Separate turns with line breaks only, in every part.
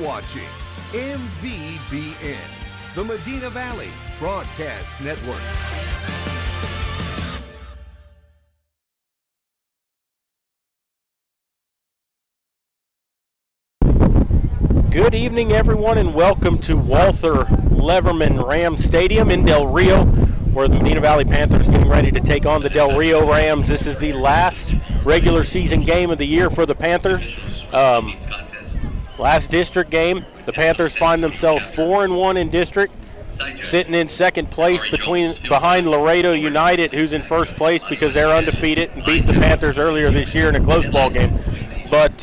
watching MVBN, the Medina Valley Broadcast Network.
Good evening, everyone, and welcome to Walther Leverman Rams Stadium in Del Rio, where the Medina Valley Panthers getting ready to take on the Del Rio Rams. This is the last regular season game of the year for the Panthers. Last district game, the Panthers find themselves 4-1 in district, sitting in second place behind Laredo United, who's in first place because they're undefeated and beat the Panthers earlier this year in a close ball game. But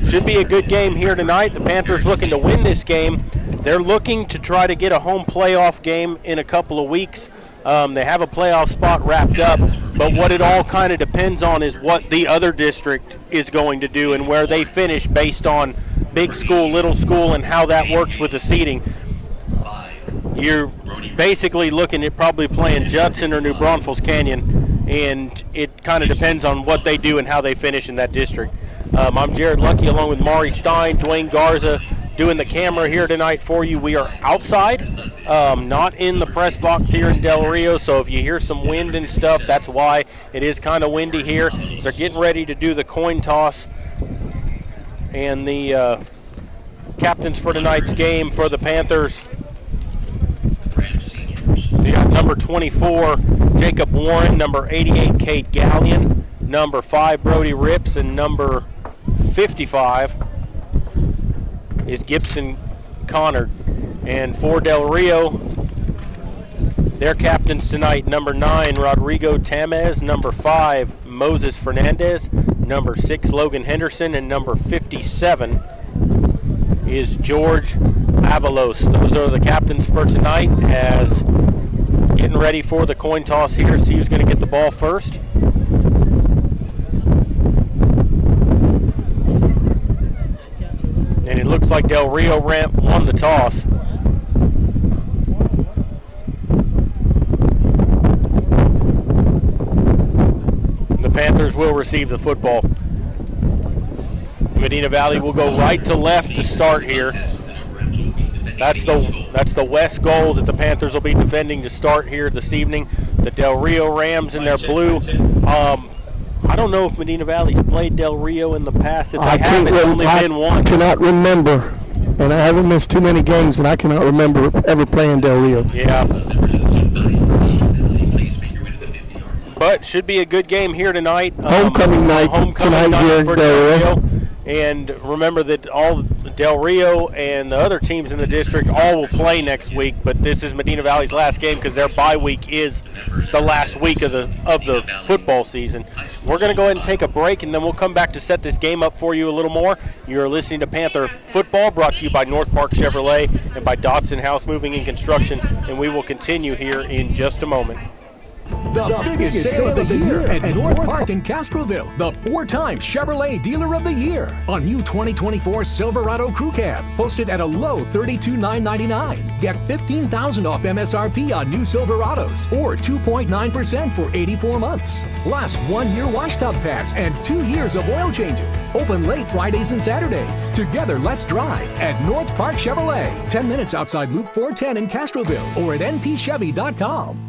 should be a good game here tonight. The Panthers looking to win this game. They're looking to try to get a home playoff game in a couple of weeks. They have a playoff spot wrapped up, but what it all kind of depends on is what the other district is going to do and where they finish based on big school, little school, and how that works with the seeding. You're basically looking at probably playing Judson or New Braunfels Canyon, and it kind of depends on what they do and how they finish in that district. I'm Jared Lucky along with Maury Stein, Dwayne Garza, doing the camera here tonight for you. We are outside, not in the press box here in Del Rio, so if you hear some wind and stuff, that's why. It is kind of windy here. So they're getting ready to do the coin toss. And the captains for tonight's game for the Panthers, we got number 24, Jacob Warren, number 88, Kate Gallion, number 5, Brody Rips, and number 55 is Gibson Connard. And for Del Rio, their captains tonight, number 9, Rodrigo Tamez, number 5, Moses Fernandez, number 6, Logan Henderson, and number 57 is George Avalos. Those are the captains for tonight, as getting ready for the coin toss here. See who's going to get the ball first. And it looks like Del Rio won the toss. The Panthers will receive the football. Medina Valley will go right to left to start here. That's the west goal that the Panthers will be defending to start here this evening. The Del Rio Rams in their blue. I don't know if Medina Valley's played Del Rio in the past. If they haven't, it's only been once.
I cannot remember, and I haven't missed too many games, and I cannot remember ever playing Del Rio.
Yeah. But should be a good game here tonight.
Homecoming night tonight here in Del Rio.
And remember that all Del Rio and the other teams in the district all will play next week, but this is Medina Valley's last game because their bye week is the last week of the football season. We're going to go ahead and take a break, and then we'll come back to set this game up for you a little more. You're listening to Panther Football, brought to you by North Park Chevrolet and by Dodson House Moving and Construction, and we will continue here in just a moment.
The biggest sale of the year at North Park in Castroville. The 4-time Chevrolet Dealer of the Year. A new 2024 Silverado Crew Cab, posted at a low $32,999. Get $15,000 off MSRP on new Silverados, or 2.9% for 84 months. Plus 1-year wash tub pass and 2 years of oil changes. Open late Fridays and Saturdays. Together, let's drive at North Park Chevrolet. 10 minutes outside Loop 410 in Castroville, or at npchevy.com.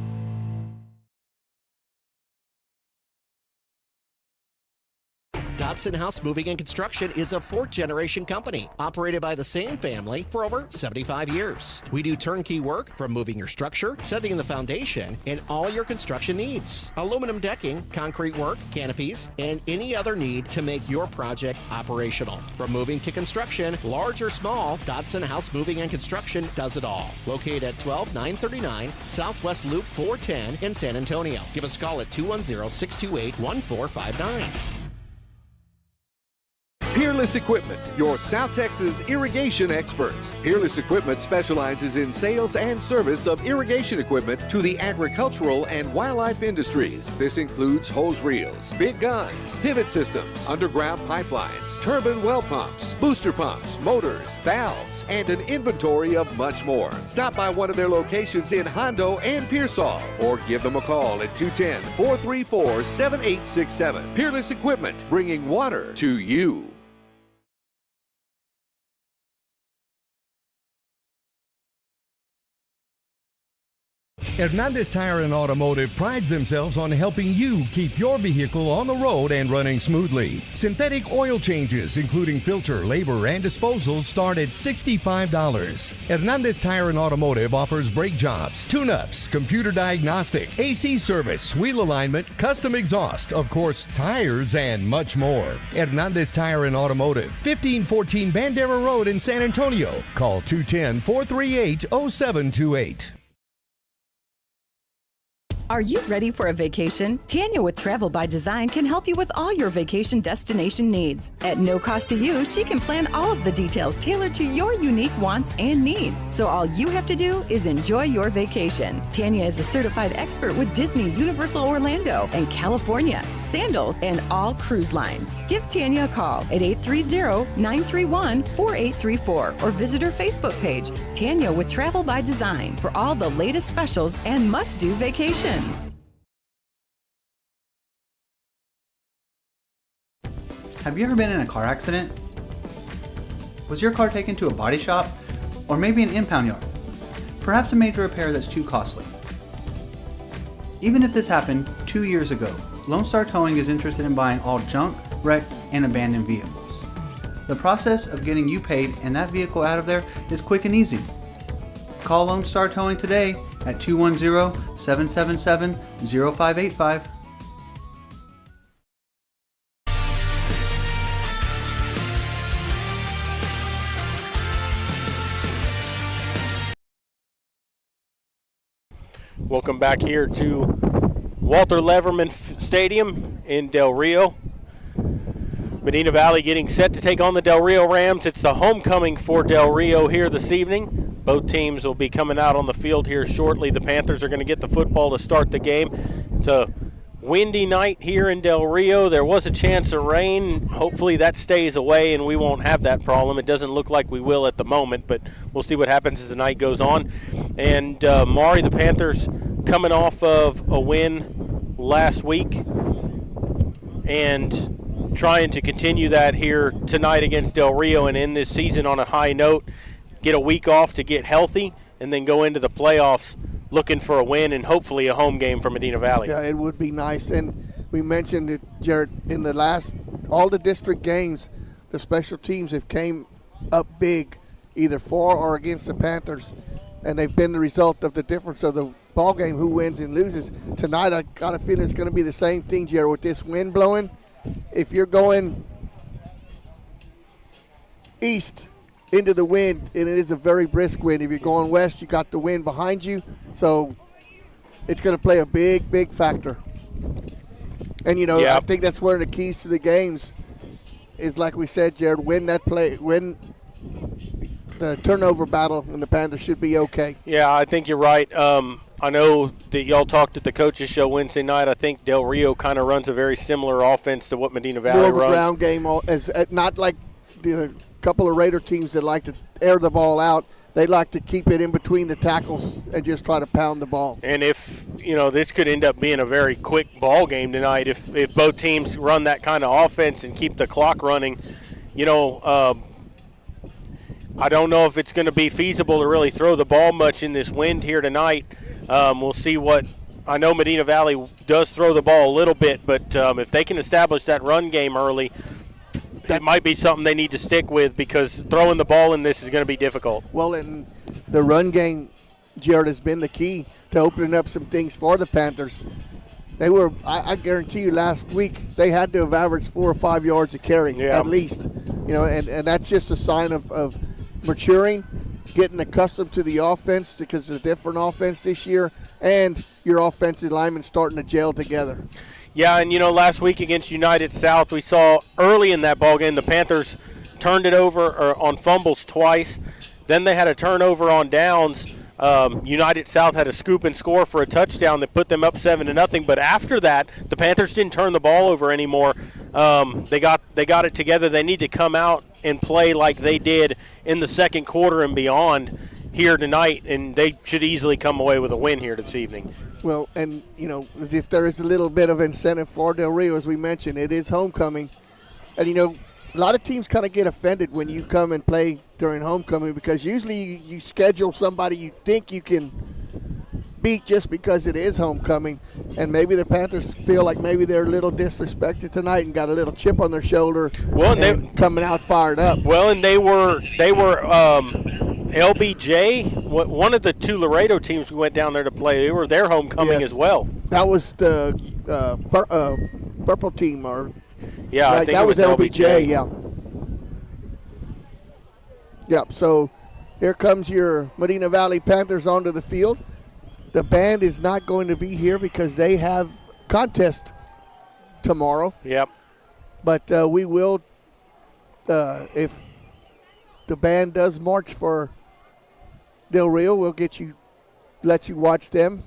Dodson House Moving and Construction is a 4th-generation company operated by the same family for over 75 years. We do turnkey work from moving your structure, setting the foundation, and all your construction needs. Aluminum decking, concrete work, canopies, and any other need to make your project operational. From moving to construction, large or small, Dodson House Moving and Construction does it all. Located at 12939 Southwest Loop 410 in San Antonio. Give us a call at 210-628-1459.
Peerless Equipment, your South Texas irrigation experts. Peerless Equipment specializes in sales and service of irrigation equipment to the agricultural and wildlife industries. This includes hose reels, big guns, pivot systems, underground pipelines, turbine well pumps, booster pumps, motors, valves, and an inventory of much more. Stop by one of their locations in Hondo and Pearsall, or give them a call at 210-434-7867. Peerless Equipment, bringing water to you.
Hernandez Tire and Automotive prides themselves on helping you keep your vehicle on the road and running smoothly. Synthetic oil changes, including filter, labor, and disposals, start at $65. Hernandez Tire and Automotive offers brake jobs, tune-ups, computer diagnostic, AC service, wheel alignment, custom exhaust, of course, tires, and much more. Hernandez Tire and Automotive, 1514 Bandera Road in San Antonio. Call 210-438-0728.
Are you ready for a vacation? Tanya with Travel by Design can help you with all your vacation destination needs. At no cost to you, she can plan all of the details tailored to your unique wants and needs. So all you have to do is enjoy your vacation. Tanya is a certified expert with Disney, Universal Orlando, and California, Sandals, and all cruise lines. Give Tanya a call at 830-931-4834 or visit her Facebook page, Tanya with Travel by Design, for all the latest specials and must-do vacations.
Have you ever been in a car accident? Was your car taken to a body shop or maybe an impound yard? Perhaps a major repair that's too costly. Even if this happened 2 years ago, Lone Star Towing is interested in buying all junk, wrecked, and abandoned vehicles. The process of getting you paid and that vehicle out of there is quick and easy. Call Lone Star Towing today at 210-777-0585.
Welcome back here to Walter Leverman Stadium in Del Rio. Medina Valley getting set to take on the Del Rio Rams. It's the homecoming for Del Rio here this evening. Both teams will be coming out on the field here shortly. The Panthers are going to get the football to start the game. It's a windy night here in Del Rio. There was a chance of rain. Hopefully that stays away and we won't have that problem. It doesn't look like we will at the moment, but we'll see what happens as the night goes on. And Maury, the Panthers coming off of a win last week and trying to continue that here tonight against Del Rio and end this season on a high note, get a week off to get healthy, and then go into the playoffs looking for a win and hopefully a home game for Medina Valley.
Yeah, it would be nice. And we mentioned it, Jared, in the all the district games, the special teams have came up big, either for or against the Panthers, and they've been the result of the difference of the ball game, who wins and loses. Tonight, I got a feeling it's going to be the same thing, Jared, with this wind blowing. If you're going east into the wind, and it is a very brisk wind. If you're going west, you got the wind behind you, so it's going to play a big, big factor. And, I think that's one of the keys to the games is, like we said, Jared, win the turnover battle, and the Panthers should be okay. Yeah,
I think you're right. I know that y'all talked at the coaches show Wednesday night. I think Del Rio kind of runs a very similar offense to what Medina Valley runs.
More of a ground game, not like the couple of Raider teams that like to air the ball out. They like to keep it in between the tackles and just try to pound the ball.
And if, this could end up being a very quick ball game tonight if both teams run that kind of offense and keep the clock running. I don't know if it's going to be feasible to really throw the ball much in this wind here tonight. We'll see what – I know Medina Valley does throw the ball a little bit, but if they can establish that run game early, that might be something they need to stick with because throwing the ball in this is going to be difficult.
Well, and the run game, Jared, has been the key to opening up some things for the Panthers. They were – I guarantee you last week they had to have averaged 4 or 5 yards a carry at least. And that's just a sign of maturing, getting accustomed to the offense because it's a different offense this year, and your offensive linemen starting to gel together.
Yeah, and last week against United South, we saw early in that ballgame the Panthers turned it over on fumbles twice. Then they had a turnover on downs. United South had a scoop and score for a touchdown that put them up 7-0. But after that, the Panthers didn't turn the ball over anymore. They got it together. They need to come out and play like they did in the second quarter and beyond here tonight, and they should easily come away with a win here this evening.
Well, and, if there is a little bit of incentive for Del Rio, as we mentioned, it is homecoming. And, a lot of teams kind of get offended when you come and play during homecoming because usually you schedule somebody you think you can beat just because it is homecoming, and maybe the Panthers feel like maybe they're a little disrespected tonight and got a little chip on their shoulder.
Well,
and coming out fired up.
Well, and they were LBJ, one of the two Laredo teams we went down there to play. They were their homecoming as well.
That was the purple team, or
yeah, I think
that
it was
LBJ. Yeah. Yep. So here comes your Medina Valley Panthers onto the field. The band is not going to be here because they have contest tomorrow.
Yep.
But we will, if the band does march for Del Rio, we'll let you watch them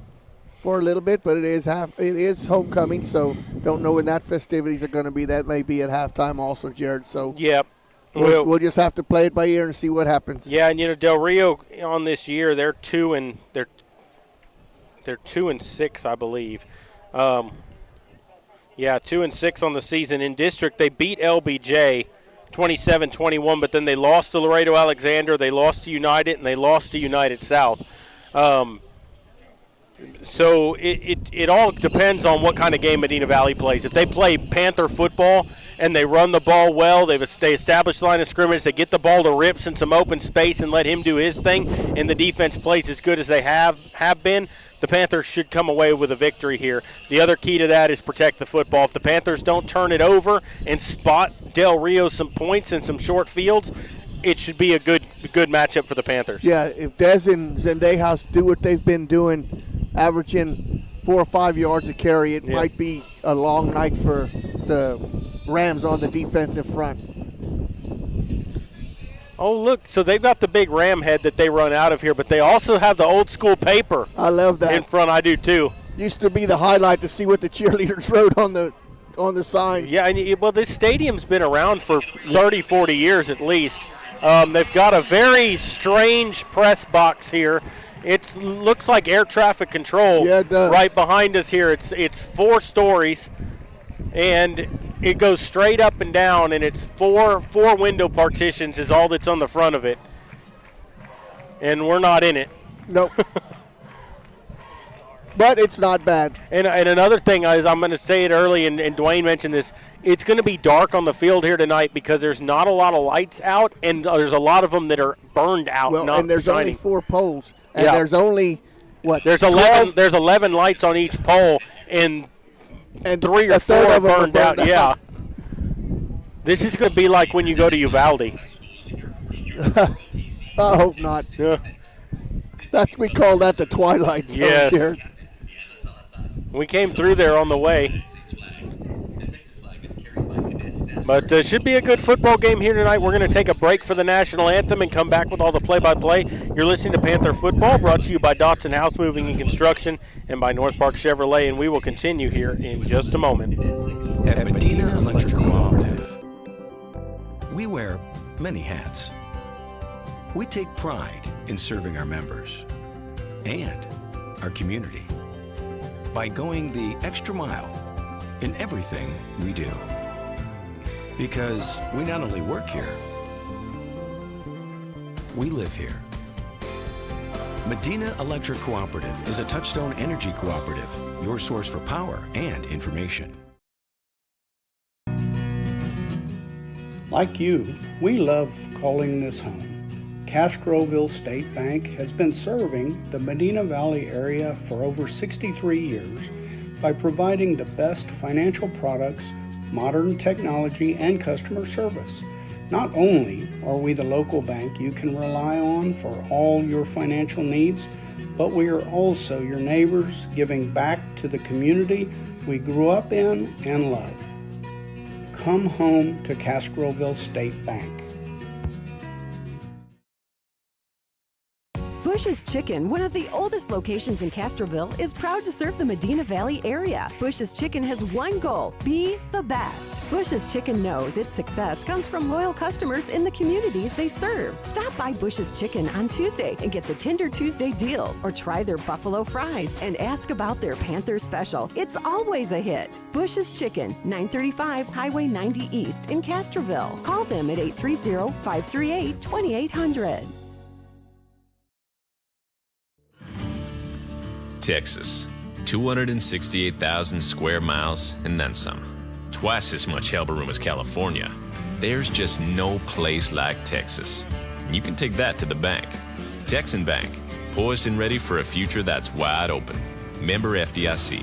for a little bit. But it is homecoming, so don't know when that festivities are going to be. That may be at halftime also, Jared. So
yep.
We'll just have to play it by ear and see what happens.
Yeah, and Del Rio on this year, they're 2-6, I believe. 2-6 on the season. In district, they beat LBJ 27-21, but then they lost to Laredo Alexander, they lost to United, and they lost to United South. So it all depends on what kind of game Medina Valley plays. If they play Panther football and they run the ball well, they establish the line of scrimmage, they get the ball to Rips in some open space and let him do his thing, and the defense plays as good as they have been, the Panthers should come away with a victory here. The other key to that is protect the football. If the Panthers don't turn it over and spot Del Rio some points in some short fields, it should be a good matchup for the Panthers.
Yeah, if Des and Zendejas do what they've been doing, averaging 4 or 5 yards a carry, it might be a long night for the Rams on the defensive front.
Oh, look, so they've got the big ram head that they run out of here, but they also have the old school paper.
I love that.
In front, I do too.
Used to be the highlight to see what the cheerleaders wrote on the signs.
Yeah, well, this stadium's been around for 30, 40 years at least. They've got a very strange press box here. It looks like air traffic control.
Yeah, it does.
Right behind us here. It's 4 stories, and it goes straight up and down, and it's four window partitions is all that's on the front of it. And we're not in it.
Nope. But it's not bad.
And another thing is, I'm going to say it early, and Dwayne mentioned this, it's going to be dark on the field here tonight because there's not a lot of lights out, and there's a lot of them that are burned out.
Well, and there's
shining.
only 4 poles, and there's only,
There's 11 lights on each pole, and 3 or 4 are burned out. Yeah. This is going to be like when you go to Uvalde.
I hope not.
Yeah.
We call that the Twilight Zone,
yes.
Jared.
We came through there on the way. But it should be a good football game here tonight. We're going to take a break for the national anthem and come back with all the play-by-play. You're listening to Panther Football, brought to you by Dotson House Moving and Construction and by North Park Chevrolet, and we will continue here in just a moment.
At Medina Electric Cooperative, we wear many hats. We take pride in serving our members and our community by going the extra mile in everything we do. Because we not only work here, we live here. Medina Electric Cooperative is a Touchstone Energy cooperative, your source for power and information.
Like you, we love calling this home. Castroville State Bank has been serving the Medina Valley area for over 63 years by providing the best financial products, modern technology, and customer service. Not only are we the local bank you can rely on for all your financial needs, but we are also your neighbors, giving back to the community we grew up in and love. Come home to Castroville State Bank.
Bush's Chicken, one of the oldest locations in Castroville, is proud to serve the Medina Valley area. Bush's Chicken has one goal: be the best. Bush's Chicken knows its success comes from loyal customers in the communities they serve. Stop by Bush's Chicken on Tuesday and get the Tender Tuesday deal, or try their buffalo fries and ask about their Panther special. It's always a hit. Bush's Chicken, 935 Highway 90 East in Castroville. Call them at 830-538-2800.
Texas. 268,000 square miles and then some. Twice as much elbow room as California. There's just no place like Texas. You can take that to the bank. Texan Bank, poised and ready for a future that's wide open. Member FDIC.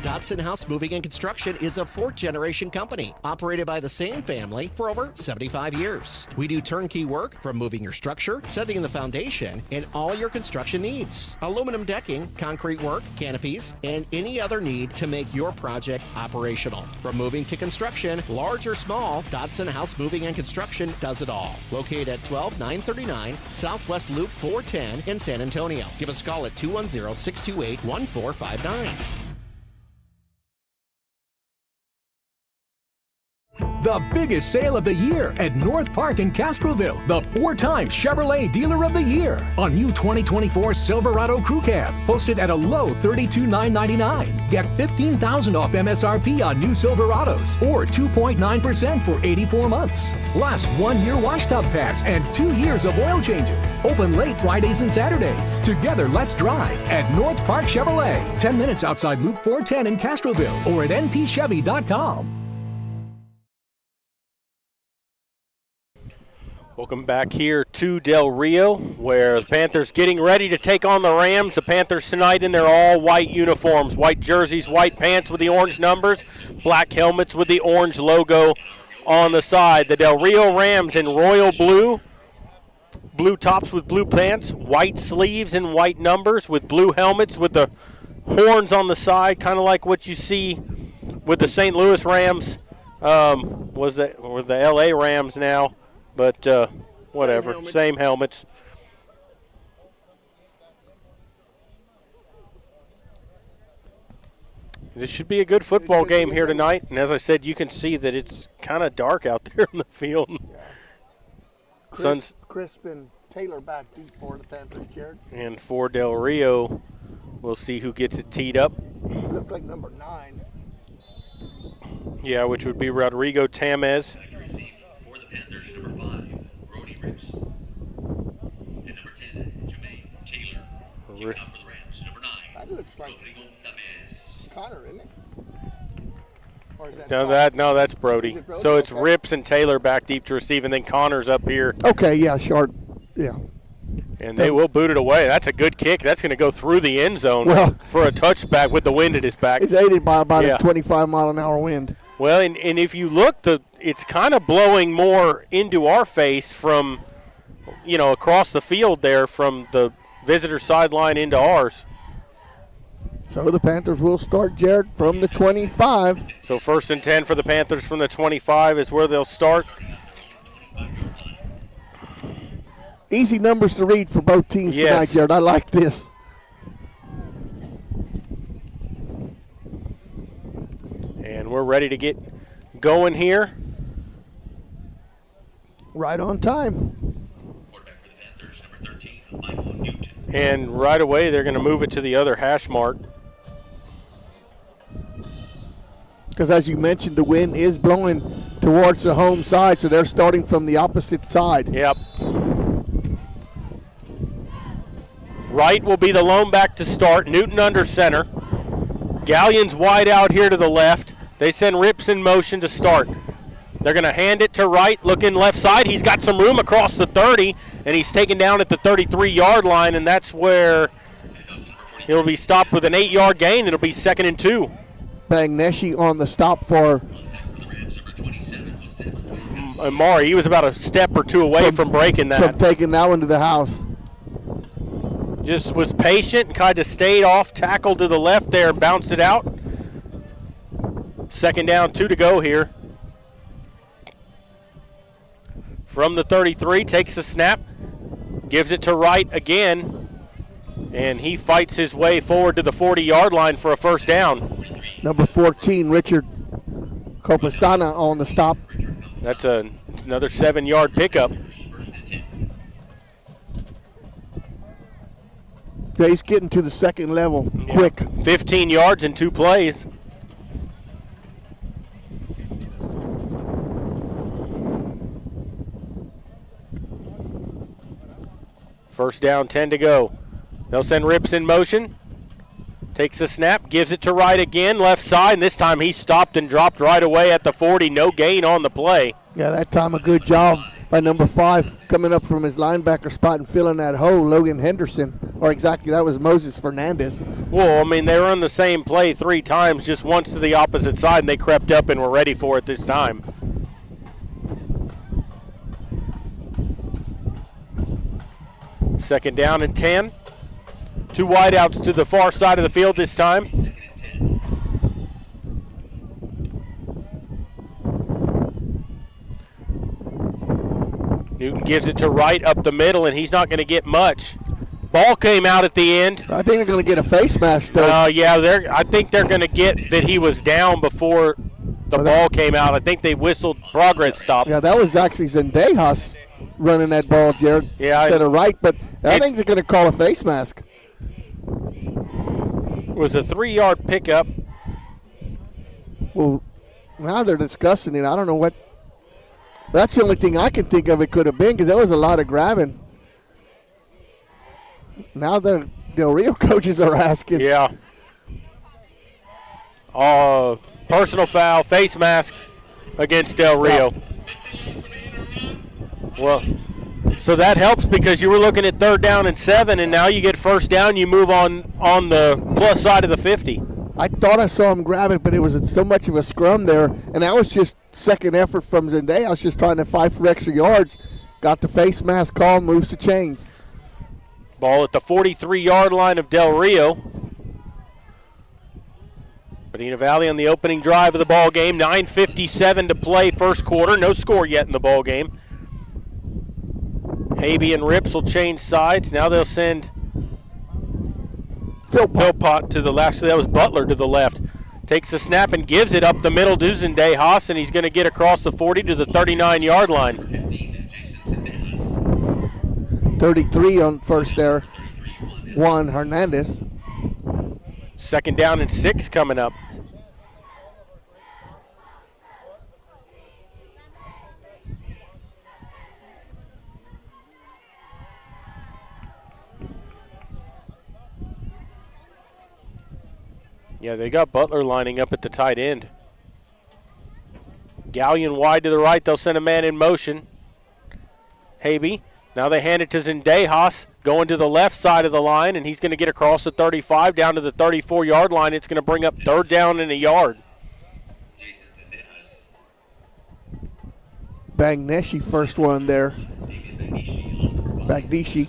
Dodson House Moving and Construction is a fourth-generation company operated by the same family for over 75 years. We do turnkey work from moving your structure, setting the foundation, and all your construction needs. Aluminum decking, concrete work, canopies, and any other need to make your project operational. From moving to construction, large or small, Dodson House Moving and Construction does it all. Located at 12939 Southwest Loop 410 in San Antonio. Give us a call at 210-628-1459.
The biggest sale of the year at North Park in Castroville. The 4-time Chevrolet Dealer of the Year. On new 2024 Silverado Crew Cab. Posted at a low $32,999. Get $15,000 off MSRP on new Silverados. Or 2.9% for 84 months. Plus 1-year wash tub pass and 2 years of oil changes. Open late Fridays and Saturdays. Together, let's drive at North Park Chevrolet. 10 minutes outside Loop 410 in Castroville. Or at npchevy.com.
Welcome back here to Del Rio, where the Panthers getting ready to take on the Rams. The Panthers tonight in their all-white uniforms, white jerseys, white pants with the orange numbers, black helmets with the orange logo on the side. The Del Rio Rams in royal blue, blue tops with blue pants, white sleeves and white numbers with blue helmets with the horns on the side, kind of like what you see with the St. Louis Rams, or the L.A. Rams now. But whatever, same helmets. This should be a good football game here tonight. And as I said, you can see that it's kind of dark out there in the field.
Yeah. Crisp and Taylor back deep for the Panthers, Jared.
And for Del Rio, we'll see who gets it teed up.
Looked like number 9.
Yeah, which would be Rodrigo Tamez.
That looks like it's Connor, isn't it? Or is that
that's Brody.
Brody.
So it's
Okay.
Rips and Taylor back deep to receive, and then Connor's up here.
Okay, yeah, short. Yeah.
And they will boot it away. That's a good kick. That's going to go through the end zone for a touchback with the wind at his back.
It's aided by about a 25-mile-an-hour wind.
Well, and if you look, it's kind of blowing more into our face from, across the field there from the visitor sideline into ours.
So the Panthers will start, Jared, from the 25.
So 1st and 10 for the Panthers from the 25 is where they'll start.
Easy numbers to read for both teams tonight, Jared. I like this.
And we're ready to get going here.
Right on time.
And right away, they're going to move it to the other hash mark.
Because as you mentioned, the wind is blowing towards the home side, so they're starting from the opposite side.
Yep. Right will be the lone back to start. Newton under center. Galleon's wide out here to the left. They send Rips in motion to start. They're going to hand it to Wright, looking left side. He's got some room across the 30, and he's taken down at the 33-yard line, and that's where he'll be stopped with an 8-yard gain. It'll be 2nd and 2.
Bagneshi on the stop for
Amari. He was about a step or two away from breaking that.
From taking that one to the house.
Just was patient and kind of stayed off, tackled to the left there and bounced it out. 2nd down, 2 to go here. From the 33, takes the snap, gives it to Wright again, and he fights his way forward to the 40-yard line for a 1st down.
Number 14, Richard Copasana on the stop.
That's another 7-yard pickup.
Yeah, he's getting to the second level quick.
15 yards in 2 plays. First down, 10 to go. They'll send Rips in motion. Takes the snap, gives it to Wright again, left side, and this time he stopped and dropped right away at the 40. No gain on the play.
Yeah, that time a good job by number 5 coming up from his linebacker spot and filling that hole, Logan Henderson. Or exactly, that was Moses Fernandez.
Well, I mean, they were on the same play 3 times, just once to the opposite side, and they crept up and were ready for it this time. Second down and 10. 2 wideouts to the far side of the field this time. Newton gives it to Wright up the middle, and he's not going to get much. Ball came out at the end.
I think they're going to get a face mask, though.
Yeah, I think they're going to get that he was down before the ball came out. I think they whistled progress stop.
Yeah, that was actually Zendejas running that ball, Jared, instead of Wright. But I think they're going to call a face mask.
It was a 3-yard pickup.
Well, now they're discussing it. I don't know what. That's the only thing I can think of it could have been, because there was a lot of grabbing. Now the Del Rio coaches are asking.
Yeah. Personal foul, face mask against Del Rio. Well, so that helps because you were looking at 3rd down and 7, and now you get first down, you move on the plus side of the 50.
I thought I saw him grab it, but it was so much of a scrum there, and that was just second effort from Zendaya. I was just trying to fight for extra yards. Got the face mask call, moves the chains.
Ball at the 43-yard line of Del Rio. Medina Valley on the opening drive of the ball game. 9:57 to play first quarter. No score yet in the ball game. Habe and Rips will change sides. Now they'll send Philpott to the left. So that was Butler to the left. Takes the snap and gives it up the middle to Zendejas, and he's going to get across the 40 to the 39-yard line.
33 on first there. Juan Hernandez.
Second down and 6 coming up. Yeah, they got Butler lining up at the tight end. Gallion wide to the right. They'll send a man in motion. Habe. Now they hand it to Zendejas, going to the left side of the line, and he's going to get across the 35 down to the 34-yard line. It's going to bring up 3rd down and a yard.
Bagneshi first one there. Bagneshi.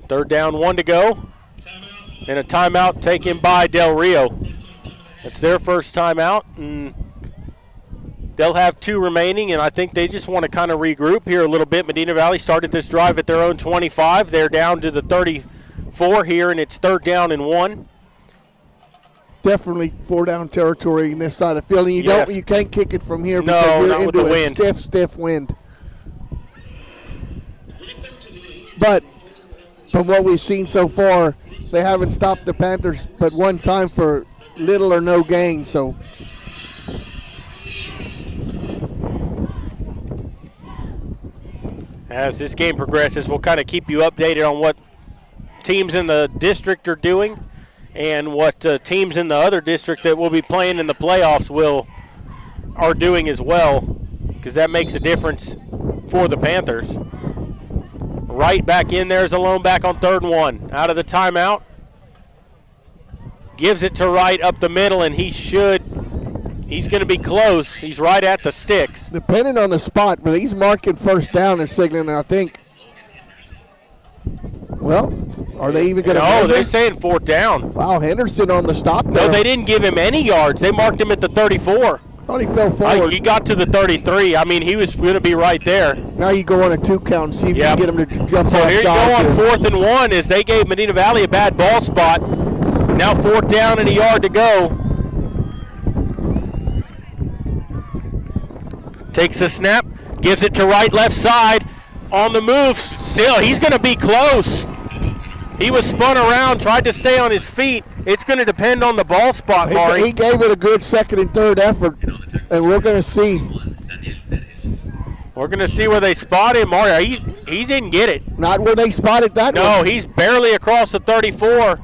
3rd down, 1 to go. And a timeout taken by Del Rio. It's their first timeout, and they'll have 2 remaining, and I think they just want to kind of regroup here a little bit. Medina Valley started this drive at their own 25. They're down to the 34 here, and it's 3rd down and 1.
Definitely 4-down territory in this side of the field. And you can't kick it from here because you're into a stiff wind. But from what we've seen so far, they haven't stopped the Panthers but one time for little or no gain. So
as this game progresses, we'll kind of keep you updated on what teams in the district are doing and what teams in the other district that will be playing in the playoffs are doing as well, because that makes a difference for the Panthers. Right back in there is a lone back on 3rd and 1. Out of the timeout. Gives it to Wright up the middle, and he's going to be close. He's right at the sticks.
Depending on the spot, but he's marking first down and signaling, I think. Well, are they even going to measure?
They're saying 4th down.
Wow, Henderson on the stop there.
No, they didn't give him any yards. They marked him at the 34.
Thought he fell forward.
He got to the 33. I mean, he was going to be right there.
Now you go on a 2 count and see if you can get him to jump off sides.
So here you go on 4th and 1 as they gave Medina Valley a bad ball spot. Now 4th down and a yard to go. Takes the snap, gives it to Wright, left side. On the move, still, he's going to be close. He was spun around, tried to stay on his feet. It's going to depend on the ball spot, Maury.
He gave it a good 2nd and 3rd effort, and we're going to see.
We're going to see where they spot him. Maury, He didn't get it.
Not where they spotted that one.
No, he's barely across the 34.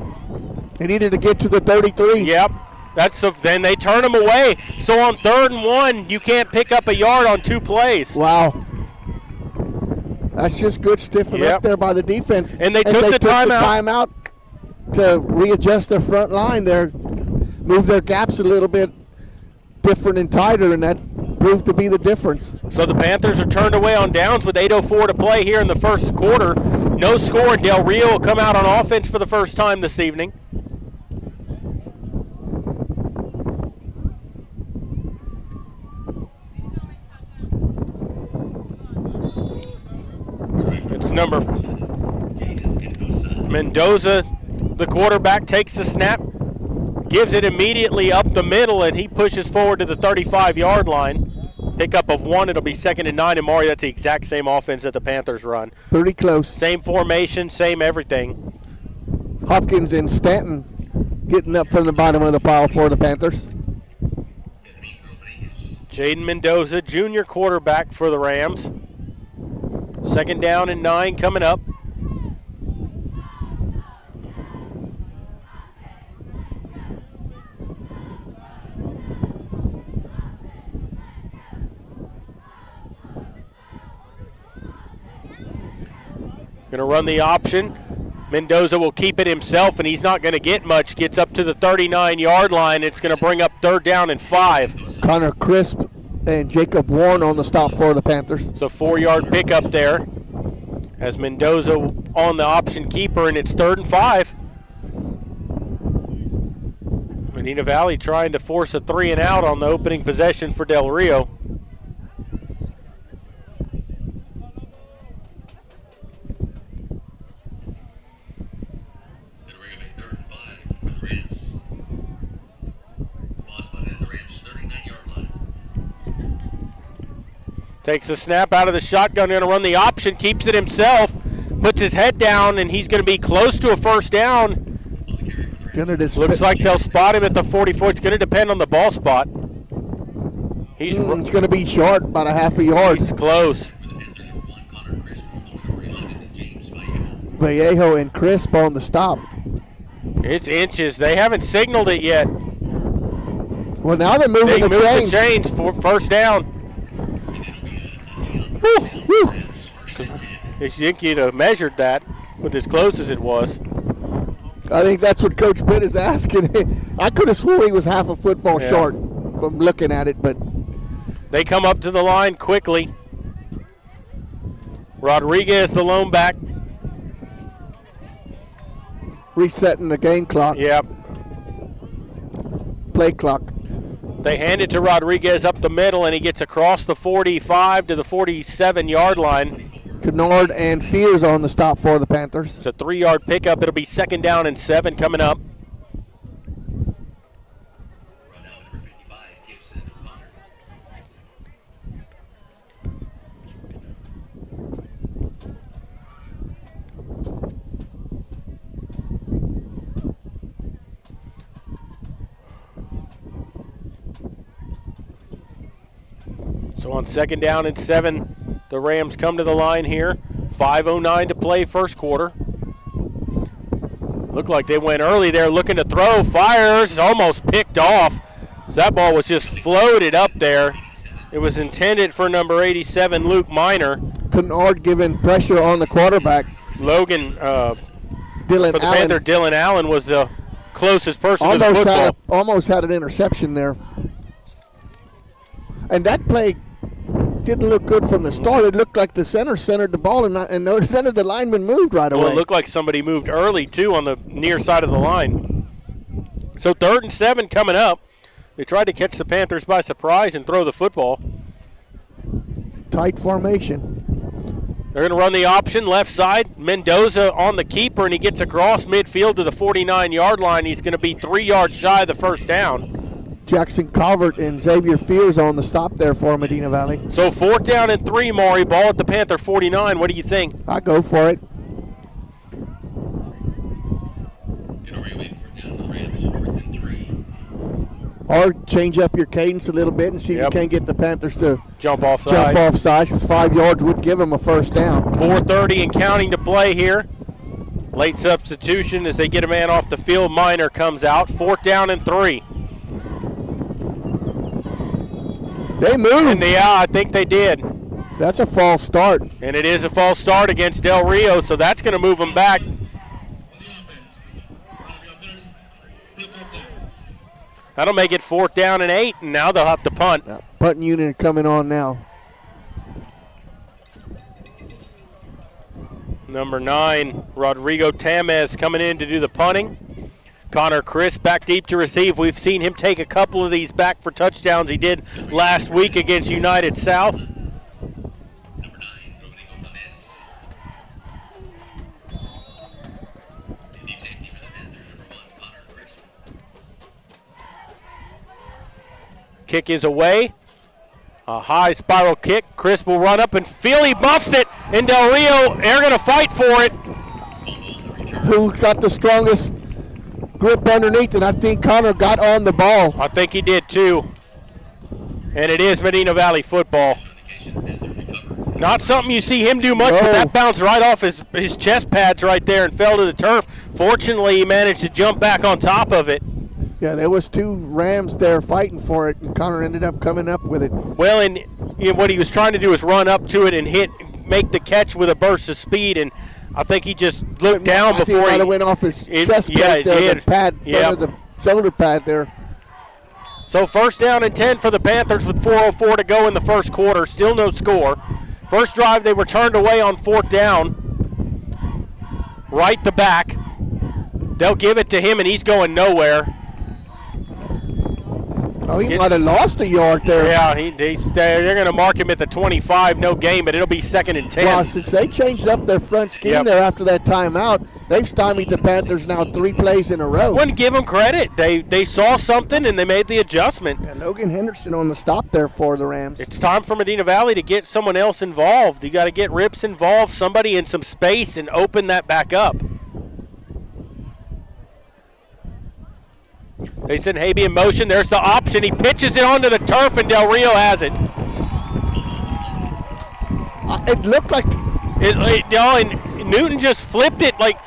He needed to get to the 33.
Yep. Then they turn him away. So on 3rd and 1, you can't pick up a yard on 2 plays.
Wow. That's just good stiffening up there by the defense.
And they took the
timeout to readjust their front line there, move their gaps a little bit different and tighter, and that proved to be the difference.
So the Panthers are turned away on downs with 8:04 to play here in the first quarter. No score. Del Rio will come out on offense for the first time this evening. It's number Mendoza, the quarterback, takes the snap, gives it immediately up the middle, and he pushes forward to the 35-yard line. Pickup of 1, it'll be 2nd and 9, and Maury, that's the exact same offense that the Panthers run.
Pretty close.
Same formation, same everything.
Hopkins and Stanton getting up from the bottom of the pile for the Panthers.
Jaden Mendoza, junior quarterback for the Rams. 2nd down and 9 coming up. Going to run the option. Mendoza will keep it himself, and he's not going to get much. Gets up to the 39-yard line. It's going to bring up 3rd down and 5.
Connor Crisp and Jacob Warren on the stop for the Panthers.
So 4-yard pickup there as Mendoza on the option keeper, and it's 3rd and 5. Medina Valley trying to force a 3 and out on the opening possession for Del Rio. Takes the snap out of the shotgun, going to run the option, keeps it himself, puts his head down, and he's going to be close to a 1st down. Looks like they'll spot him at the 44. It's going to depend on the ball spot.
It's going to be short, about a half a yard.
He's close.
Vallejo and Crisp on the stop.
It's inches. They haven't signaled it yet.
Well, now they're moving the chains.
The chains for 1st down. You think you'd have measured that with as close as it was.
I think that's what Coach Bitt is asking. I could have swore he was half a football short from looking at it, but
they come up to the line quickly. Rodriguez, the lone back.
Resetting the game clock.
Yep.
Play clock.
They hand it to Rodriguez up the middle, and he gets across the 45 to the 47-yard line.
Kennard and Fears on the stop for the Panthers.
It's a 3-yard pickup. It'll be 2nd down and 7 coming up. So on 2nd down and 7, the Rams come to the line here. 5:09 to play first quarter. Looked like they went early there looking to throw. Fires, almost picked off. So that ball was just floated up there. It was intended for number 87, Luke Minor.
Kennard giving pressure on the quarterback.
Logan,
Dylan
for the
Allen.
Panther, Dylan Allen was the closest person to the football.
Almost had an interception there. And that play didn't look good from the start. It looked like the center centered the ball, and none of the linemen moved right away.
Well, it looked like somebody moved early, too, on the near side of the line. So 3rd and 7 coming up. They tried to catch the Panthers by surprise and throw the football.
Tight formation.
They're going to run the option left side. Mendoza on the keeper, and he gets across midfield to the 49-yard line. He's going to be 3 yards shy of the 1st down.
Jackson Calvert and Xavier Fears on the stop there for Medina Valley.
So 4th down and 3, Maury. Ball at the Panther 49. What do you think?
I go for it. Or change up your cadence a little bit and see if you can't get the Panthers to
jump off sides,
because 5 yards would give them a first down.
4:30 and counting to play here. Late substitution as they get a man off the field. Minor comes out. 4th down and 3.
They moved.
Yeah, I think they did.
That's a false start.
And it is a false start against Del Rio, so that's going to move them back. That'll make it 4th down and 8, and now they'll have to punt.
Punting unit coming on now.
Number 9, Rodrigo Tamez coming in to do the punting. Connor Chris back deep to receive. We've seen him take a couple of these back for touchdowns. He did last week against United South. Kick is away. A high spiral kick. Chris will run up and feel he buffs it. And Del Rio, they're going to fight for it.
Who got the strongest grip underneath? And I think Connor got on the ball.
I think he did too. And it is Medina Valley football. Not something you see him do much, but that bounced right off his chest pads right there and fell to the turf. Fortunately, he managed to jump back on top of it.
Yeah, there was 2 Rams there fighting for it, and Connor ended up coming up with it.
Well, and what he was trying to do is run up to it and make the catch with a burst of speed, and I think he just looked down before
he might have went off his chest pad there, the pad, front of the shoulder pad there.
So 1st down and 10 for the Panthers with 4:04 to go in the first quarter. Still no score. First drive, they were turned away on 4th down. Right to back. They'll give it to him, and he's going nowhere.
Oh, he might have lost a yard there.
Yeah, they're going to mark him at the 25, no gain, but it'll be 2nd and 10.
Well, since they changed up their front scheme there after that timeout, they've stymied the Panthers now 3 plays in a row.
Wouldn't give them credit. They saw something, and they made the adjustment.
And Logan Henderson on the stop there for the Rams.
It's time for Medina Valley to get someone else involved. You got to get Rips involved, somebody in some space, and open that back up. They send Habe in motion. There's the option. He pitches it onto the turf, and Del Rio has it.
It looked like
and Newton just flipped it. Like,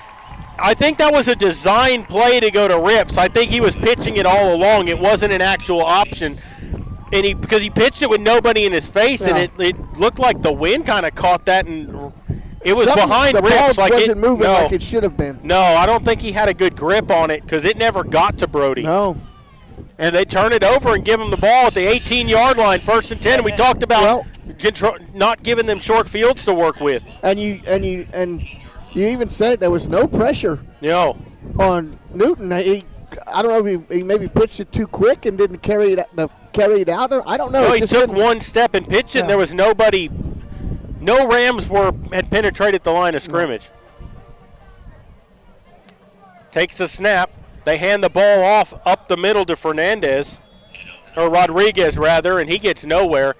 I think that was a design play to go to Rips. I think he was pitching it all along. It wasn't an actual option, and because he pitched it with nobody in his face, and it looked like the wind kind of caught that and. It was behind Rips.
The ball wasn't moving like it should have been.
No, I don't think he had a good grip on it because it never got to Brody.
No.
And they turn it over and give him the ball at the 18-yard line, 1st and 10. And we talked about not giving them short fields to work with.
And you even said there was no pressure.
No.
On Newton. I don't know if he maybe pitched it too quick and didn't carry it out. I don't know.
No, he took one step and pitched it. And there was nobody. No Rams had penetrated the line of scrimmage. Takes the snap. They hand the ball off up the middle to Rodriguez rather, and he gets nowhere.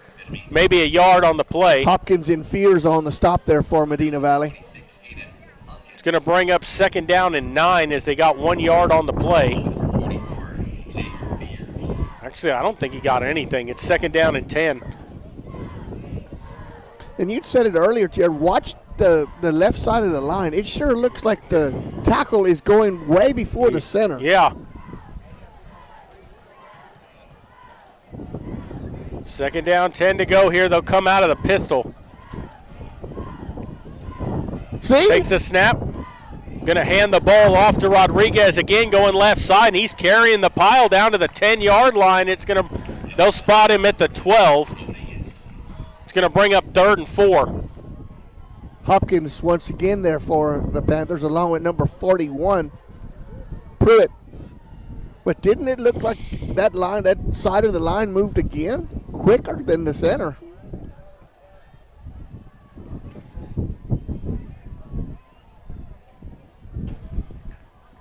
Maybe a yard on the play.
Hopkins in fears on the stop there for Medina Valley.
It's going to bring up 2nd down and 9 as they got 1 yard on the play. Actually, I don't think he got anything. It's 2nd down and 10.
And you said it earlier, Jared. Watch the left side of the line. It sure looks like the tackle is going way before the center.
Yeah. 2nd down, 10 to go here. They'll come out of the pistol.
See?
Takes a snap. Going to hand the ball off to Rodriguez again, going left side, and he's carrying the pile down to the 10-yard line. They'll spot him at the 12. Going to bring up 3rd and 4.
Hopkins once again there for the Panthers along with number 41, Pruitt. But didn't it look like that side of the line moved again quicker than the center?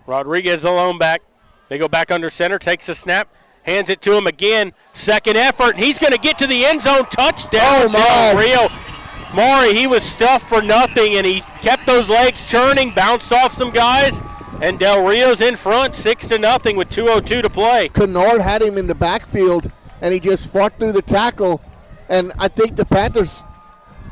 Rodriguez alone back. They go back under center, takes the snap. Hands it to him again. 2nd effort. And he's going to get to the end zone. Touchdown.
Oh, my.
Rio. Maury, he was stuffed for nothing, and he kept those legs churning, bounced off some guys, And Del Rio's in front, 6-0 with 2:02 to play.
Kennard had him in the backfield, and he just fought through the tackle. And I think the Panthers,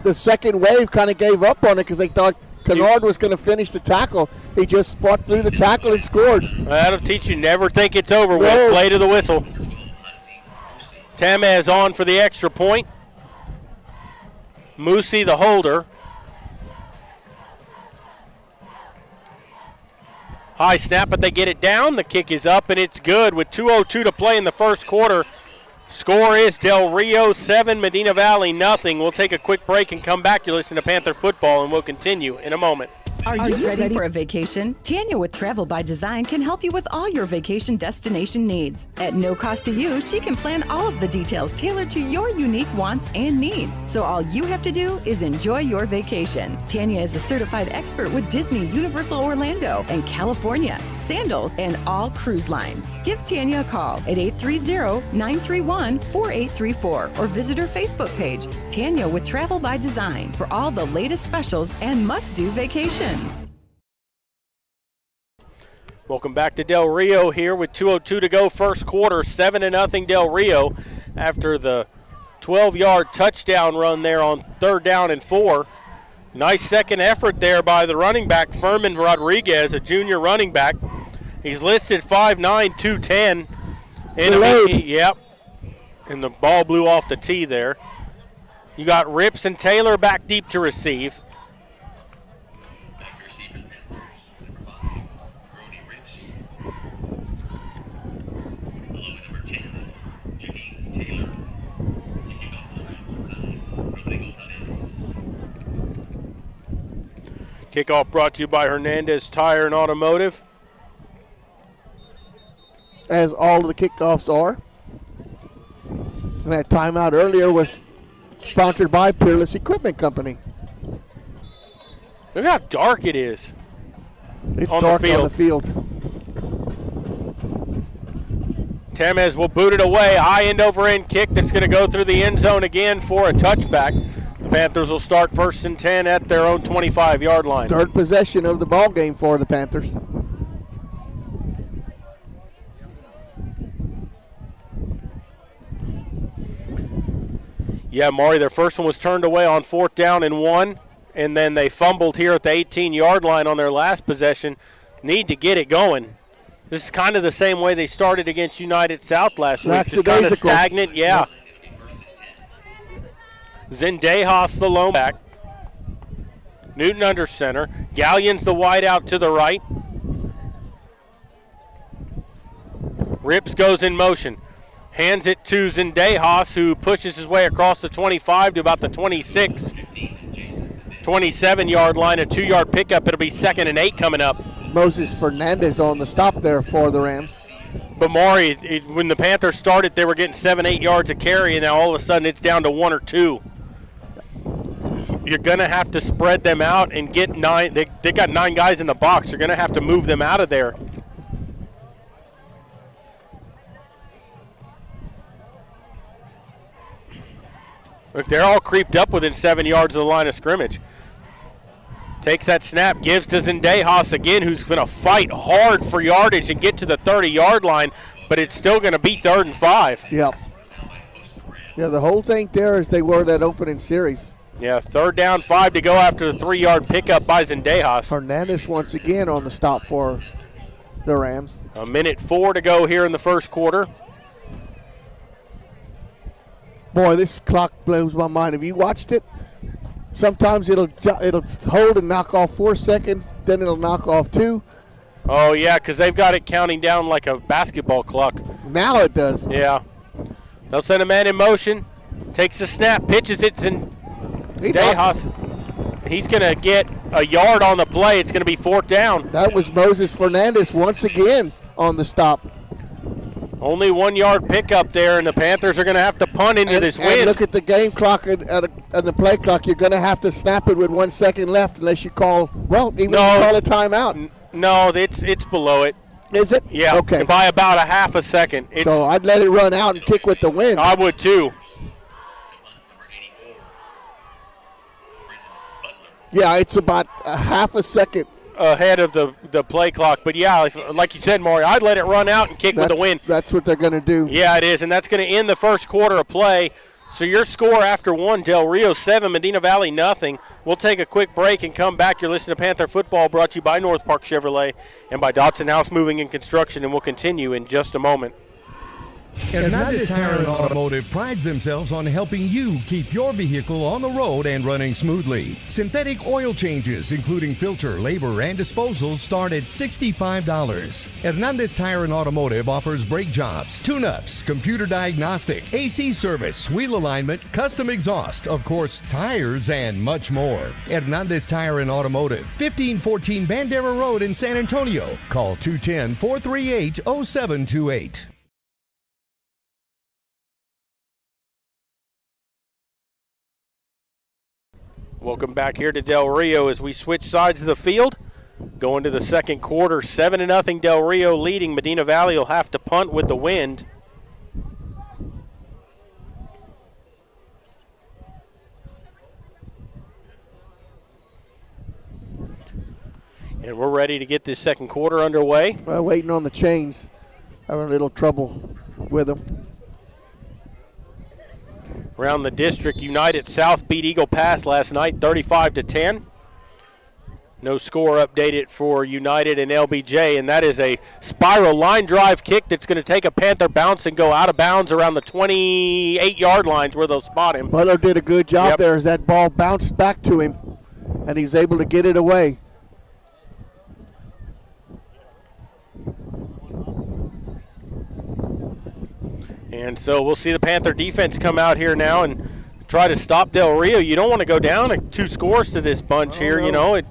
the second wave, kind of gave up on it because they thought Kennard was going to finish the tackle. He just fought through the tackle and scored.
That'll teach you never think it's over with. Play to the whistle. Tamez on for the extra point. Moosey the holder. High snap, but they get it down. The kick is up, and it's good with 2:02 to play in the first quarter. Score is Del Rio 7, Medina Valley nothing. We'll take a quick break and come back. You're listening to Panther Football, and we'll continue in a moment.
Are you ready for a vacation? Tanya with Travel by Design can help you with all your vacation destination needs. At no cost to you, she can plan all of the details tailored to your unique wants and needs. So all you have to do is enjoy your vacation. Tanya is a certified expert with Disney, Universal Orlando, and California, Sandals, and all cruise lines. Give Tanya a call at 830-931-4834 or visit her Facebook page, Tanya with Travel by Design, for all the latest specials and must-do vacations.
Welcome back to Del Rio here with 2:02 to go first quarter, 7-0 Del Rio after the 12-yard touchdown run there on 3rd down and 4. Nice second effort there by the running back, Furman Rodriguez, a junior running back. He's listed 5'9", 210. Yep. And the ball blew off the tee there. You got Rips and Taylor back deep to receive. Kickoff brought to you by Hernandez Tire and Automotive.
As all of the kickoffs are. And that timeout earlier was sponsored by Peerless Equipment Company.
Look how dark it is.
It's dark on the field.
Tamez will boot it away. High end over end kick that's going to go through the end zone again for a touchback. The Panthers will start 1st and 10 at their own 25-yard line.
Third possession of the ball game for the Panthers.
Yeah, Maury, their first one was turned away on 4th down and 1, and then they fumbled here at the 18-yard line on their last possession. Need to get it going. This is kind of the same way they started against United South last week. Just kind of stagnant, yeah. Zendejas the lone back. Newton under center. Galleon's the wide out to the right. Rips goes in motion. Hands it to Zendejas, who pushes his way across the 25 to about the 26, 27-yard line. A 2-yard pickup. It'll be 2nd and 8 coming up.
Moses Fernandez on the stop there for the Rams.
But Maury, when the Panthers started, they were getting 7-8 yards a carry, and now all of a sudden it's down to 1 or 2. You're going to have to spread them out and get 9. They got 9 guys in the box. You're going to have to move them out of there. Look, they're all creeped up within 7 yards of the line of scrimmage. Takes that snap, gives to Zendejas again, who's going to fight hard for yardage and get to the 30-yard line, but it's still going to be 3rd and 5.
Yep. Yeah, the whole thing there is they were that opening series.
Yeah, 3rd down, 5 to go after the 3-yard pickup by Zendejas.
Hernandez once again on the stop for the Rams.
1:04 to go here in the first quarter.
Boy, this clock blows my mind. Have you watched it? Sometimes it'll hold and knock off 4 seconds, then it'll knock off 2.
Oh, yeah, because they've got it counting down like a basketball clock.
Now it does.
Yeah. They'll send a man in motion. Takes the snap, pitches it, and Zendejas, he's going to get a yard on the play. It's going to be 4th down.
That was Moses Fernandez once again on the stop.
Only 1 yard pickup there, and the Panthers are going to have to punt into this win.
And look at the game clock and the play clock. You're going to have to snap it with 1 second left unless you call, call a timeout.
No, it's below it.
Is it?
Yeah,
okay.
By about a half a second.
So I'd let it run out and kick with the wind.
I would too.
Yeah, it's about a half a second
ahead of the play clock. But, yeah, like you said, Maury, I'd let it run out and kick with the wind.
That's what they're going to do.
Yeah, it is, and that's going to end the first quarter of play. So your score after 1, Del Rio 7, Medina Valley nothing. We'll take a quick break and come back. You're listening to Panther Football, brought to you by North Park Chevrolet and by Dotson House Moving and Construction, and we'll continue in just a moment.
Hernandez Tire and Automotive prides themselves on helping you keep your vehicle on the road and running smoothly. Synthetic oil changes, including filter, labor, and disposals, start at $65. Hernandez Tire and Automotive offers brake jobs, tune-ups, computer diagnostic, AC service, wheel alignment, custom exhaust, of course, tires, and much more. Hernandez Tire and Automotive, 1514 Bandera Road in San Antonio. Call 210-438-0728.
Welcome back here to Del Rio as we switch sides of the field. Going to the second quarter, 7-0 Del Rio leading. Medina Valley will have to punt with the wind. And we're ready to get this second quarter underway.
Well, waiting on the chains. Having a little trouble with them.
Around the district, United South beat Eagle Pass last night, 35-10. No score updated for United and LBJ, and that is a spiral line drive kick that's going to take a Panther bounce and go out of bounds around the 28-yard lines where they'll spot him.
Butler did a good job there as that ball bounced back to him, and he's able to get it away.
And so we'll see the Panther defense come out here now and try to stop Del Rio. You don't want to go down 2 scores to this bunch here.
No.
You know,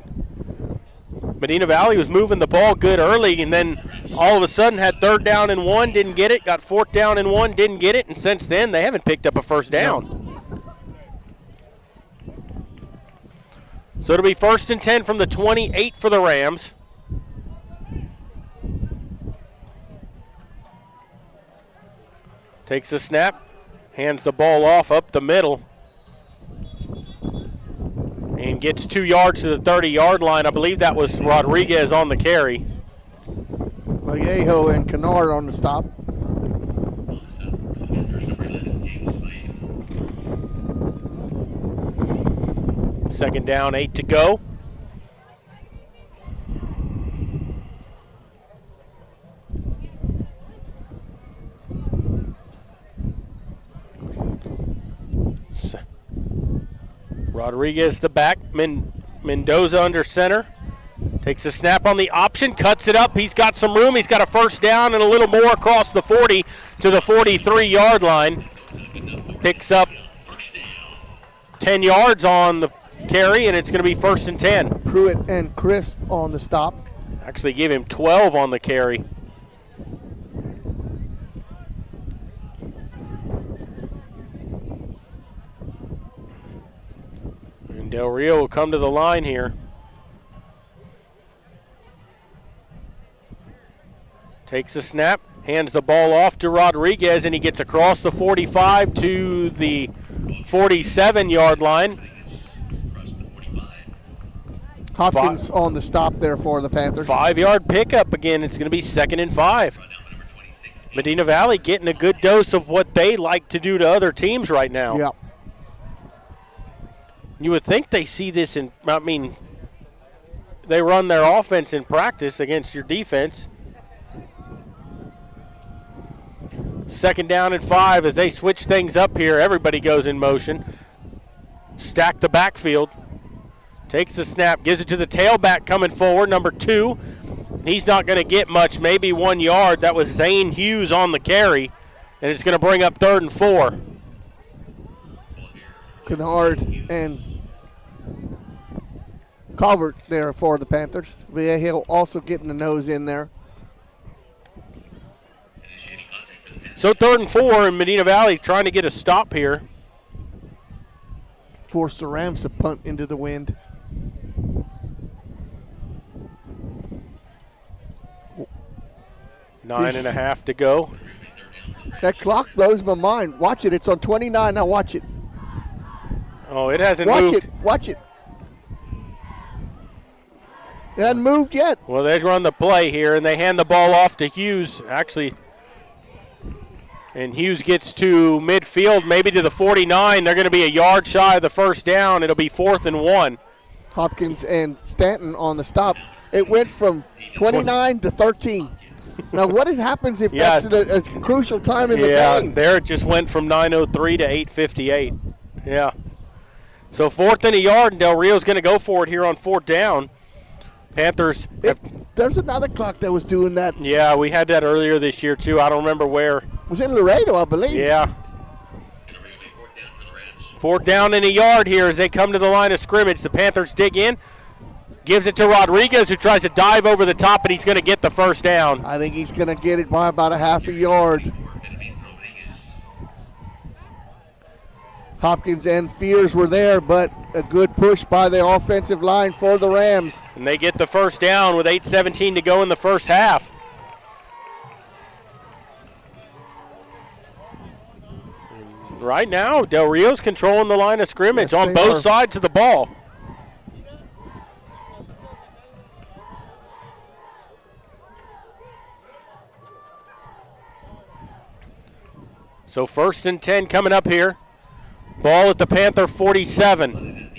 Medina Valley was moving the ball good early, and then all of a sudden had 3rd down and 1, didn't get it. Got 4th down and 1, didn't get it. And since then, they haven't picked up a first down. So it'll be 1st and 10 from the 28 for the Rams. Takes the snap, hands the ball off up the middle, and gets 2 yards to the 30-yard line. I believe that was Rodriguez on the carry.
Vallejo and Kennard on the stop.
Second down, 8 to go. Rodriguez the back, Mendoza under center. Takes a snap on the option, cuts it up. He's got some room. He's got a first down and a little more across the 40 to the 43-yard line. Picks up 10 yards on the carry, and it's going to be 1st and 10.
Pruitt and Crisp on the stop.
Actually give him 12 on the carry. Del Rio will come to the line here. Takes the snap, hands the ball off to Rodriguez, and he gets across the 45 to the 47-yard line.
Hopkins on the stop there for the Panthers.
5-yard pickup again. It's going to be 2nd and 5. Medina Valley getting a good dose of what they like to do to other teams right now.
Yep.
You would think they see this they run their offense in practice against your defense. 2nd down and 5 as they switch things up here. Everybody goes in motion. Stack the backfield. Takes the snap, gives it to the tailback coming forward, number 2. He's not going to get much, maybe 1 yard. That was Zane Hughes on the carry, and it's going to bring up 3rd and 4.
Kennard and Calvert there for the Panthers. Vallejo also getting the nose in there.
So 3rd and 4, and Medina Valley trying to get a stop here.
Force the Rams to punt into the wind.
Nine and a half to go.
That clock blows my mind. Watch it. It's on 29. Now watch it.
Oh, it hasn't moved.
Watch it. It hadn't moved yet.
Well, they run the play here, and they hand the ball off to Hughes, actually. And Hughes gets to midfield, maybe to the 49. They're going to be a yard shy of the first down. It'll be 4th and 1.
Hopkins and Stanton on the stop. It went from 29 to 13. Now, what happens if that's a crucial time in the game?
Yeah, there it just went from 9:03 to 8:58. Yeah. So 4th and a yard, and Del Rio's going to go for it here on 4th down. Panthers.
There's another clock that was doing that.
Yeah, we had that earlier this year, too. I don't remember where.
It was in Laredo, I believe.
Yeah. 4th down and a yard here as they come to the line of scrimmage. The Panthers dig in. Gives it to Rodriguez, who tries to dive over the top, and he's going to get the first down.
I think he's going to get it by about a half a yard. Hopkins and Fears were there, but a good push by the offensive line for the Rams.
And they get the first down with 8:17 to go in the first half. And right now, Del Rio's controlling the line of scrimmage on both sides of the ball. So 1st and 10 coming up here. Ball at the Panther 47.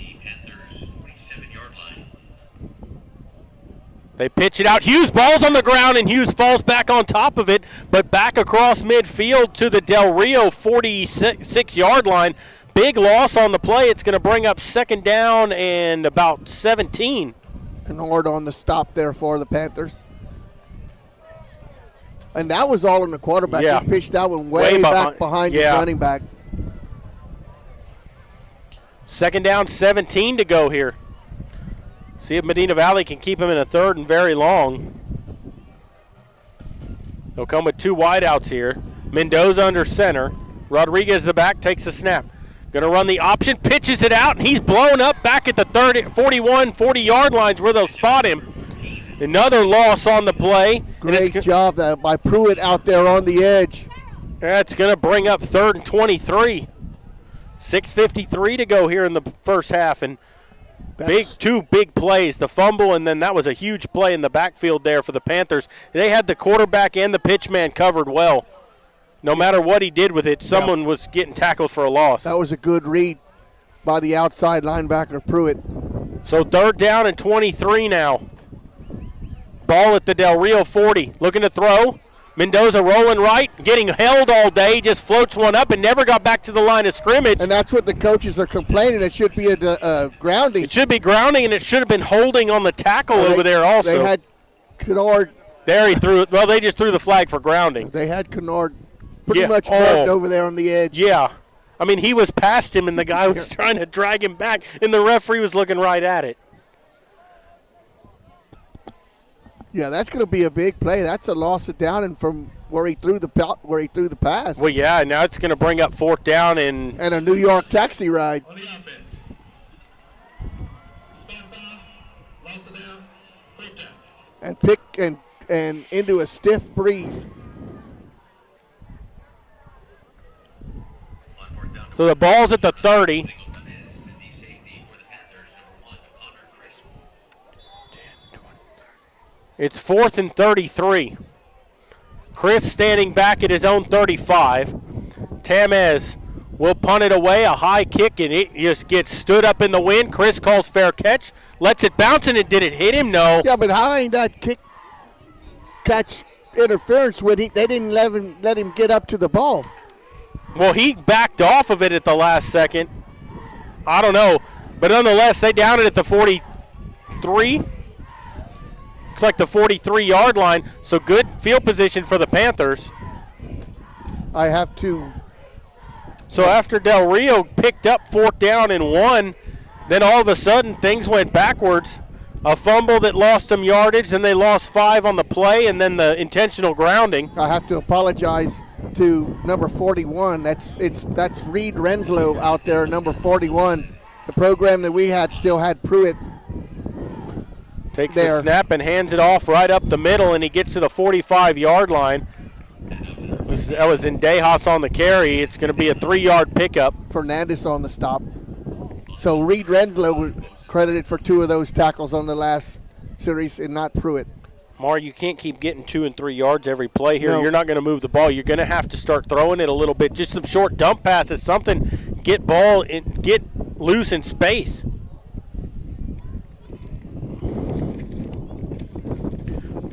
They pitch it out. Hughes, ball's on the ground, and Hughes falls back on top of it, but back across midfield to the Del Rio 46-yard line. Big loss on the play. It's going to bring up 2nd down and about 17.
Kennard on the stop there for the Panthers. And that was all in the quarterback.
Yeah.
He pitched that one way back behind his running back.
2nd down, 17 to go here. See if Medina Valley can keep him in a 3rd and very long. They'll come with 2 wideouts here. Mendoza under center. Rodriguez the back, takes the snap. Going to run the option, pitches it out, and he's blown up back at the 41, 40-yard lines where they'll spot him. Another loss on the play.
Great job by Pruitt out there on the edge.
That's going to bring up 3rd and 23. 6:53 to go here in the first half, and two big plays, the fumble, and then that was a huge play in the backfield there for the Panthers. They had the quarterback and the pitch man covered well. No matter what he did with it, someone was getting tackled for a loss.
That was a good read by the outside linebacker, Pruitt.
So 3rd down and 23 now. Ball at the Del Rio 40, looking to throw. Mendoza rolling right, getting held all day, just floats one up and never got back to the line of scrimmage.
And that's what the coaches are complaining. It should be a grounding.
It should be grounding, and it should have been holding on the tackle over there also.
They had Kennard.
There he threw it. Well, they just threw the flag for grounding.
They had Kennard pretty much marked over there on the edge.
Yeah. I mean, he was past him, and the guy was trying to drag him back, and the referee was looking right at it.
Yeah, that's going to be a big play. That's a loss of down and from where he threw the pass.
Well, yeah, now it's going to bring up 4th down and
a New York taxi ride. And pick and into a stiff breeze.
So the ball's at the 30. It's 4th and 33. Chris standing back at his own 35. Tamez will punt it away, a high kick, and it just gets stood up in the wind. Chris calls fair catch, lets it bounce, and did it hit him? No.
Yeah, but how ain't that catch interference when they didn't let him get up to the ball?
Well, he backed off of it at the last second. I don't know. But nonetheless, they down it at the 43. Looks like the 43-yard line, so good field position for the Panthers.
I have to.
So after Del Rio picked up 4th down and 1, then all of a sudden things went backwards. A fumble that lost them yardage, then they lost 5 on the play, and then the intentional grounding.
I have to apologize to number 41. That's Reed Renslow out there, number 41. The program that we had still had Pruitt.
Takes the snap and hands it off right up the middle, and he gets to the 45-yard line. That was in Dejas on the carry. It's going to be a 3-yard pickup.
Fernandez on the stop. So Reed Renslow credited for 2 of those tackles on the last series and not Pruitt.
Mar, you can't keep getting 2 and 3 yards every play here.
No.
You're not going to move the ball. You're going to have to start throwing it a little bit. Just some short dump passes, something. Get ball and get loose in space.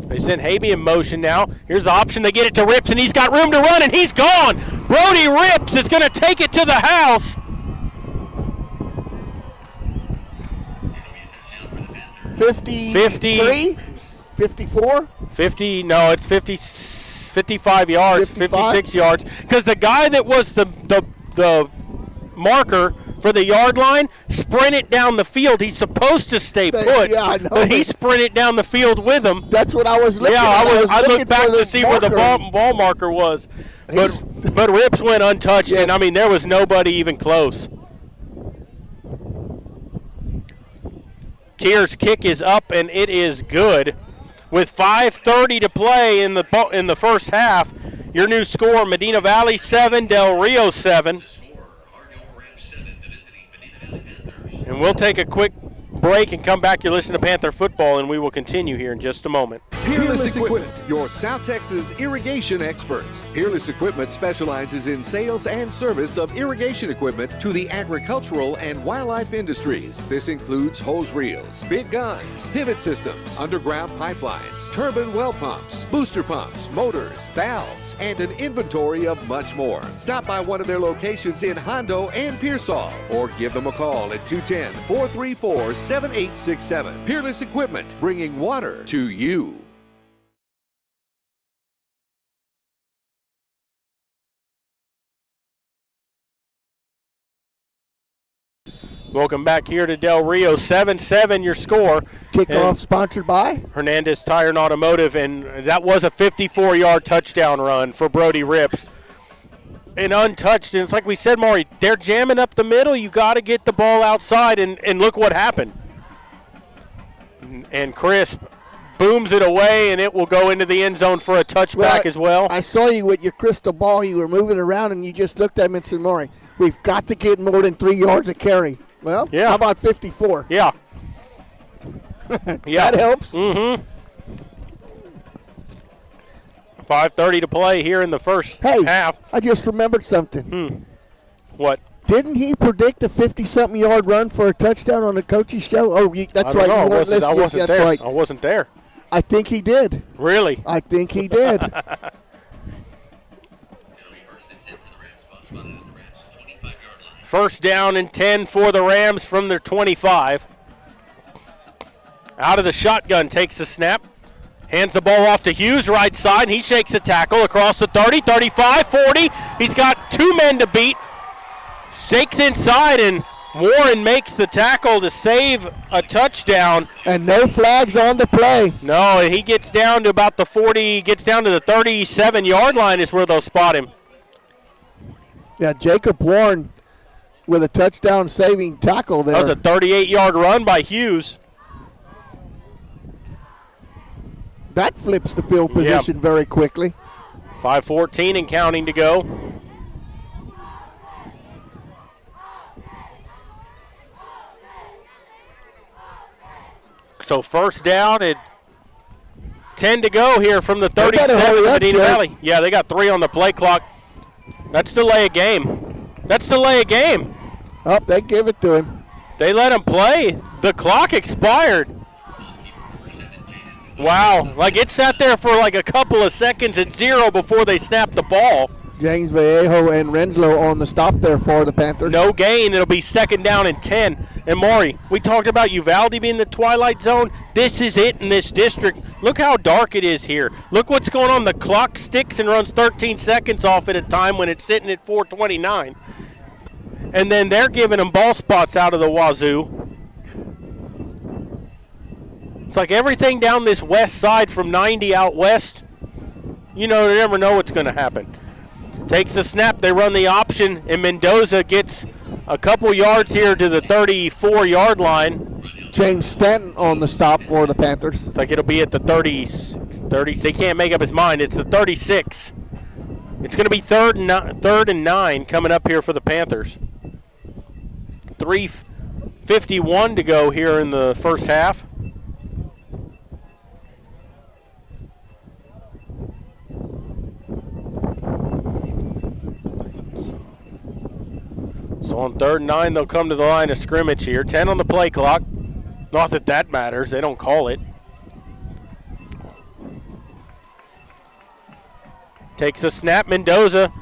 They send Habe in motion now. Here's the option. They get it to Rips, and he's got room to run, and he's gone. Brody Rips is going to take it to the house.
53? 54?
50, no, it's 55 yards, 56 yards. Because the guy that was the marker for the yard line sprinted down the field. He's supposed to stay put,
yeah, I know.
but he sprinted down the field with him.
That's what I was looking at.
I looked back to see where the ball marker was. But Rips went untouched,
Yes.
and, I mean, there was nobody even close. Kier's kick is up, and it is good. With 5:30 to play in the first half, your new score, Medina Valley 7, Del Rio 7. And we'll take a quick break and come back. You're listening to Panther Football, and we will continue here in just a moment.
Peerless Equipment, your South Texas irrigation experts. Peerless Equipment specializes in sales and service of irrigation equipment to the agricultural and wildlife industries. This includes hose reels, big guns, pivot systems, underground pipelines, turbine well pumps, booster pumps, motors, valves, and an inventory of much more. Stop by one of their locations in Hondo and Pearsall, or give them a call at 210-434-7867. Peerless Equipment, bringing water to you.
Welcome back here to Del Rio, 7-7 your score.
Kickoff sponsored by
Hernandez Tire and Automotive, and that was a 54-yard touchdown run for Brody Rips. And untouched, and it's like we said, Maury, they're jamming up the middle. You got to get the ball outside, and look what happened. And Crisp booms it away, and it will go into the end zone for a touchback as well.
I saw you with your crystal ball. You were moving around, and you just looked at me and said, Maury, we've got to get more than 3 yards of carry. Well,
yeah.
How about 54?
Yeah.
That helps.
Mm-hmm. 5:30 to play here in the first half.
I just remembered something.
What?
Didn't he predict a 50-something yard run for a touchdown on the coach's show? Oh, that's right.
I
You weren't listening.
wasn't
That's
there.
right.
I wasn't there.
I think he did.
Really?
I think he did.
First down and 10 for the Rams from their 25. Out of the shotgun, takes the snap. Hands the ball off to Hughes, right side, and he shakes a tackle across the 30, 35, 40. He's got 2 men to beat. Shakes inside, and Warren makes the tackle to save a touchdown.
And no flags on the play.
No, he gets down to about the 40, gets down to the 37-yard line is where they'll spot him.
Yeah, Jacob Warren with a touchdown-saving tackle there.
That was a 38-yard run by Hughes.
That flips the field position very quickly.
5:14 and counting to go. So first down and 10 to go here from the 37 of Medina Valley. Yeah, they got 3 on the play clock. That's delay a game. That's delay a game.
Oh, they give it to him.
They let him play. The clock expired. Wow. Like it sat there for like a couple of seconds at 0 before they snapped the ball.
James Vallejo and Renslow on the stop there for the Panthers.
No gain. It'll be second down and 10. And Maury, we talked about Uvalde being the twilight zone. This is it in this district. Look how dark it is here. Look what's going on. The clock sticks and runs 13 seconds off at a time when it's sitting at 4:29. And then they're giving them ball spots out of the wazoo. It's like everything down this west side from 90 out west, you never know what's going to happen. Takes the snap, they run the option, and Mendoza gets a couple yards here to the 34-yard line.
James Stanton on the stop for the Panthers.
It's like it'll be at the 30. He can't make up his mind. It's the 36. It's going to be third and 9 coming up here for the Panthers. 3:51 to go here in the first half. So on 3rd and 9, they'll come to the line of scrimmage here. 10 on the play clock. Not that that matters. They don't call it. Takes a snap. Mendoza.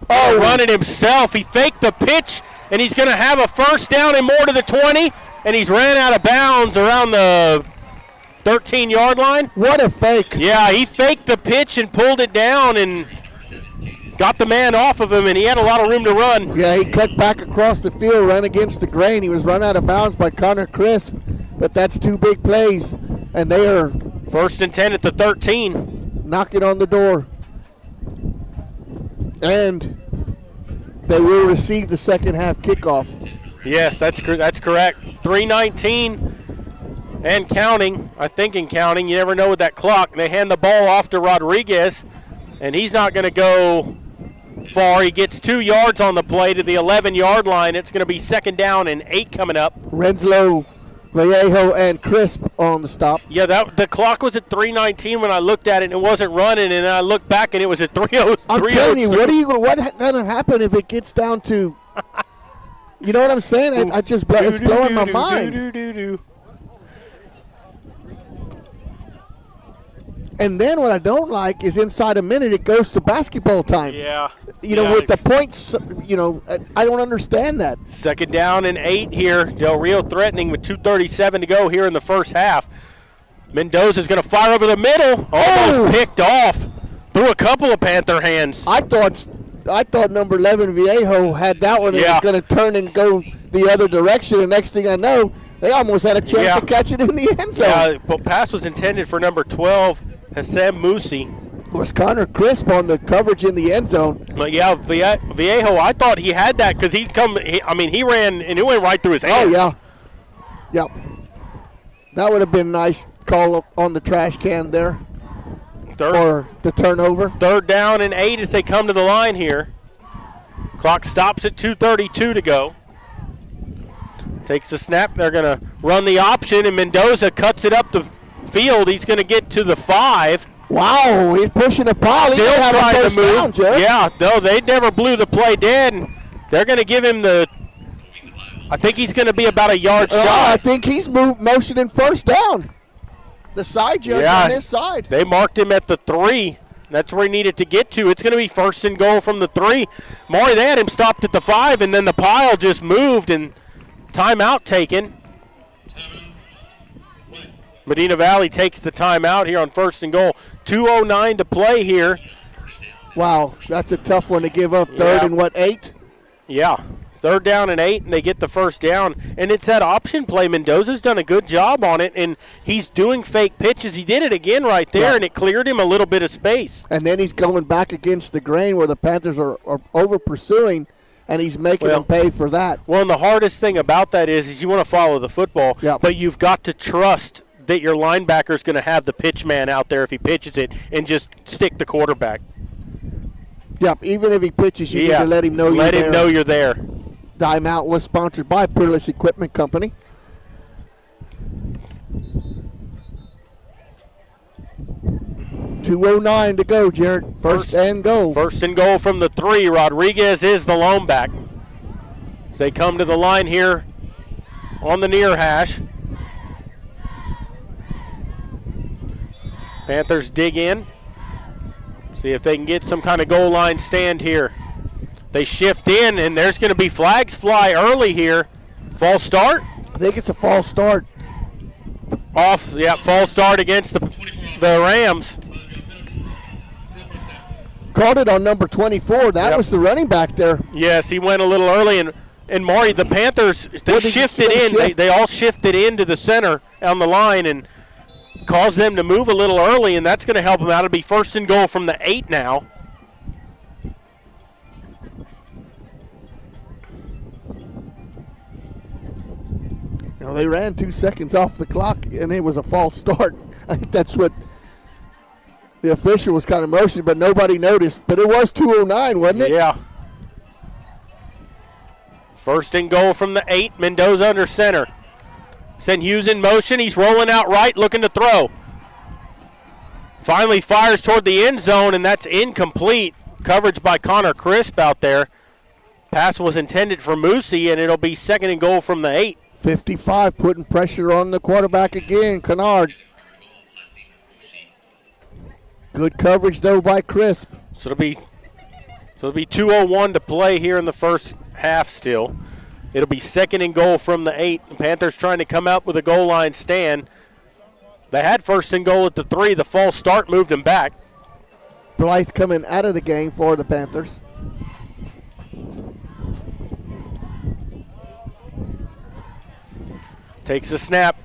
Oh, running himself. He faked the pitch, and he's going to have a first down and more to the 20, and he's ran out of bounds around the 13-yard line.
What a fake.
Yeah, he faked the pitch and pulled it down and got the man off of him, and he had a lot of room to run.
Yeah, he cut back across the field, ran against the grain. He was run out of bounds by Connor Crisp, but that's 2 big plays, and they are
1st and 10 at the 13.
Knocking on the door. And they will receive the second half kickoff.
Yes, that's correct. 3:19 and counting. I think in counting. You never know with that clock. They hand the ball off to Rodriguez, and he's not going to go far. He gets 2 yards on the play to the 11-yard line. It's going to be 2nd down and 8 coming up.
Renslow, Vallejo, and Crisp on the stop.
Yeah, the clock was at 3:19 when I looked at it, and it wasn't running, and I looked back, and it was at 3:03.
I'm telling you, what's going to happen if it gets down to, you know what I'm saying? It's blowing my mind. And then what I don't like is inside a minute it goes to basketball time.
Yeah.
With the points, I don't understand that.
2nd down and 8 here. Del Rio threatening with 2:37 to go here in the first half. Mendoza's going to fire over the middle. Almost picked off. Through a couple of Panther hands.
I thought number 11 Vallejo had that one and was going to turn and go the other direction. And next thing I know, they almost had a chance to catch it in the end zone.
Yeah, the pass was intended for number 12, Hassan Musi.
Was Connor Crisp on the coverage in the end zone?
But yeah, Vallejo, I thought he had that because he ran and it went right through his hands.
Oh, yeah. That would have been a nice call on the trash can there for the turnover.
3rd down and 8 as they come to the line here. Clock stops at 2:32 to go. Takes the snap. They're going to run the option, and Mendoza cuts it up the field. He's going to get to the 5.
Wow, he's pushing the ball.
Still trying to move. Yeah, no, they never blew the play dead. And they're going to give him I think he's going to be about a yard shy.
I think he's motioning first down. The side judge on his side.
They marked him at the 3. That's where he needed to get to. It's going to be 1st and goal from the 3. Maury, they had him stopped at the 5, and then the pile just moved, and timeout taken. Medina Valley takes the timeout here on 1st and goal. 2:09 to play here.
Wow, that's a tough one to give up. 3rd and 8?
Yeah, 3rd down and 8, and they get the first down. And it's that option play. Mendoza's done a good job on it, and he's doing fake pitches. He did it again right there, and it cleared him a little bit of space.
And then he's going back against the grain where the Panthers are over pursuing, and he's making them pay for that.
Well, and the hardest thing about that is you want to follow the football, but you've got to trust that your linebacker is going to have the pitch man out there if he pitches it and just stick the quarterback.
Yep, even if he pitches, you need to let him know you're there.
Let him know you're there.
Timeout was sponsored by Peerless Equipment Company. .209 to go, Jared. First and goal.
1st and goal from the 3. Rodriguez is the lone back. As they come to the line here on the near hash. Panthers dig in. See if they can get some kind of goal line stand here. They shift in, and there's going to be flags fly early here. False start?
I think it's a false start.
False start against the Rams.
Called it on number 24. That was the running back there.
Yes, he went a little early, and Maury, the Panthers, they shifted in. They all shifted into the center on the line and caused them to move a little early, and that's going to help them out. It'll be 1st and goal from the 8 now.
They ran 2 seconds off the clock, and it was a false start. I think that's what the official was kind of motioning, but nobody noticed. But it was 2:09, wasn't it?
Yeah. 1st and goal from the 8. Mendoza under center. Send Hughes in motion. He's rolling out right, looking to throw. Finally fires toward the end zone, and that's incomplete. Coverage by Connor Crisp out there. pass was intended for Moosey, and it'll be 2nd and goal from the 8.
55, putting pressure on the quarterback again, Kennard. Good coverage, though, by Crisp.
So it'll be 2:01 to play here in the first half still. It'll be 2nd and goal from the 8. The Panthers trying to come out with a goal line stand. They had 1st and goal at the 3. The false start moved them back.
Blythe coming out of the game for the Panthers.
Takes the snap.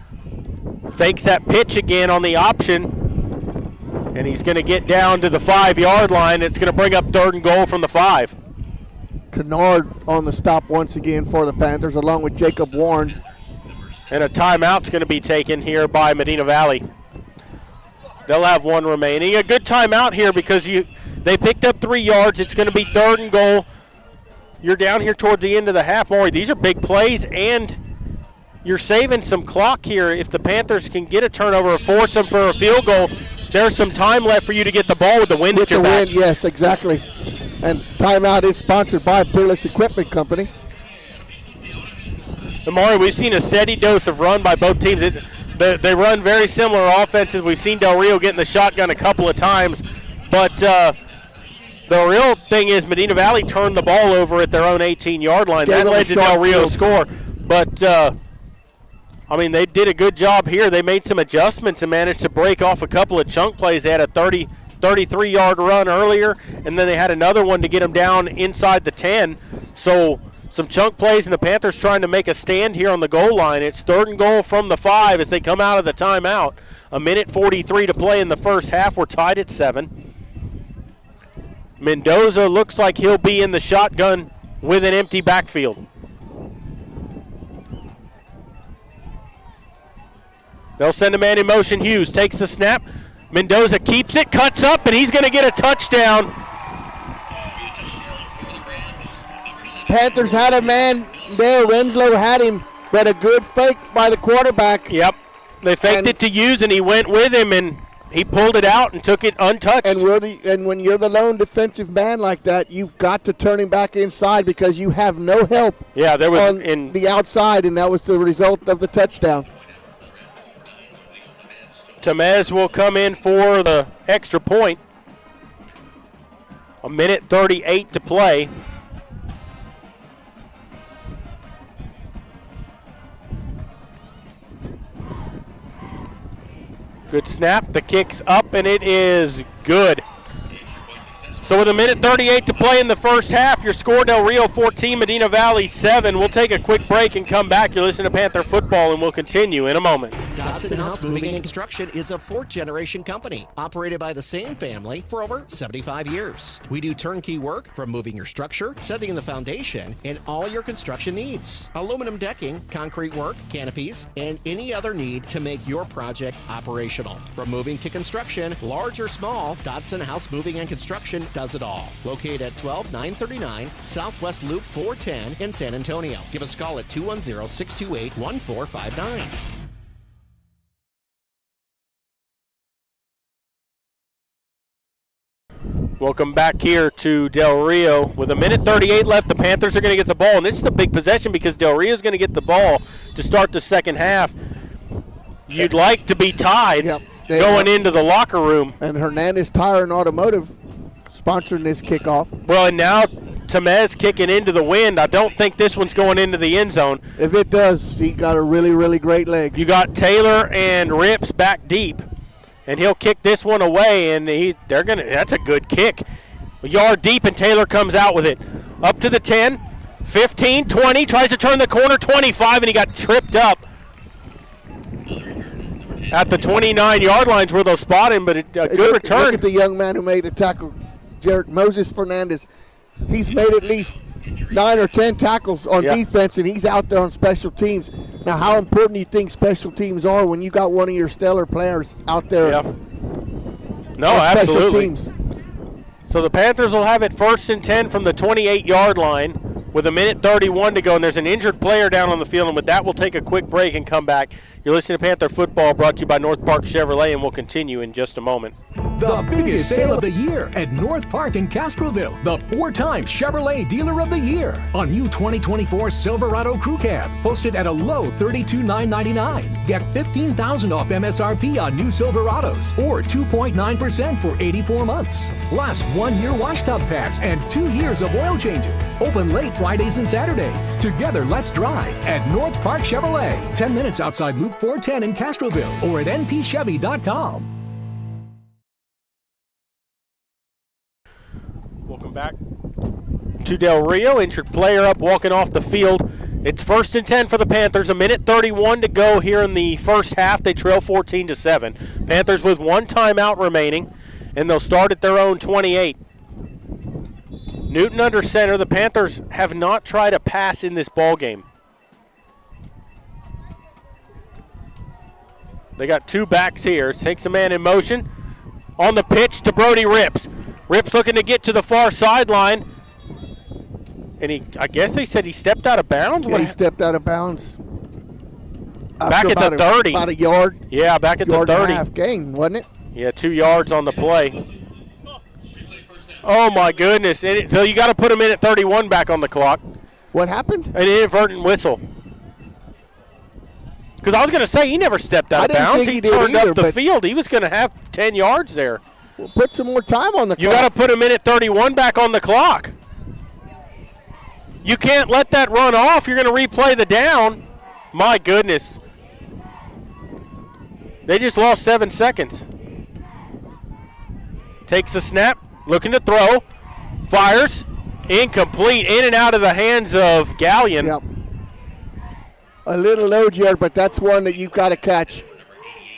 Fakes that pitch again on the option. And he's going to get down to the 5-yard line. It's going to bring up 3rd and goal from the 5.
Kennard on the stop once again for the Panthers, along with Jacob Warren.
And a timeout's going to be taken here by Medina Valley. They'll have 1 remaining. A good timeout here because they picked up 3 yards. It's going to be 3rd and goal. You're down here towards the end of the half, Maury. These are big plays, and you're saving some clock here. If the Panthers can get a turnover or force them for a field goal, there's some time left for you to get the ball with the wind at your back.
Yes, exactly. And timeout is sponsored by Peerless Equipment Company.
Amari, we've seen a steady dose of run by both teams. They run very similar offenses. We've seen Del Rio get in the shotgun a couple of times. But the real thing is Medina Valley turned the ball over at their own 18-yard line. That led to Del Rio's score. But, they did a good job here. They made some adjustments and managed to break off a couple of chunk plays. They had a 33-yard run earlier, and then they had another one to get them down inside the 10. So some chunk plays, and the Panthers trying to make a stand here on the goal line. It's 3rd and goal from the 5 as they come out of the timeout. 1:43 to play in the first half. We're tied at 7. Mendoza looks like he'll be in the shotgun with an empty backfield. They'll send a man in motion. Hughes takes the snap. Mendoza keeps it, cuts up, and he's going to get a touchdown.
Panthers had a man there. Renslow had him, but a good fake by the quarterback.
Yep. They faked it to Hughes, and he went with him, and he pulled it out and took it untouched.
And when you're the lone defensive man like that, you've got to turn him back inside because you have no help
there was
on the outside, and that was the result of the touchdown.
Tamez will come in for the extra point. 1:38 to play. Good snap. The kick's up, and it is good. So with 1:38 to play in the first half, your score, Del Rio 14, Medina Valley 7. We'll take a quick break and come back. You're listening to Panther Football, and we'll continue in a moment.
Dodson House Moving and Construction is a 4th-generation company operated by the same family for over 75 years. We do turnkey work from moving your structure, setting the foundation, and all your construction needs. Aluminum decking, concrete work, canopies, and any other need to make your project operational. From moving to construction, large or small, Dodson House Moving and Construction does it all. Located at 12939 Southwest Loop 410 in San Antonio. Give us a call at 210-628-1459.
Welcome back here to Del Rio. With 1:38 left, the Panthers are going to get the ball. And this is a big possession because Del Rio is going to get the ball to start the second half. You'd like to be tied going into the locker room.
And Hernandez Tire and Automotive sponsoring this kickoff.
Well, and now Tamez kicking into the wind. I don't think this one's going into the end zone.
If it does, he got a really, really great leg.
You got Taylor and Rips back deep. And he'll kick this one away, and that's a good kick. A yard deep, and Taylor comes out with it. Up to the 10, 15, 20, tries to turn the corner, 25, and he got tripped up. At the 29-yard line's where they'll spot him, but a good return.
Look at the young man who made the tackle, Moses Fernandez. He's made at least 9 or 10 tackles on defense, and he's out there on special teams. Now, how important do you think special teams are when you got one of your stellar players out there?
No, absolutely. Special teams. So the Panthers will have it 1st and 10 from the 28-yard line with 1:31 to go, and there's an injured player down on the field, and with that, we'll take a quick break and come back. You're listening to Panther Football, brought to you by North Park Chevrolet, and we'll continue in just a moment.
The biggest sale of the year at North Park in Castroville. The 4-time Chevrolet Dealer of the Year. A new 2024 Silverado Crew Cab, posted at a low $32,999. Get $15,000 off MSRP on new Silverados, or 2.9% for 84 months. Plus 1-year wash tub pass and 2 years of oil changes. Open late Fridays and Saturdays. Together, let's drive at North Park Chevrolet. 10 minutes outside Loop 410 in Castroville, or at npchevy.com.
Welcome back to Del Rio. Injured player up, walking off the field. It's 1st and 10 for the Panthers. 1:31 to go here in the first half. They trail 14-7. Panthers with 1 timeout remaining, and they'll start at their own 28. Newton under center. The Panthers have not tried a pass in this ball game. They got 2 backs here. Takes a man in motion. On the pitch to Brody Rips. Rips looking to get to the far sideline. And I guess they said he stepped out of bounds?
Yeah, he stepped out of bounds.
Back at the 30.
About a yard.
Yeah, back at the 30.
Yard and a half gain, wasn't it?
Yeah, 2 yards on the play. Oh, my goodness. So you got to put him in at 31 back on the clock.
What happened?
An inadvertent whistle. Because I was going to say, he never stepped out of bounds. He turned up the field. He was going to have 10 yards there.
Well, put some more time on the clock.
You got to put him in at 31 back on the clock. You can't let that run off. You're going to replay the down. My goodness. They just lost 7 seconds. Takes the snap. Looking to throw. Fires. Incomplete. In and out of the hands of Gallion.
Yep. A little low, Jared, but that's one that you've got to catch.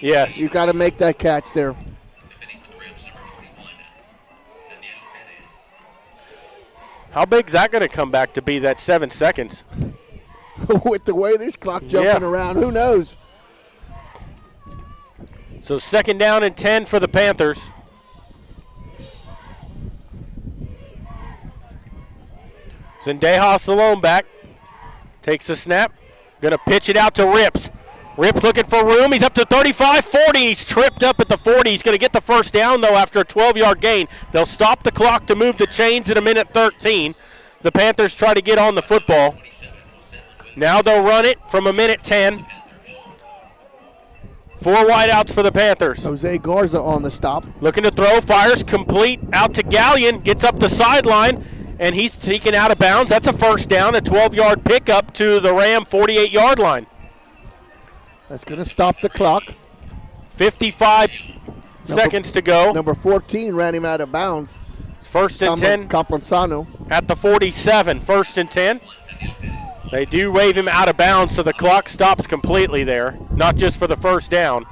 Yes.
You've got to make that catch there.
How big is that going to come back to be, that 7 seconds?
With the way this clock jumping around, who knows?
So 2nd down and 10 for the Panthers. Zendejas alone back. Takes the snap. Going to pitch it out to Rips. Rips looking for room. He's up to 35, 40. He's tripped up at the 40. He's going to get the first down, though, after a 12-yard gain. They'll stop the clock to move the chains at 1:13. The Panthers try to get on the football. Now they'll run it from 1:10. 4 wideouts for the Panthers.
Jose Garza on the stop.
Looking to throw. Fires complete out to Gallion. Gets up the sideline. And he's taken out of bounds. That's a first down, a 12-yard pickup to the Ram 48-yard line.
That's going to stop the clock.
55 seconds to go.
Number 14 ran him out of bounds.
1st and 10.
Camponsano.
At the 47, 1st and 10. They do wave him out of bounds, so the clock stops completely there, not just for the first down.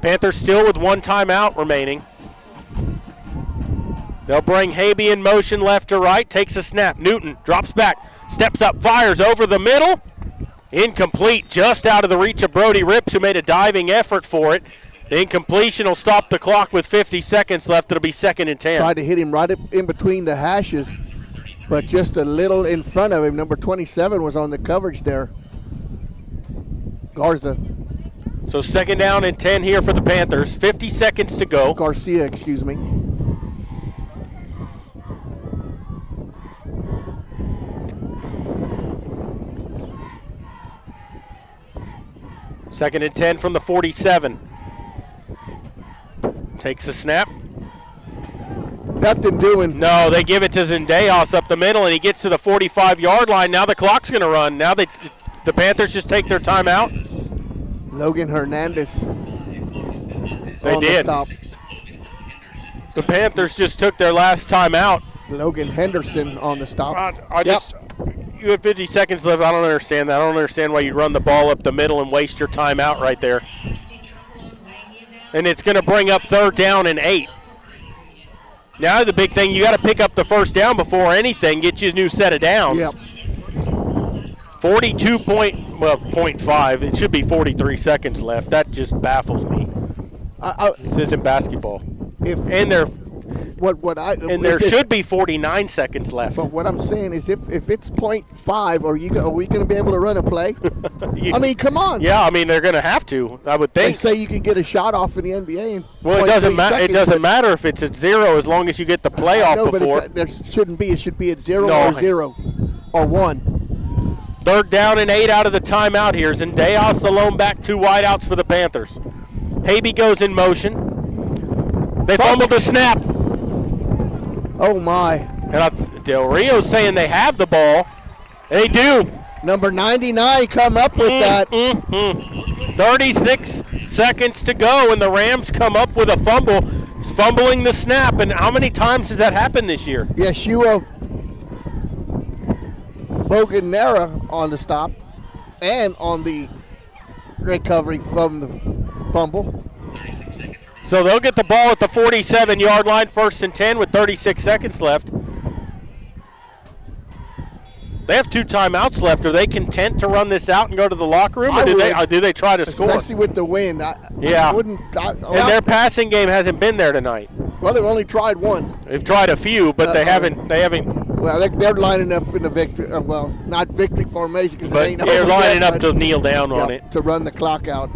Panthers still with 1 timeout remaining. They'll bring Habe in motion left to right, takes a snap. Newton drops back, steps up, fires over the middle. Incomplete, just out of the reach of Brody Rips, who made a diving effort for it. The incompletion will stop the clock with 50 seconds left. It'll be 2nd and 10.
Tried to hit him right in between the hashes, but just a little in front of him. Number 27 was on the coverage there. Garza.
So 2nd down and 10 here for the Panthers. 50 seconds to go.
Garcia, excuse me.
2nd and 10 from the 47. Takes a snap.
Nothing doing.
No, they give it to Zendejas up the middle, and he gets to the 45-yard line. Now the clock's going to run. Now the Panthers just take their timeout.
Logan Hernandez.
They did. The Panthers just took their last timeout.
Logan Henderson on the stop.
You have 50 seconds left. I don't understand that. I don't understand why you run the ball up the middle and waste your timeout right there. And it's going to bring up 3rd down and 8. Now the big thing, you got to pick up the first down before anything, get you a new set of downs.
Yep.
0.5. It should be 43 seconds left. That just baffles me. This isn't basketball. And they're And there should be 49 seconds left.
But what I'm saying is, if it's 0.5, are we going to be able to run a play? I mean, come on.
Yeah, I mean they're going to have to. I would think.
They say you can get a shot off in the NBA.
Well, it doesn't matter. It doesn't matter if it's at 0 as long as you get the play off before.
But there shouldn't be. It should be at 0 or 0 or 1.
3rd down and 8 out of the timeout here. Zendejas the lone back, 2 wideouts for the Panthers. Habe goes in motion. They fumbled the snap.
Oh, my.
And Del Rio's saying they have the ball. They do.
Number 99 come up with that.
36 seconds to go, and the Rams come up with a fumble, fumbling the snap. And how many times has that happened this year?
Yeshua Boganera on the stop and on the recovery from the fumble.
So they'll get the ball at the 47-yard line, 1st and 10 with 36 seconds left. They have 2 timeouts left. Are they content to run this out and go to the locker room, or do they try to score?
Especially with the wind.
And their passing game hasn't been there tonight.
Well, they've only tried one.
They've tried a few, but they haven't.
Well, they're lining up in the victory. Not victory formation because it ain't over.
They're lining up to kneel down on it
to run the clock out.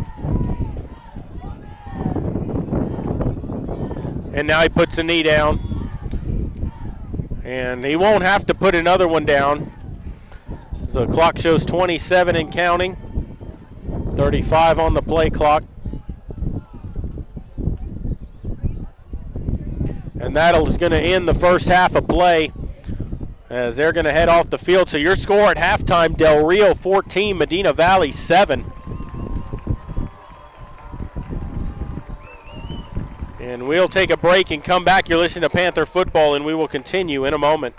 And now he puts a knee down. And he won't have to put another one down. So the clock shows 27 and counting. 35 on the play clock. And that is going to end the first half of play as they're going to head off the field. So your score at halftime, Del Rio 14, Medina Valley 7. And we'll take a break and come back. You're listening to Panther Football, and we will continue in a moment.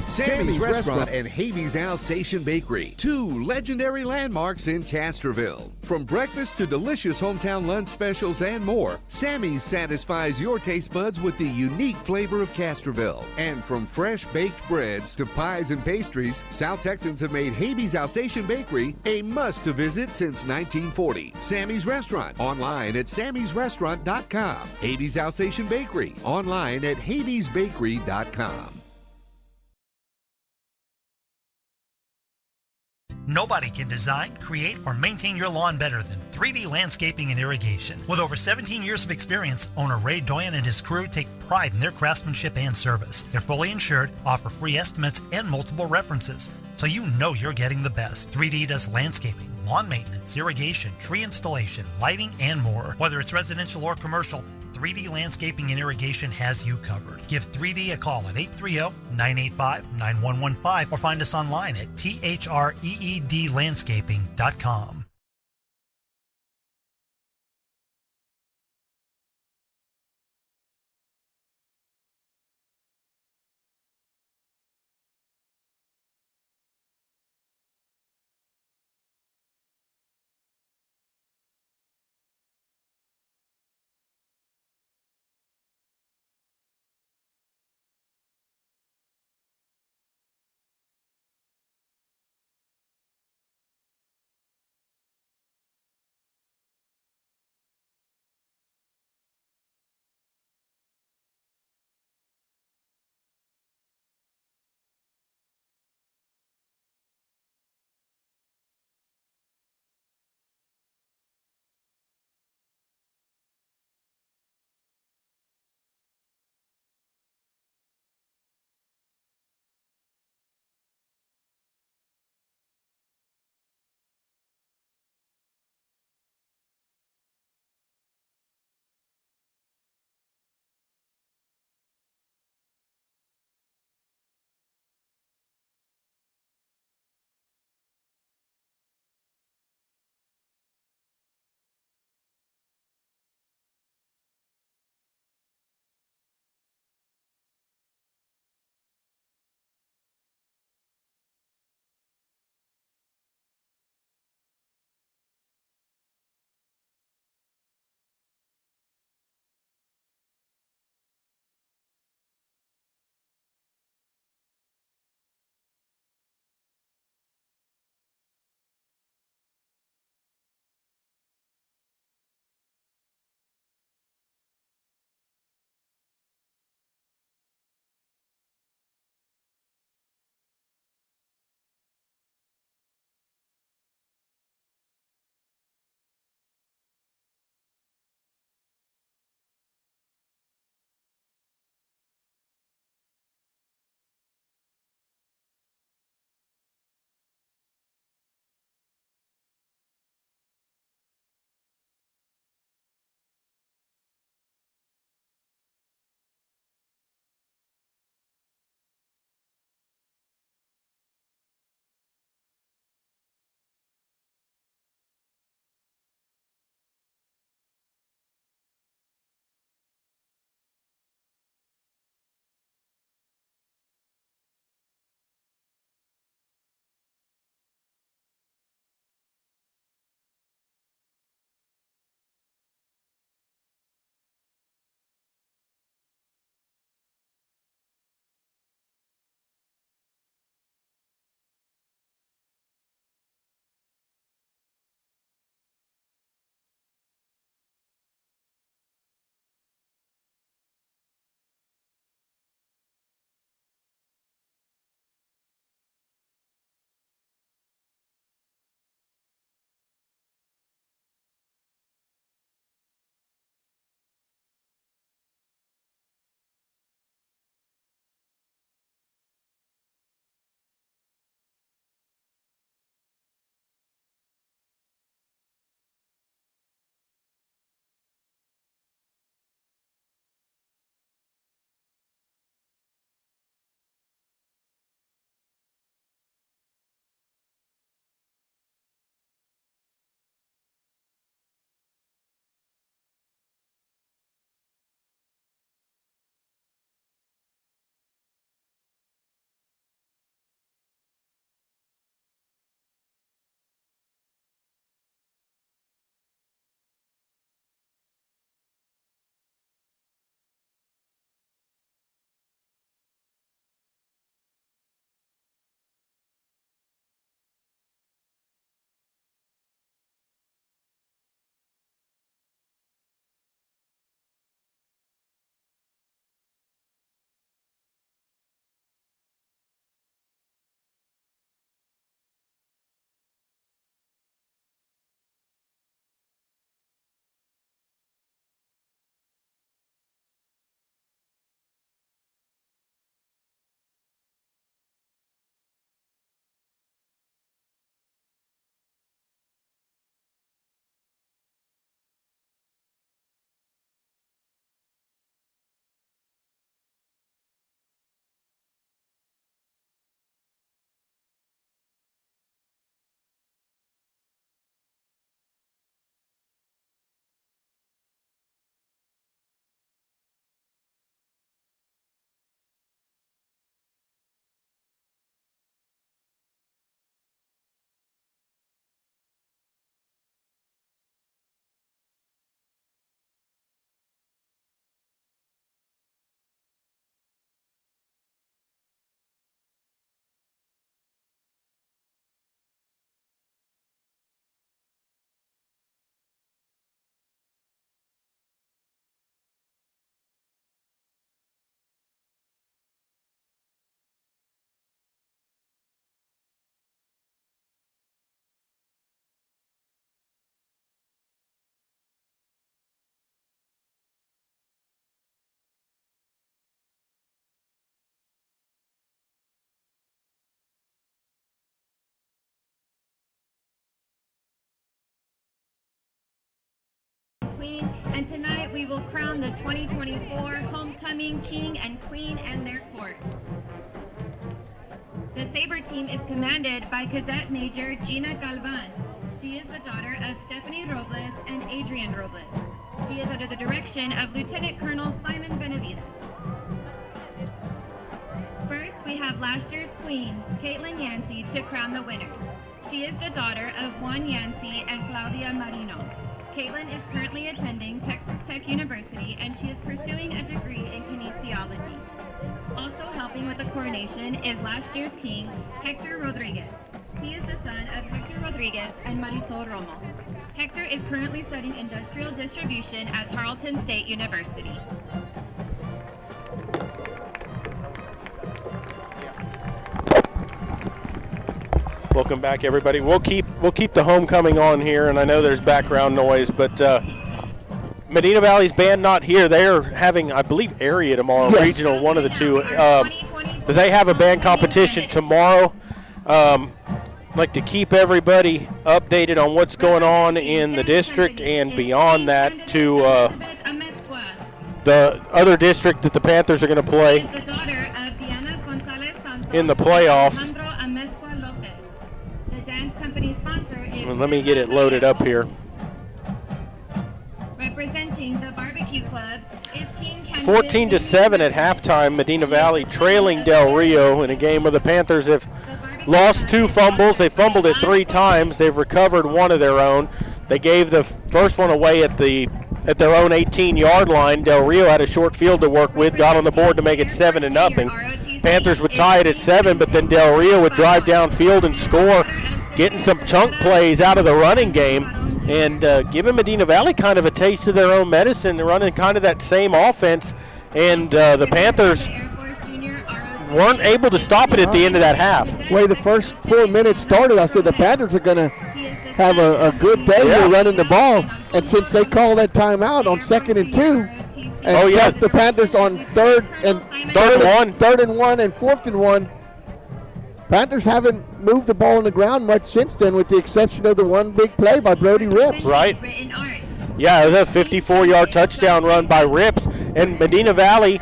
Sammy's Restaurant and Habe's Alsatian Bakery, 2 legendary landmarks in Castroville. From breakfast to delicious hometown lunch specials and more, Sammy's satisfies your taste buds with the unique flavor of Castroville. And from fresh baked breads to pies and pastries, South Texans have made Habe's Alsatian Bakery a must-to-visit since 1940. Sammy's Restaurant, online at sammysrestaurant.com. Habe's Alsatian Bakery, online at habesbakery.com.
Nobody can design, create, or maintain your lawn better than 3D Landscaping and Irrigation. With over 17 years of experience, owner Ray Doyen and his crew take pride in their craftsmanship and service. They're fully insured, offer free estimates, and multiple references, so you know you're getting the best. 3D does landscaping, lawn maintenance, irrigation, tree installation, lighting, and more. Whether it's residential or commercial, 3D Landscaping and Irrigation has you covered. Give 3D a call at 830-985-9115 or find us online at threedlandscaping.com.
queen, and tonight we will crown the 2024 homecoming king and queen and their court. The Sabre team is commanded by Cadet Major Gina Galvan. She is the daughter of Stephanie Robles and Adrian Robles. She is under the direction of Lieutenant Colonel Simon Benavides. First, we have last year's queen, Caitlin Yancey, to crown the winners. She is the daughter of Juan Yancey and Claudia Marino. Caitlin is currently attending Texas Tech University, and she is pursuing a degree in kinesiology. Also helping with the coronation is last year's king, Hector Rodriguez. He is the son of Hector Rodriguez and Marisol Romo. Hector is currently studying industrial distribution at Tarleton State University.
Welcome back, everybody. We'll keep the homecoming on here, and I know there's background noise, but Medina Valley's band not here. They're having, I believe, area tomorrow, yes. Regional, one of the two. They have a band competition tomorrow. I'd like to keep everybody updated on what's going on in the district and beyond that to the other district that the Panthers are going to play in the playoffs. Let me get it loaded up here.
Representing the barbecue club is King
14-7 at halftime. Medina Valley trailing Del Rio in a game where the Panthers have lost 2 fumbles. They fumbled it 3 times. They've recovered 1 of their own. They gave the first one away at their own 18-yard line. Del Rio had a short field to work with, got on the board to make it 7-0. Panthers would tie it at 7, but then Del Rio would drive downfield and score, getting some chunk plays out of the running game and giving Medina Valley kind of a taste of their own medicine, running kind of that same offense. And the Panthers weren't able to stop it at the end of that half.
The way the first 4 minutes started, I said the Panthers are going to have a good day here running the ball. And since they called that timeout on 2nd and 2, and the Panthers on third and 1 and 4th and 1, Panthers haven't moved the ball on the ground much since then, with the exception of the one big play by Brody Rips.
Right. Yeah, the 54-yard touchdown run by Rips. And Medina Valley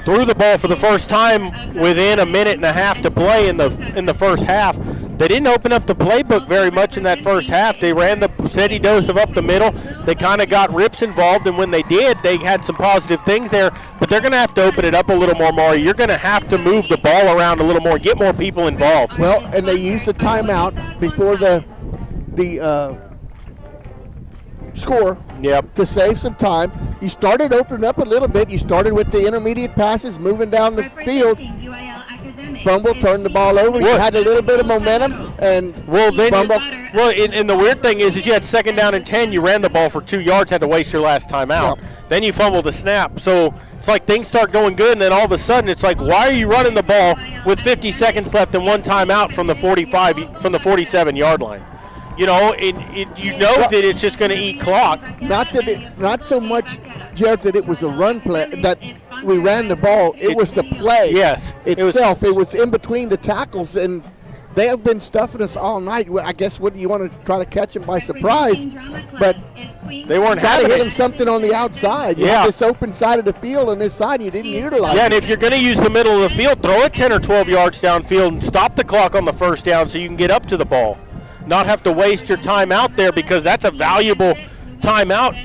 threw the ball for the first time within a minute and a half to play in the first half. They didn't open up the playbook very much in that first half. They ran the steady dose of up the middle. They kind of got Rips involved, and when they did, they had some positive things there. But they're going to have to open it up a little more, Maury. You're going to have to move the ball around a little more, get more people involved.
Well, and they used the timeout before the score to save some time. You started opening up a little bit. You started with the intermediate passes, moving down the field. Fumble, turned the ball over. You had a little bit of momentum and fumble.
And the weird thing is you had 2nd down and 10. You ran the ball for 2 yards, had to waste your last time out. Then you fumbled the snap. So it's like things start going good, and then all of a sudden it's like, why are you running the ball with 50 seconds left and 1 timeout from the 47-yard line? You know, that it's just going to eat clock.
Not so much, Jared, that it was a run play, that we ran the ball. It was the play itself. It was in between the tackles, and they have been stuffing us all night. I guess what do you want to try to catch them by surprise? But
they weren't
trying to hit
it.
them something on the outside. You had this open side of the field, and this side you didn't utilize.
Yeah, and if you're going to use the middle of the field, throw it 10 or 12 yards downfield and stop the clock on the first down so you can get up to the ball. Not have to waste your time out there, because that's a valuable timeout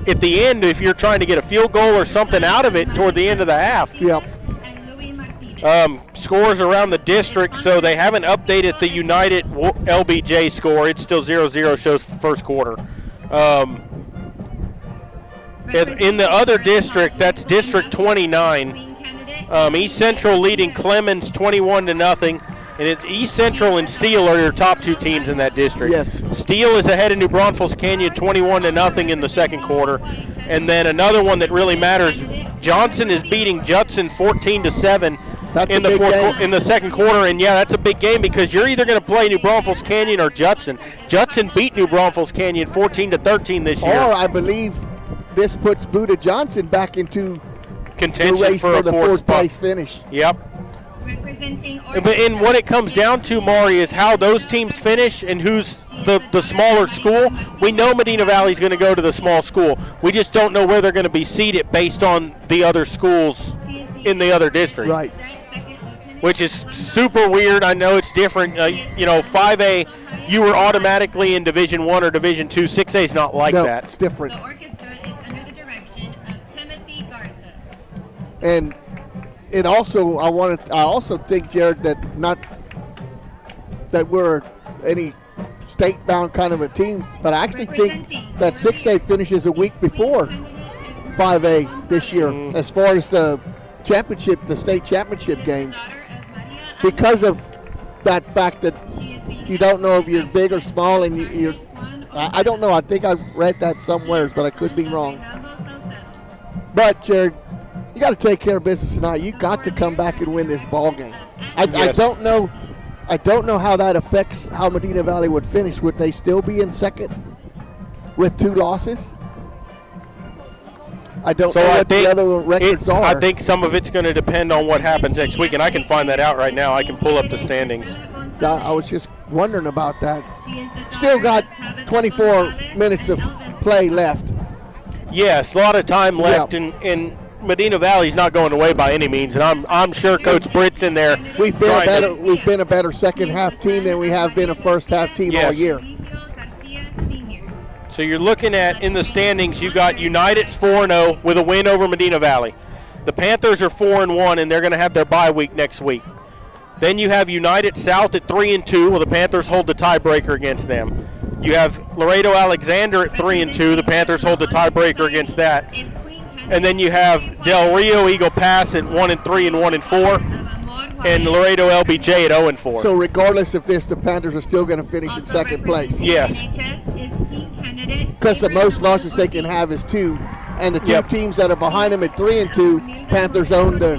at the end if you're trying to get a field goal or something out of it toward the end of the half.
Yep.
Scores around the district, so they haven't updated the United LBJ score. It's still 0-0, shows first quarter. In the other district, that's District 29. East Central leading Clemens 21-0. And East Central and Steele are your top 2 teams in that district.
Yes.
Steele is ahead of New Braunfels Canyon 21-0 in the second quarter. And then another one that really matters, Johnson is beating Judson 14-7 in the second quarter. And yeah, that's a big game, because you're either going to play New Braunfels Canyon or Judson. Judson beat New Braunfels Canyon 14-13 this year.
Or I believe this puts Buda Johnson back into
contention
the race for the 4th place finish.
Yep.
Representing
And what it comes down to, Maury, is how those teams finish and who's the smaller school. We know Medina Valley's going to go to the small school. We just don't know where they're going to be seated based on the other schools in the other district.
Right.
Which is super weird. I know it's different. 5A, you were automatically in Division 1 or Division 2. 6A is not like
No,
that.
it's different.
The orchestra is under the direction of Timothy Garza.
And it also, I also think, Jared, that not that we're any state-bound kind of a team, but I actually think that 6A finishes a week before 5A this year as far as the state championship games, because of that fact that you don't know if you're big or small, and you're. I don't know. I think I read that somewhere, but I could be wrong. But Jared, you got to take care of business tonight. You got to come back and win this ball game. I don't know. I don't know how that affects how Medina Valley would finish. Would they still be in second with 2 losses? I don't know what the other records are.
I think some of it's going to depend on what happens next week, and I can find that out right now. I can pull up the standings.
I was just wondering about that. Still got 24 minutes of play left.
Yes, a lot of time left, and Medina Valley's not going away by any means, and I'm sure Coach Britt's in there.
We've been a better second half team than we have been a first half team all year.
So you're looking at, in the standings, you got United's 4-0 with a win over Medina Valley. The Panthers are 4-1, and they're going to have their bye week next week. Then you have United South at 3-2. Well, the Panthers hold the tiebreaker against them. You have Laredo Alexander at 3-2. The Panthers hold the tiebreaker against that. And then you have Del Rio Eagle Pass at 1-3 and 1-4, and Laredo LBJ at 0-4.
So regardless of this, the Panthers are still going to finish in second place.
Yes.
Because the most losses they can have is 2, and the two teams that are behind them at 3-2, Panthers own the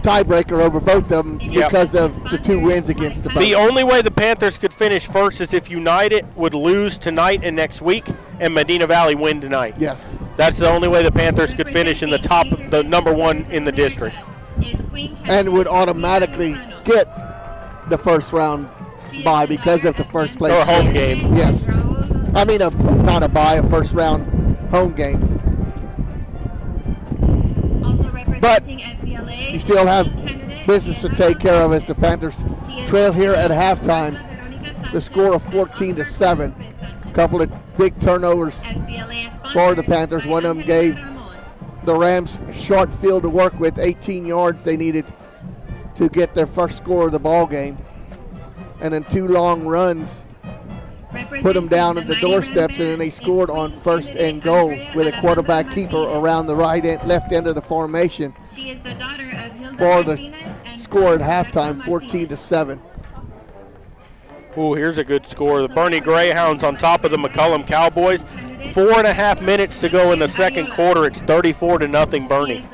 tiebreaker over both of them because of the 2 wins against the both.
The only way the Panthers could finish first is if United would lose tonight and next week, and Medina Valley win tonight.
Yes.
That's the only way the Panthers could finish in the number 1 in the district.
And would automatically get the first round bye because of the first place.
Or home game.
Yes. I mean, not a bye, a first round home game. But you still have business to take care of as the Panthers trail here at halftime. The score of 14-7. A couple of big turnovers for the Panthers. One of them gave the Rams a short field to work with, 18 yards they needed to get their first score of the ball game. And then 2 long runs put them down at the doorsteps, and then they scored on 1st and goal with a quarterback keeper around the left end of the formation for the score at halftime, 14-7.
Ooh, here's a good score. The Bernie Greyhounds on top of the McCullum Cowboys. 4.5 minutes to go in the second quarter. It's 34-0 Bernie.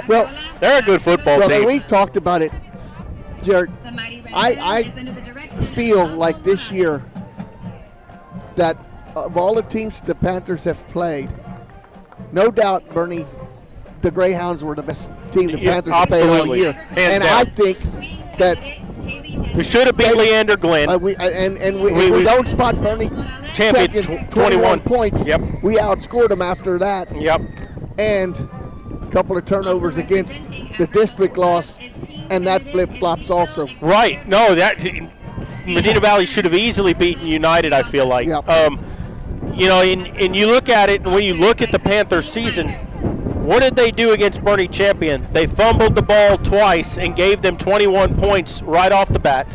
Well,
they're a good football team.
Well, we talked about it, Jared. I feel like this year that of all the teams the Panthers have played, no doubt, Bernie, the Greyhounds were the best team the Panthers have played all year. And I think that
we should have beat Leander Glenn.
If we don't spot Bernie
champion
21 points,
yep.
We outscored them after that.
Yep.
And a couple of turnovers against the district loss, and that flip-flops also.
Right. No, that Medina Valley should have easily beaten United, I feel like.
Yep.
And you look at it, and when you look at the Panthers season, what did they do against Bernie Champion? They fumbled the ball twice and gave them 21 points right off the bat.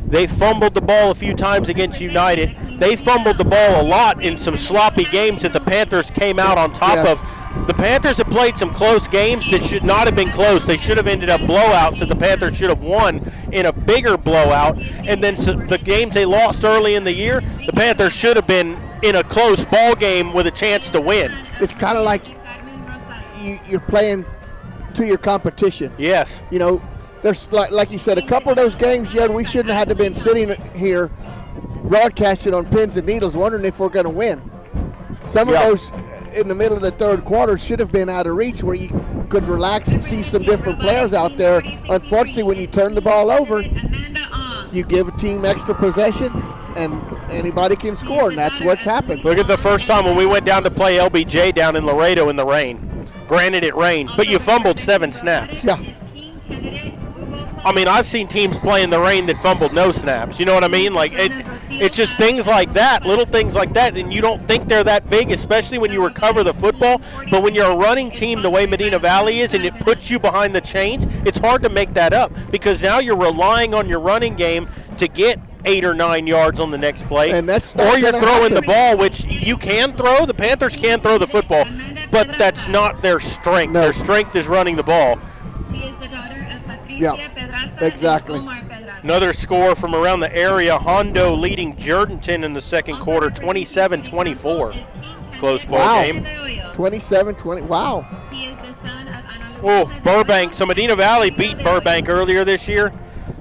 They fumbled the ball a few times against United. They fumbled the ball a lot in some sloppy games that the Panthers came out on top of. The Panthers have played some close games that should not have been close. They should have ended up blowouts that the Panthers should have won in a bigger blowout. And then the games they lost early in the year, the Panthers should have been in a close ball game with a chance to win.
It's kind of like you're playing to your competition.
Yes.
You know, there's, like you said, a couple of those games, we shouldn't have had to been sitting here broadcasting on pins and needles wondering if we're going to win. Some of those in the middle of the third quarter should have been out of reach where you could relax and see some different players out there. Unfortunately, when you turn the ball over, you give a team extra possession, and anybody can score, and that's what's happened.
Look at the first time when we went down to play LBJ down in Laredo in the rain. Granted, it rained, but you fumbled 7 snaps.
Yeah.
I mean, I've seen teams play in the rain that fumbled no snaps. You know what I mean? Like, it's just things like that, little things like that, and you don't think they're that big, especially when you recover the football. But when you're a running team the way Medina Valley is and it puts you behind the chains, it's hard to make that up because now you're relying on your running game to get 8 or 9 yards on the next play.
And that's
or you're throwing the ball, which you can throw. The Panthers can throw the football, but that's not their strength.
No.
Their strength is running the ball.
Yeah, exactly.
Another score from around the area, Hondo leading Jourdanton in the second quarter, 27-24. Close ball game.
27-20, wow.
Oh, Burbank. So Medina Valley beat Burbank earlier this year.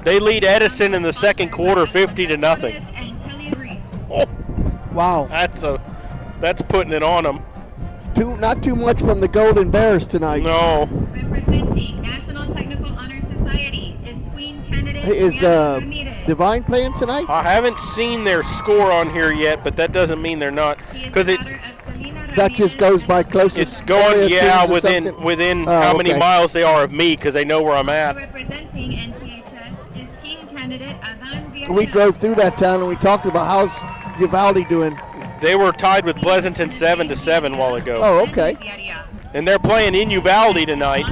They lead Edison in the second quarter 50-0. Oh,
wow.
That's putting it on them.
Not too much from the Golden Bears tonight.
No.
Representing National Technical Honor Society is Queen candidate.
Is Divine playing tonight?
I haven't seen their score on here yet, but that doesn't mean they're not. Because
that just goes by closest.
It's going, yeah,
within
how many miles they are of me because they know where I'm at.
Representing NTHS is King candidate Adan Villarreal.
We drove through that town and we talked about how's Uvalde doing.
They were tied with Pleasanton 7-7 a while ago.
Oh, okay.
And they're playing in Uvalde tonight.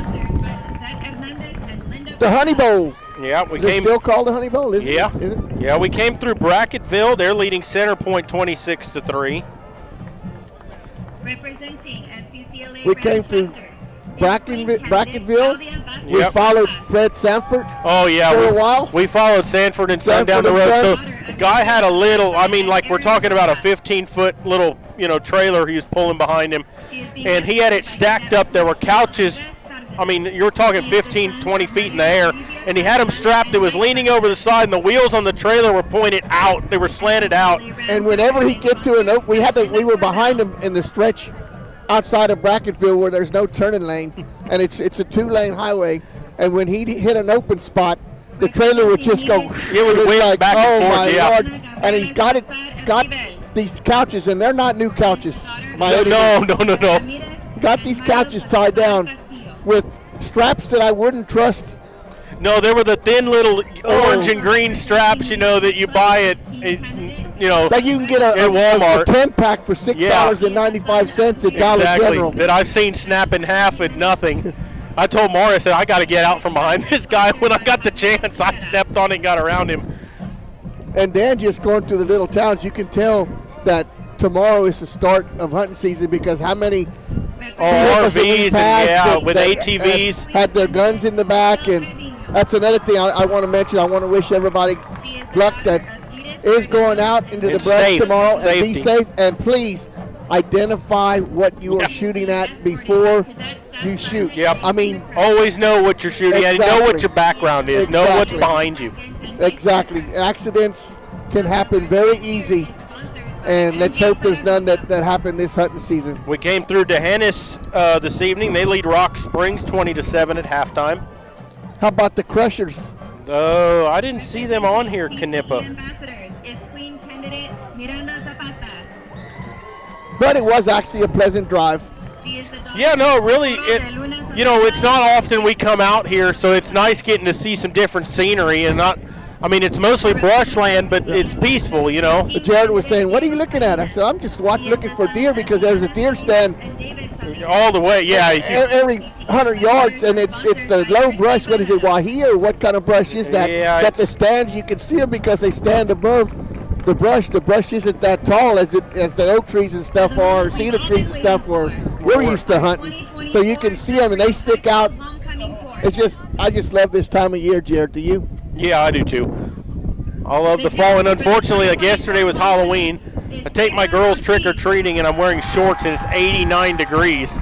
The Honey Bowl.
Yeah,
is it still called the Honey Bowl? Is
yeah.
It? Is it?
Yeah, we came through Bracketville. They're leading Centerpoint 26-3.
Representing FCCLA.
We came through Bracketville.
Yep.
We followed Fred Sanford.
Oh yeah,
for a while.
We followed Sanford and Son down the road. So the guy had a little. I mean, like we're talking about a 15-foot little, trailer he was pulling behind him, and he had it stacked up. There were couches. I mean, you were talking 15, 20 feet in the air, and he had them strapped. It was leaning over the side, and the wheels on the trailer were pointed out. They were slanted out.
And whenever he get to an oak, we were behind him in the stretch outside of Bracketville where there's no turning lane, and it's a 2-lane highway. And when he hit an open spot, the trailer would just go.
It would whip
like,
back and forth,
my
yeah.
Lord! And he's got these couches, and they're not new couches.
No.
He got these couches tied down with straps that I wouldn't trust.
No, they were the thin little orange and green straps, that you buy at
that you can get
at Walmart.
A 10-pack for $6.95 at Dollar General.
That I've seen snap in half at nothing. I told Maury, I said, I got to get out from behind this guy. When I got the chance, I stepped on it and got around him.
And then just going through the little towns, you can tell that tomorrow is the start of hunting season because how many
RVs and with ATVs
had their guns in the back, and that's another thing I want to mention. I want to wish everybody luck that is going out into the brush tomorrow, and be safe. And please identify what you are shooting at before you shoot.
Yep.
I mean,
always know what you're shooting at. Know what your background is. Know what's behind you.
Exactly. Accidents can happen very easy. And let's hope there's none that happen this hunting season.
We came through D'Hanis this evening. They lead Rock Springs 20-7 at halftime.
How about the Crushers?
Oh, I didn't see them on here, Canepa.
But it was actually a pleasant drive.
Yeah, no, really, it's not often we come out here, so it's nice getting to see some different scenery and it's mostly brushland, but it's peaceful,
Jared was saying, what are you looking at? I said, I'm just looking for deer because there's a deer stand
all the way, yeah.
Every 100 yards, and it's the low brush. What is it, Wahia, or what kind of brush is that?
Yeah,
that the stands, you can see them because they stand above the brush. The brush isn't that tall as the oak trees and stuff are, or cedar trees and stuff were. We're used to hunting. So you can see them, and they stick out. I just love this time of year, Jared. Do you?
Yeah, I do too. I love the fall, and unfortunately, like yesterday was Halloween. I take my girls trick-or-treating, and I'm wearing shorts, and it's 89 degrees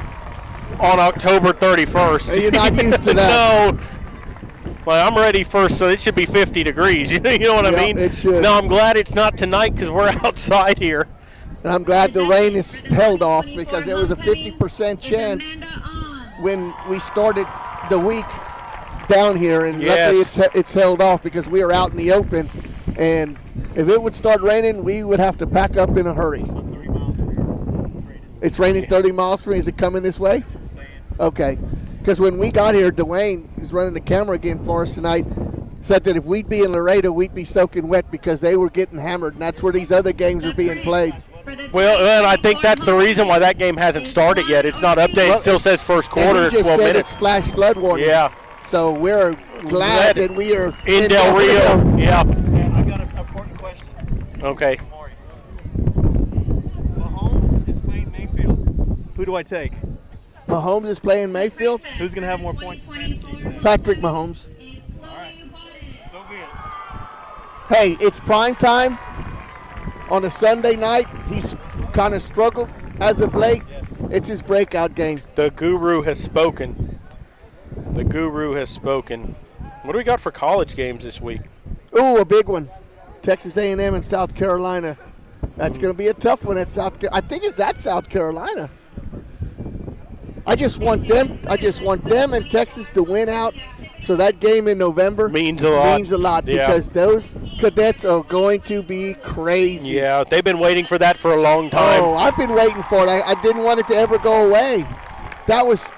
on October 31st.
You're not used to that.
No. Well, I'm ready so it should be 50 degrees. You know what I mean?
It should.
No, I'm glad it's not tonight because we're outside here.
And I'm glad the rain is held off because there was a 50% chance when we started the week down here, and
Yes.
luckily it's held off because we are out in the open. And if it would start raining, we would have to pack up in a hurry. It's raining 30 miles from here. Is it coming this way? Okay. Because when we got here, Dwayne, who's running the camera again for us tonight, said that if we'd be in Laredo, we'd be soaking wet because they were getting hammered, and that's where these other games are being played.
Well, and I think that's the reason why that game hasn't started yet. It's not updated. It still says first quarter.
And he just
12
said
minutes.
it's flash flood warning.
Yeah.
So we're glad that we are
in Del Rio. Yeah.
I got an important question.
Okay.
Mahomes is playing Mayfield. Who do I take?
Mahomes is playing Mayfield.
Who's going to have more points in fantasy?
Patrick Mahomes.
All right. So be it.
Hey, it's prime time on a Sunday night. He's kind of struggled as of late. It's his breakout game.
The guru has spoken. The guru has spoken. What do we got for college games this week?
Ooh, a big one. Texas A&M and South Carolina. That's going to be a tough one at I think it's at South Carolina. I just want them and Texas to win out. So that game in November
means a lot. Yeah.
Because those cadets are going to be crazy.
Yeah, they've been waiting for that for a long time.
Oh, I've been waiting for it. I didn't want it to ever go away. That was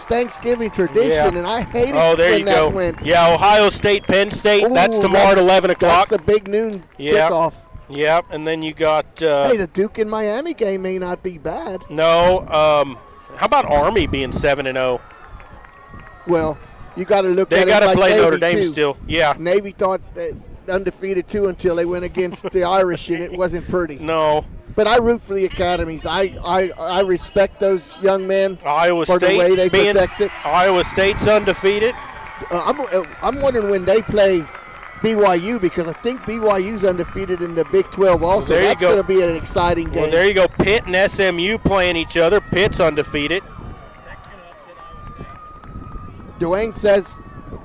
Thanksgiving tradition, and I hated when that went.
Yeah, Ohio State, Penn State.
Ooh,
that's tomorrow at 11 o'clock.
That's the big noon kickoff.
Yep, and then you got.
Hey, the Duke and Miami game may not be bad.
No, how about Army being 7-0?
Well, you got to look
they
at it
gotta
like
play
Navy
Notre Dame
too.
still. Yeah.
Navy thought undefeated too until they went against the Irish, and it wasn't pretty.
No.
But I root for the academies. I respect those young men
Iowa
for
State
the way they protect it.
Iowa State's undefeated.
I'm wondering when they play BYU, because I think BYU's undefeated in the Big 12 also.
Well,
that's going to be an exciting game.
Well, there you go. Pitt and SMU playing each other. Pitt's undefeated.
Dwayne says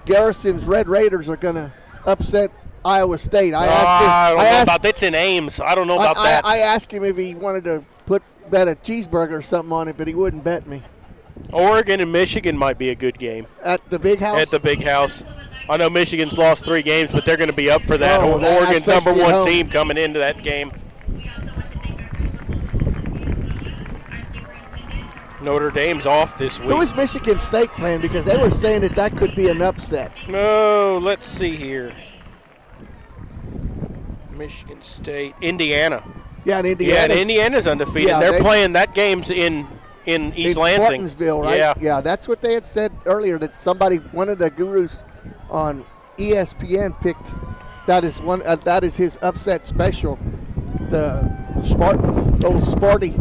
Garrison's Red Raiders are going to upset Iowa State. I
don't know about that's in Ames. I don't know about that.
I asked him if he wanted to bet a cheeseburger or something on it, but he wouldn't bet me.
Oregon and Michigan might be a good game.
At the Big House?
At the Big House. I know Michigan's lost 3 games, but they're going to be up for that.
Oh,
Oregon's number
especially at
1
home.
team coming into that game. Notre Dame's off this week.
Who is Michigan State playing? Because they were saying that could be an upset.
No, let's see here. Michigan State, Indiana.
Yeah, and
Indiana's undefeated.
Yeah,
they're playing that game's in East Lansing.
Spartansville, right? Yeah, that's what they had said earlier, that somebody, one of the gurus on ESPN picked that is his upset special, the Spartans, old Sparty.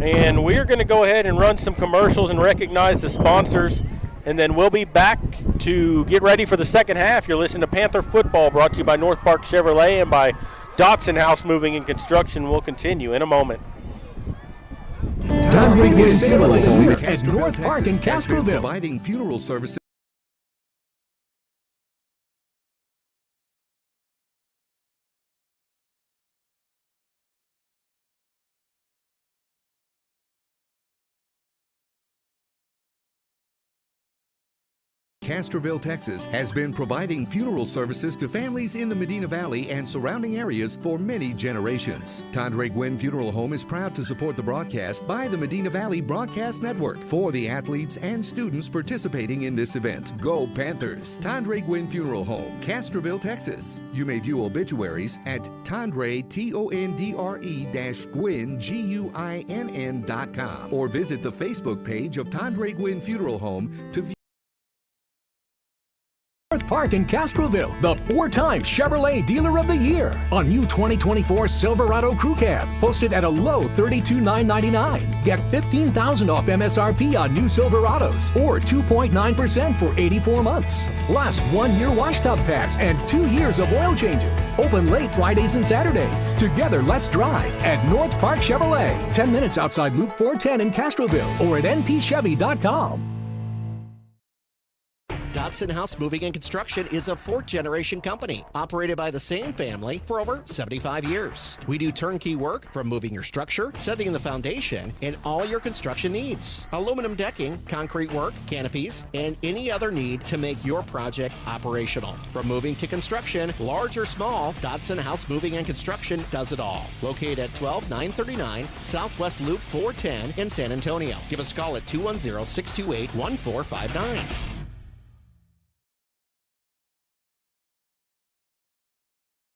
And we're going to go ahead and run some commercials and recognize the sponsors, and then we'll be back to get ready for the second half. You're listening to Panther Football, brought to you by North Park Chevrolet and by Dotson House Moving and Construction. Will continue in a moment.
Time ring is sale of the year at North Park in Castroville.
Providing funeral services. Castroville, Texas, has been providing funeral services to families in the Medina Valley and surrounding areas for many generations. Tandre Gwynn Funeral Home is proud to support the broadcast by the Medina Valley Broadcast Network for the athletes and students participating in this event. Go Panthers! Tandre Gwynn Funeral Home, Castroville, Texas. You may view obituaries at Tandre, Tondre-Gwynn, Guinn.com, or visit the Facebook page of Tandre Gwynn Funeral Home to view.
North Park in Castroville, the 4-time Chevrolet Dealer of the Year. A new 2024 Silverado Crew Cab, posted at a low $32,999. Get $15,000 off MSRP on new Silverados, or 2.9% for 84 months. Plus 1-year wash tub pass and 2 years of oil changes. Open late Fridays and Saturdays. Together, let's drive at North Park Chevrolet, 10 minutes outside Loop 410 in Castroville, or at npchevy.com.
Dodson House Moving and Construction is a fourth-generation company operated by the same family for over 75 years. We do turnkey work from moving your structure, setting the foundation, and all your construction needs. Aluminum decking, concrete work, canopies, and any other need to make your project operational. From moving to construction, large or small, Dodson House Moving and Construction does it all. Located at 12939 Southwest Loop 410 in San Antonio. Give us a call at 210-628-1459.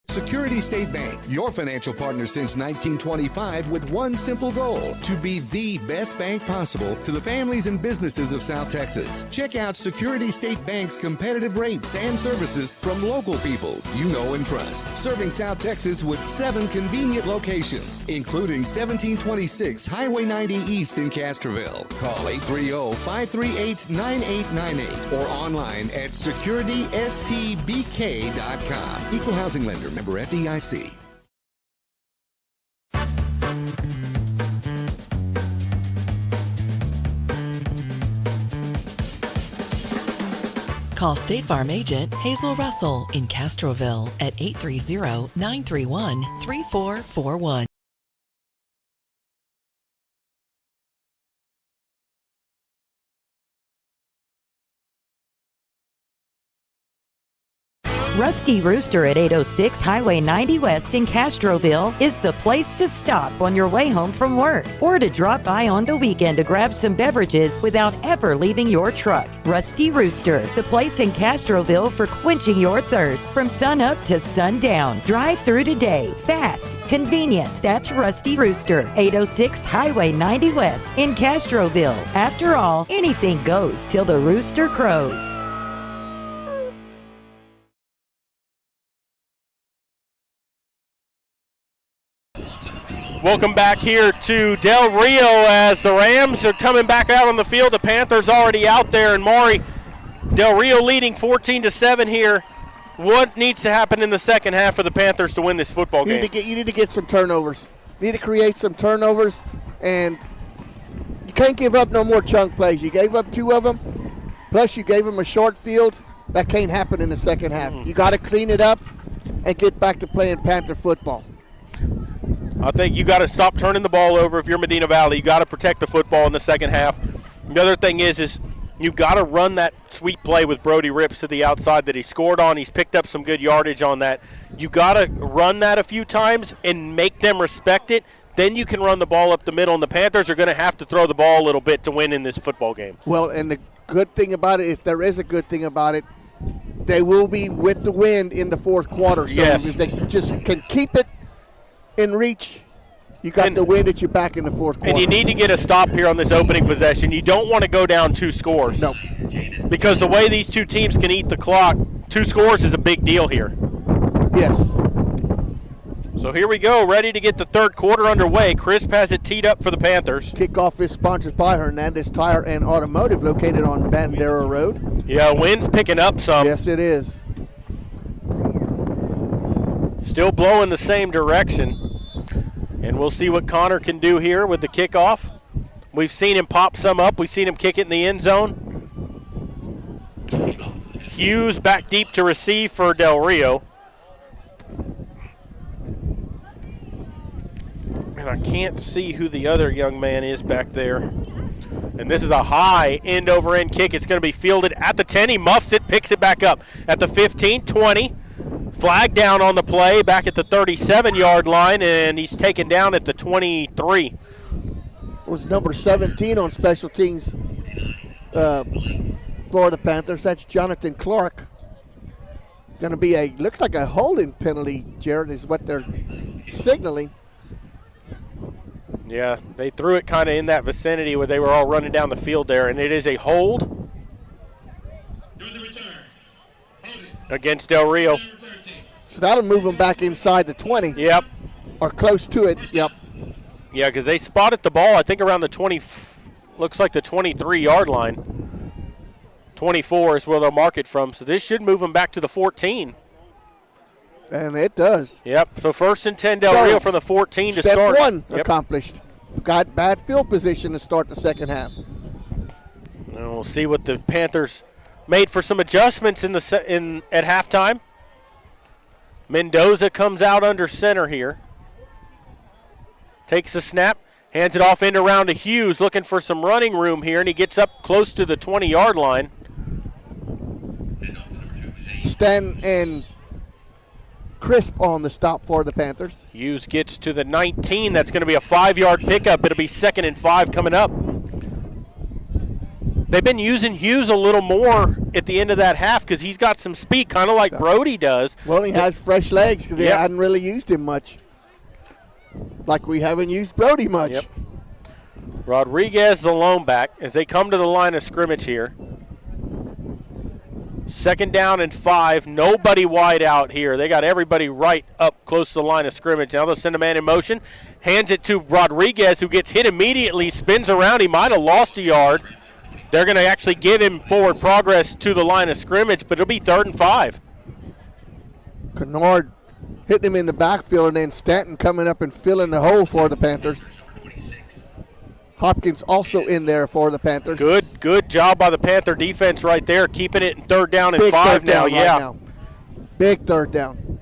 Security State Bank, your financial partner since 1925 with one simple goal, to be the best bank possible to the families and businesses of South Texas. Check out Security State Bank's competitive rates and services from local people you know and trust. Serving South Texas with 7 convenient locations, including 1726 Highway 90 East in Castroville. Call 830-538-9898 or online at securitystbk.com. Equal housing lender. Member FDIC.
Call State Farm agent Hazel Russell in Castroville at 830-931-3441.
Rusty Rooster at 806 Highway 90 West in Castroville is the place to stop on your way home from work or to drop by on the weekend to grab some beverages without ever leaving your truck. Rusty Rooster, the place in Castroville for quenching your thirst from sun up to sundown. Drive through today. Fast, convenient. That's Rusty Rooster, 806 Highway 90 West in Castroville. After all, anything goes till the rooster crows.
Welcome back here to Del Rio as the Rams are coming back out on the field. The Panthers already out there, and Maury, Del Rio leading 14-7 here. What needs to happen in the second half for the Panthers to win this football game?
You need to get some turnovers. You need to create some turnovers, and you can't give up no more chunk plays. You gave up 2 of them, plus you gave them a short field. That can't happen in the second half. You got to clean it up and get back to playing Panther football.
I think you got to stop turning the ball over if you're Medina Valley. You got to protect the football in the second half. The other thing is you've got to run that sweet play with Brody Rips to the outside that he scored on. He's picked up some good yardage on that. You got to run that a few times and make them respect it. Then you can run the ball up the middle, and the Panthers are going to have to throw the ball a little bit to win in this football game.
Well, and the good thing about it, if there is a good thing about it, they will be with the wind in the fourth quarter. So if they just can keep it in reach, you got the wind at your back in the fourth quarter.
And you need to get a stop here on this opening possession. You don't want to go down 2 scores.
No.
Because the way these 2 teams can eat the clock, 2 scores is a big deal here.
Yes.
So here we go, ready to get the third quarter underway. Crisp has it teed up for the Panthers.
Kickoff is sponsored by Hernandez Tire and Automotive, located on Bandera Road.
Yeah, wind's picking up some.
Yes, it is.
Still blowing the same direction. And we'll see what Connor can do here with the kickoff. We've seen him pop some up. We've seen him kick it in the end zone. Hughes back deep to receive for Del Rio. And I can't see who the other young man is back there. And this is a high end-over-end kick. It's going to be fielded at the 10. He muffs it, picks it back up at the 15, 20. Flag down on the play back at the 37-yard line, and he's taken down at the 23.
It was number 17 on special teams for the Panthers. That's Jonathan Clark. Going to be looks like a holding penalty, Jared, is what they're signaling.
Yeah, they threw it kind of in that vicinity where they were all running down the field there, and it is a hold against Del Rio.
So that'll move them back inside the 20.
Yep.
Or close to it, yep.
Yeah, because they spotted the ball, I think, around the 20, looks like the 23-yard line. 24 is where they'll mark it from, so this should move them back to the 14.
And it does.
Yep, so 1st and 10 Del Rio from the 14 to start.
Step 1 accomplished. Got bad field position to start the second half.
And we'll see what the Panthers made for some adjustments at halftime. Mendoza comes out under center here. Takes the snap, hands it off end around to Hughes, looking for some running room here, and he gets up close to the 20-yard line.
Stanton and Crisp on the stop for the Panthers.
Hughes gets to the 19. That's going to be a 5-yard pickup. It'll be 2nd and 5 coming up. They've been using Hughes a little more at the end of that half because he's got some speed, kind of like Brody does.
Well, he has fresh legs because they hadn't really used him much. Like we haven't used Brody much.
Yep. Rodriguez, the lone back, as they come to the line of scrimmage here. 2nd down and 5. Nobody wide out here. They got everybody right up close to the line of scrimmage. Now they'll send a man in motion. Hands it to Rodriguez, who gets hit immediately, spins around. He might have lost a yard. They're going to actually give him forward progress to the line of scrimmage, but it'll be 3rd and 5.
Kennard hitting him in the backfield, and then Stanton coming up and filling the hole for the Panthers. Hopkins also in there for the Panthers.
Good job by the Panther defense right there, keeping it in 3rd down and 5 now.
Now. Big 3rd down.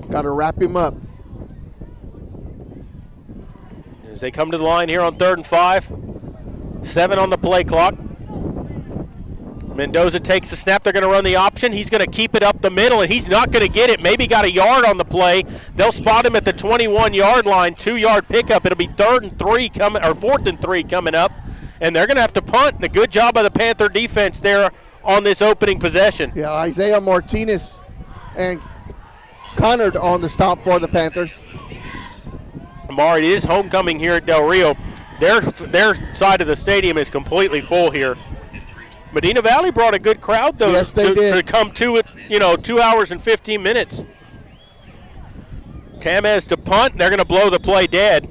Got to wrap him up.
As they come to the line here on 3rd and 5. 7 on the play clock. Mendoza takes the snap. They're going to run the option. He's going to keep it up the middle, and he's not going to get it. Maybe got a yard on the play. They'll spot him at the 21-yard line, 2-yard pickup. It'll be 3rd and 3 coming, or 4th and 3 coming up, and they're going to have to punt. And a good job by the Panther defense there on this opening possession.
Yeah, Isaiah Martinez and Connor on the stop for the Panthers.
Amari, it is homecoming here at Del Rio. Their side of the stadium is completely full here. Medina Valley brought a good crowd, though,
yes, they did.
To come to it, 2 hours and 15 minutes. Tamez to punt. They're going to blow the play dead.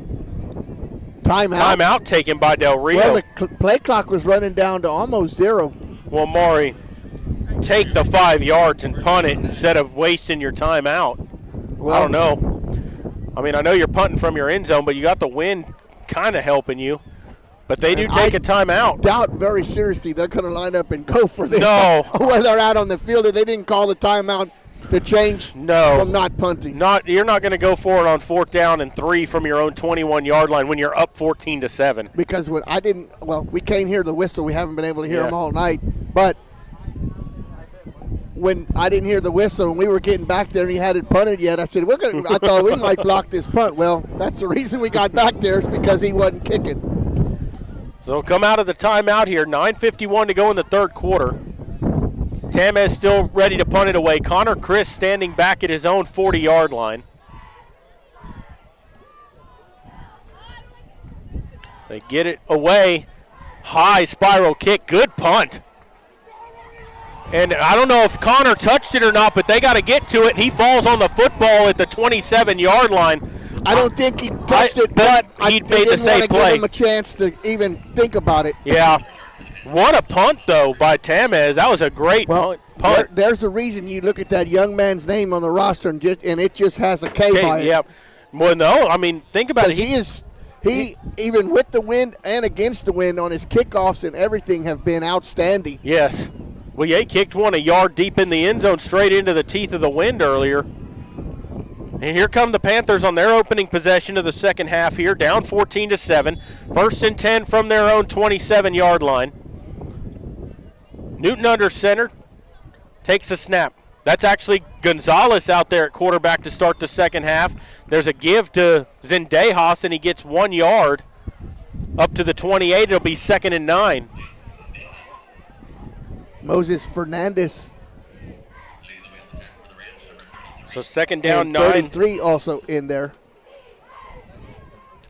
Timeout taken by Del Rio.
Well, the play clock was running down to almost 0.
Well, Maury, take the 5 yards and punt it instead of wasting your timeout. Well, I don't know. I mean, I know you're punting from your end zone, but you got the wind kind of helping you. But they do take a timeout.
Doubt very seriously they're going to line up and go for this.
No.
Where they're out on the field, they didn't call the timeout to change from not punting.
You're not going to go for it on 4th down and 3 from your own 21-yard line when you're up 14-7.
Because we can't hear the whistle. We haven't been able to hear them all night. But when I didn't hear the whistle and we were getting back there and he hadn't punted yet, I said, I thought we might block this punt. Well, that's the reason we got back there is because he wasn't kicking.
So come out of the timeout here. 9:51 to go in the 3rd quarter. Tamez still ready to punt it away. Connor Chris standing back at his own 40-yard line. They get it away. High spiral kick. Good punt. And I don't know if Connor touched it or not, but they got to get to it. He falls on the football at the 27-yard line.
I don't think he touched it, but
he made the safe play.
Give him a chance to even think about it.
Yeah. What a punt, though, by Tamez. That was a great punt.
There's a reason you look at that young man's name on the roster and it just has a K by it.
Yeah. Well, no, I mean, think about it.
He even with the wind and against the wind on his kickoffs and everything have been outstanding.
Yes. Well, yeah, he kicked one a yard deep in the end zone straight into the teeth of the wind earlier. And here come the Panthers on their opening possession of the second half here, down 14-7. 1st and 10 from their own 27-yard line. Newton under center, takes a snap. That's actually Gonzalez out there at quarterback to start the second half. There's a give to Zendejas, and he gets 1 yard up to the 28. It'll be 2nd and 9.
Moses Fernandez.
So 2nd down, 9.
33 also in there.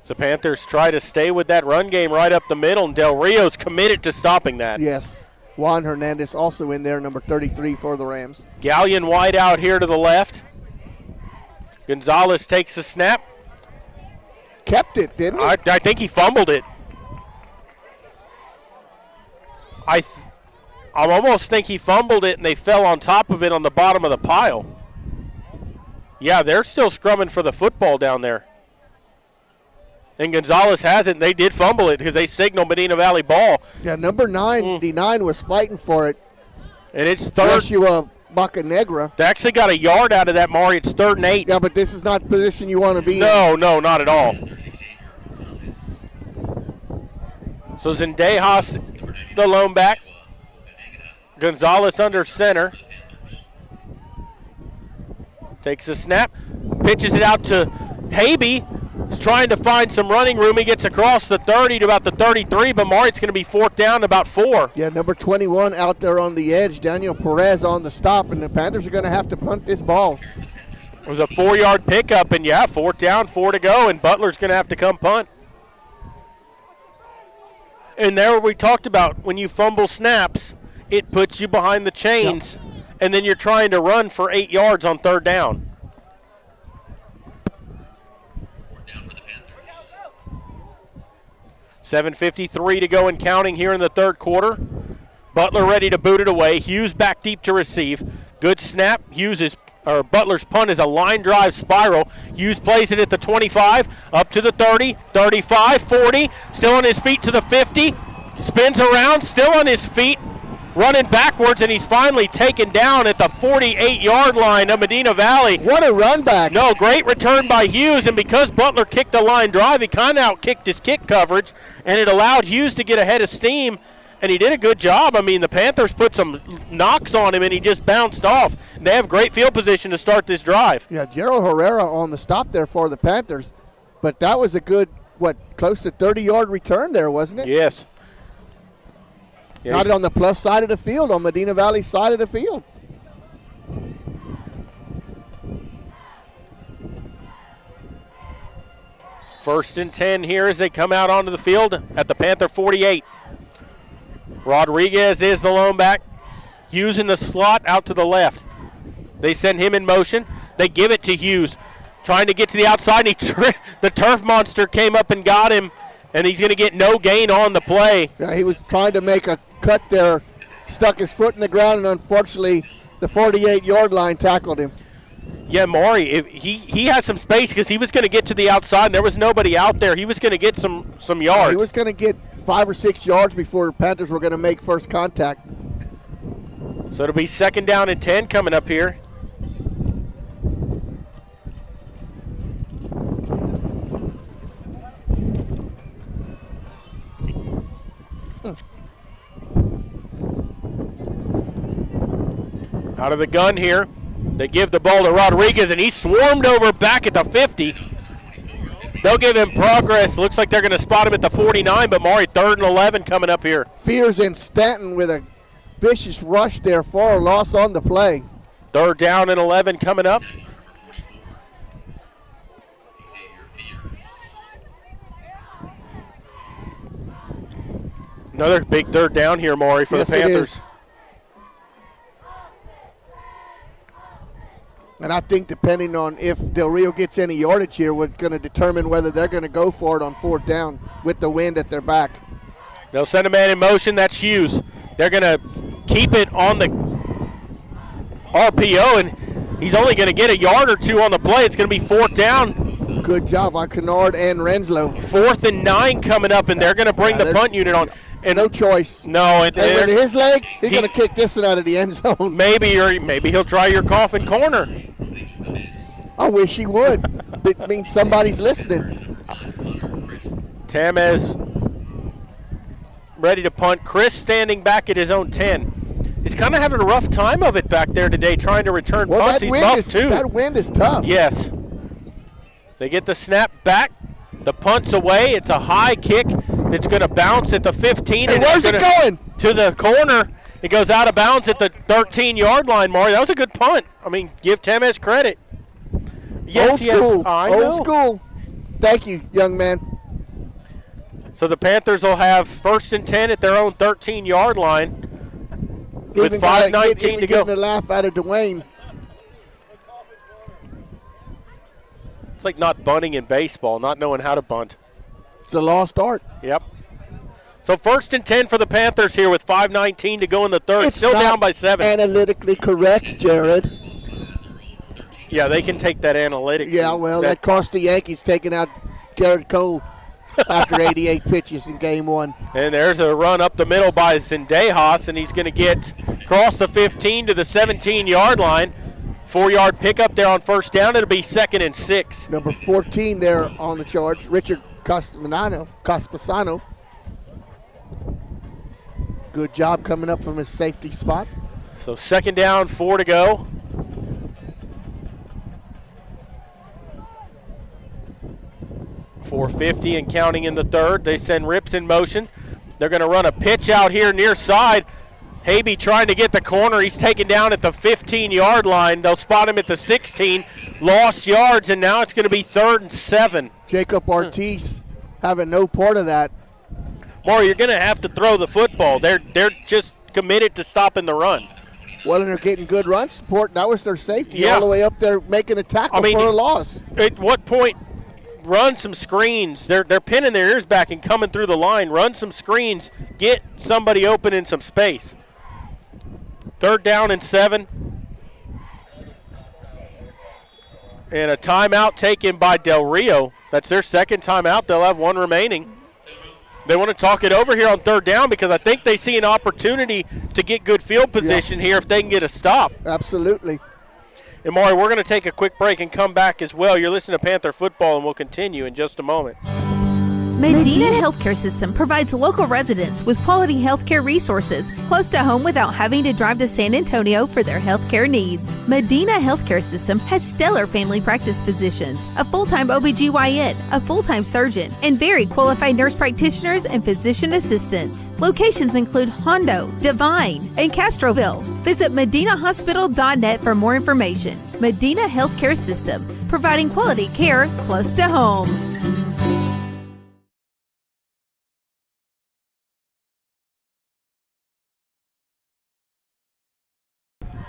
The Panthers try to stay with that run game right up the middle, and Del Rio's committed to stopping that.
Yes. Juan Hernandez also in there, number 33 for the Rams.
Gallion wide out here to the left. Gonzalez takes the snap.
Kept it, didn't he?
I think he fumbled it. I almost think he fumbled it, and they fell on top of it on the bottom of the pile. Yeah, they're still scrumming for the football down there. And Gonzalez hasn't. They did fumble it because they signaled Medina Valley ball.
Yeah, number 99 was fighting for it.
And it's third.
Yeshua Bacanegra.
They actually got a yard out of that, Maury. It's 3rd and 8.
Yeah, but this is not the position you want to be in.
No, not at all. So Zendejas, the lone back. Gonzalez under center. Takes a snap. Pitches it out to Habe. He's trying to find some running room. He gets across the 30 to about the 33, but Maury, it's going to be 4th down to about 4.
Yeah, number 21 out there on the edge. Daniel Perez on the stop, and the Panthers are going to have to punt this ball.
It was a 4-yard pickup, and 4th down, 4 to go, and Butler's going to have to come punt. And there we talked about when you fumble snaps, it puts you behind the chains, and then you're trying to run for 8 yards on 3rd down. $7:53 to go and counting here in the 3rd quarter. Butler ready to boot it away. Hughes back deep to receive. Good snap. Butler's punt is a line drive spiral. Hughes plays it at the 25, up to the 30, 35, 40. Still on his feet to the 50. Spins around, still on his feet, running backwards, and he's finally taken down at the 48-yard line of Medina Valley.
What a run back.
No, great return by Hughes, and because Butler kicked the line drive, he kind of out-kicked his kick coverage, and it allowed Hughes to get ahead of steam, and he did a good job. I mean, the Panthers put some knocks on him, and he just bounced off. They have great field position to start this drive.
Yeah, Gerald Herrera on the stop there for the Panthers, but that was a good, close to 30-yard return there, wasn't it?
Yes. Yeah,
got it on the plus side of the field, on Medina Valley's side of the field.
First and 10 here as they come out onto the field at the Panther 48. Rodriguez is the lone back. Hughes in the slot out to the left. They send him in motion. They give it to Hughes. Trying to get to the outside. The turf monster came up and got him, and he's going to get no gain on the play.
Yeah, he was trying to make a cut there, stuck his foot in the ground, and unfortunately the 48-yard line tackled him.
Yeah, Maury, he has some space because he was going to get to the outside, and there was nobody out there. He was going to get some yards.
He was going to get 5 or 6 yards before Panthers were going to make first contact.
So it'll be 2nd down and 10 coming up here. Out of the gun here. They give the ball to Rodriguez, and he swarmed over back at the 50. They'll give him progress. Looks like they're going to spot him at the 49, but Maury, 3rd and 11 coming up here.
Fears and Stanton with a vicious rush there for a loss on the play.
3rd down and 11 coming up. Another big 3rd down here, Maury, for the Panthers.
And I think depending on if Del Rio gets any yardage here, we're going to determine whether they're going to go for it on 4th down with the wind at their back.
They'll send a man in motion. That's Hughes. They're going to keep it on the RPO, and he's only going to get a yard or 2 on the play. It's going to be 4th down.
Good job by Kennard and Renslow.
4th and 9 coming up, and they're going to bring the punt unit on.
And no choice.
No,
and with his leg, he's going to kick this one out of the end zone.
Maybe he'll try your coffin corner.
I wish he would. It means somebody's listening.
Tamez ready to punt. Chris standing back at his own 10. He's kind of having a rough time of it back there today trying to return punts. He's buffed too.
That wind is tough.
Yes. They get the snap back. The punt's away. It's a high kick. It's going to bounce at the 15.
And where's it going?
To the corner. It goes out of bounds at the 13-yard line, Maury. That was a good punt. I mean, give Tamez credit. Yes,
Old school.
I know.
Old school. Thank you, young man.
So the Panthers will have 1st and 10 at their own 13-yard line with 5:19 to go.
Getting a laugh out of Dwayne.
It's like not bunting in baseball, not knowing how to bunt.
It's a lost art.
Yep. So 1st and 10 for the Panthers here with 5:19 to go in the 3rd.
It's
still
not
down by 7.
Analytically correct, Jared.
Yeah, they can take that analytics.
Yeah, well, that cost the Yankees taking out Garrett Cole. after 88 pitches in game one.
And there's a run up the middle by Zendejas, and he's going to get across the 15 to the 17-yard line. 4-yard pickup there on first down. It'll be 2nd and 6.
Number 14 there on the charge, Richard Caspasano. Good job coming up from his safety spot.
So 2nd down, 4 to go. .450 and counting in the third. They send Rips in motion. They're going to run a pitch out here near side. Habe trying to get the corner. He's taken down at the 15-yard line. They'll spot him at the 16. Lost yards, and now it's going to be 3rd and 7.
Jacob Ortiz having no part of that.
Maury, you're going to have to throw the football. They're just committed to stopping the run.
Well, and they're getting good run support. That was their safety all the way up there making a tackle for a loss.
At what point, run some screens. They're pinning their ears back and coming through the line. Run some screens. Get somebody open in some space. 3rd down and 7. And a timeout taken by Del Rio. That's their 2nd timeout. They'll have 1 remaining. They want to talk it over here on 3rd down because I think they see an opportunity to get good field position here if they can get a stop.
Absolutely.
And Maury, we're going to take a quick break and come back as well. You're listening to Panther Football, and we'll continue in just a moment.
Medina Healthcare System provides local residents with quality healthcare resources close to home without having to drive to San Antonio for their healthcare needs. Medina Healthcare System has stellar family practice physicians, a full-time OBGYN, a full-time surgeon, and very qualified nurse practitioners and physician assistants. Locations include Hondo, Divine, and Castroville. Visit medinahospital.net for more information. Medina Healthcare System, providing quality care close to home.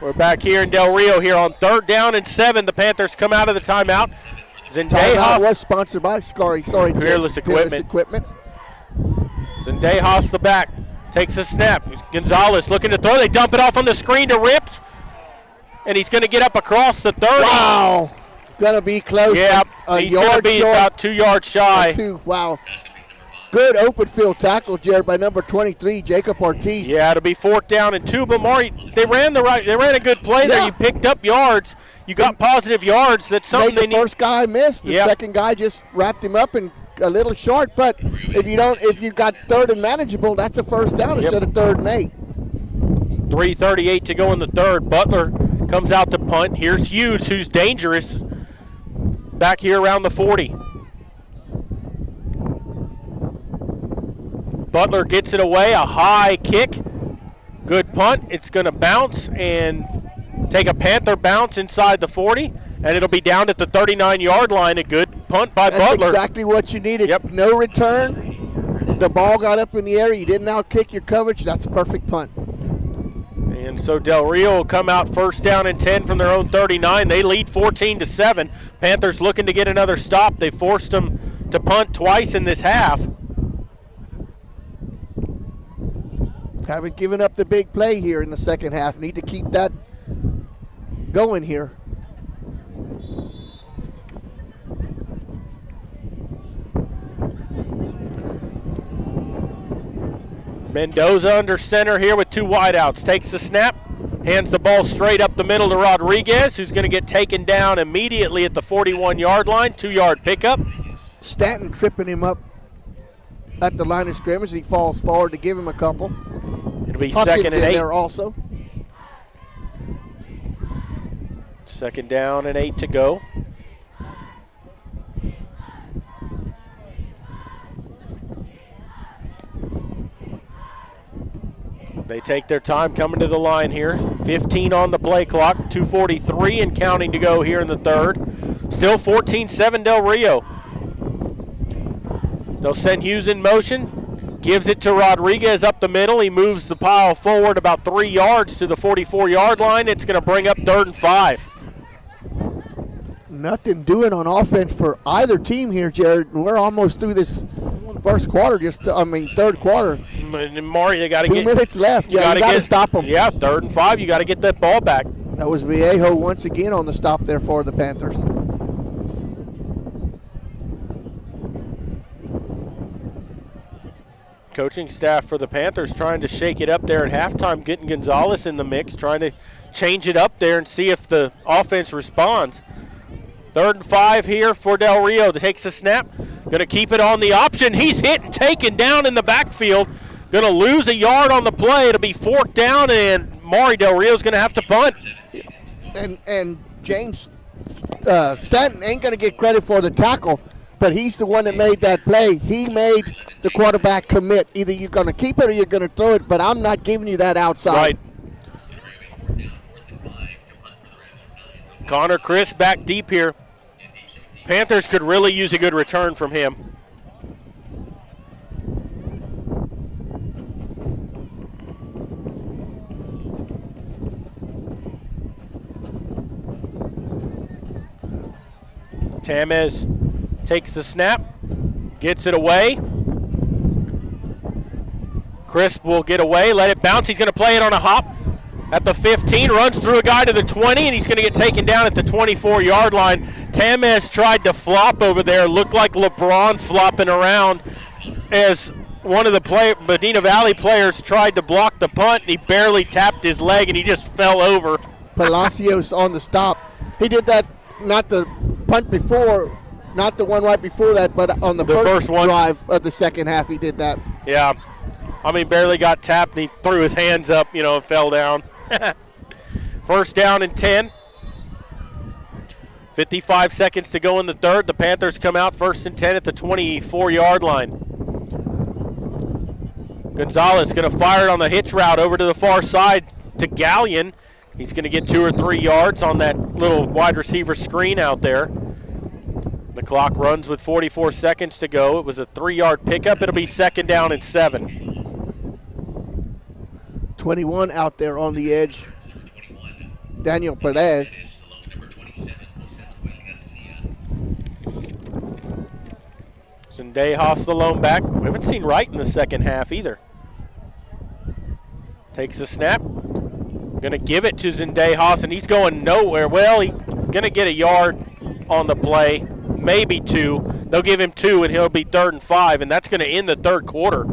We're back here in Del Rio here on 3rd down and 7. The Panthers come out of the timeout.
Timeout was sponsored by
Peerless Equipment. Zendejas the back. Takes a snap. Gonzalez looking to throw. They dump it off on the screen to Rips. And he's going to get up across the 30.
Wow. Going to be close.
Yeah, he's going to be about 2 yards shy.
Wow. Good open field tackle, Jared, by number 23, Jacob Ortiz.
Yeah, it'll be 4th down and 2. But Maury, they ran a good play there. You picked up yards. You got positive yards. That's something
the first guy missed. The second guy just wrapped him up and a little short. But if you got 3rd and manageable, that's a first down instead of 3rd and 8.
3:38 to go in the 3rd. Butler comes out to punt. Here's Hughes, who's dangerous. Back here around the 40. Butler gets it away, a high kick. Good punt. It's going to bounce and take a Panther bounce inside the 40, and it'll be down at the 39-yard line. A good punt by Butler.
That's exactly what you needed. No return. The ball got up in the air. You didn't out-kick your coverage. That's a perfect punt.
And so Del Rio will come out 1st down and 10 from their own 39. They lead 14-7. Panthers looking to get another stop. They forced them to punt twice in this half.
Haven't given up the big play here in the second half. Need to keep that going here.
Mendoza under center here with 2 wideouts. Takes the snap, hands the ball straight up the middle to Rodriguez, who's going to get taken down immediately at the 41-yard line. 2-yard pickup.
Stanton tripping him up at the line of scrimmage. He falls forward to give him a couple.
It'll be
Huckins
2nd and 8.
There also.
2nd down and 8 to go. They take their time coming to the line here. 15 on the play clock, 2:43 and counting to go here in the 3rd. Still 14-7 Del Rio. They'll send Hughes in motion. Gives it to Rodriguez up the middle. He moves the pile forward about 3 yards to the 44-yard line. It's going to bring up 3rd and 5.
Nothing doing on offense for either team here, Jared. We're almost through this third quarter.
Maury, you got to get
2 minutes left. You got to stop them.
Yeah, 3rd and 5. You got to get that ball back.
That was Vallejo once again on the stop there for the Panthers.
Coaching staff for the Panthers trying to shake it up there at halftime, getting Gonzalez in the mix, trying to change it up there and see if the offense responds. 3rd and 5 here for Del Rio. Takes a snap. Going to keep it on the option. He's hit and taken down in the backfield. Going to lose a yard on the play. It'll be forked down, and Maury Del Rio's going to have to punt.
And James Stanton ain't going to get credit for the tackle, but he's the one that made that play. He made the quarterback commit. Either you're going to keep it or you're going to throw it, but I'm not giving you that outside.
Right. Connor Chris back deep here. Panthers could really use a good return from him. Tamez takes the snap, gets it away. Crisp will get away, let it bounce. He's going to play it on a hop at the 15, runs through a guy to the 20, and he's going to get taken down at the 24-yard line. Tamez tried to flop over there, looked like LeBron flopping around as one of the Medina Valley players tried to block the punt, and he barely tapped his leg, and he just fell over.
Palacios on the stop. He did that, not the punt before, not the one right before that, but on the first drive of the second half, he did that.
Yeah. I mean, barely got tapped, and he threw his hands up, and fell down. First down and 10. 55 seconds to go in the third. The Panthers come out 1st and 10 at the 24-yard line. Gonzalez going to fire it on the hitch route over to the far side to Gallion. He's going to get 2 or 3 yards on that little wide receiver screen out there. The clock runs with 44 seconds to go. It was a 3-yard pickup. It'll be 2nd down and 7.
21 out there on the edge. Daniel Perez.
Zendejas the lone back. We haven't seen Wright in the second half either. Takes the snap. Going to give it to Zendejas, and he's going nowhere. Well, he's going to get a yard on the play, maybe 2. They'll give him 2, and he'll be 3rd and 5, and that's going to end the third quarter.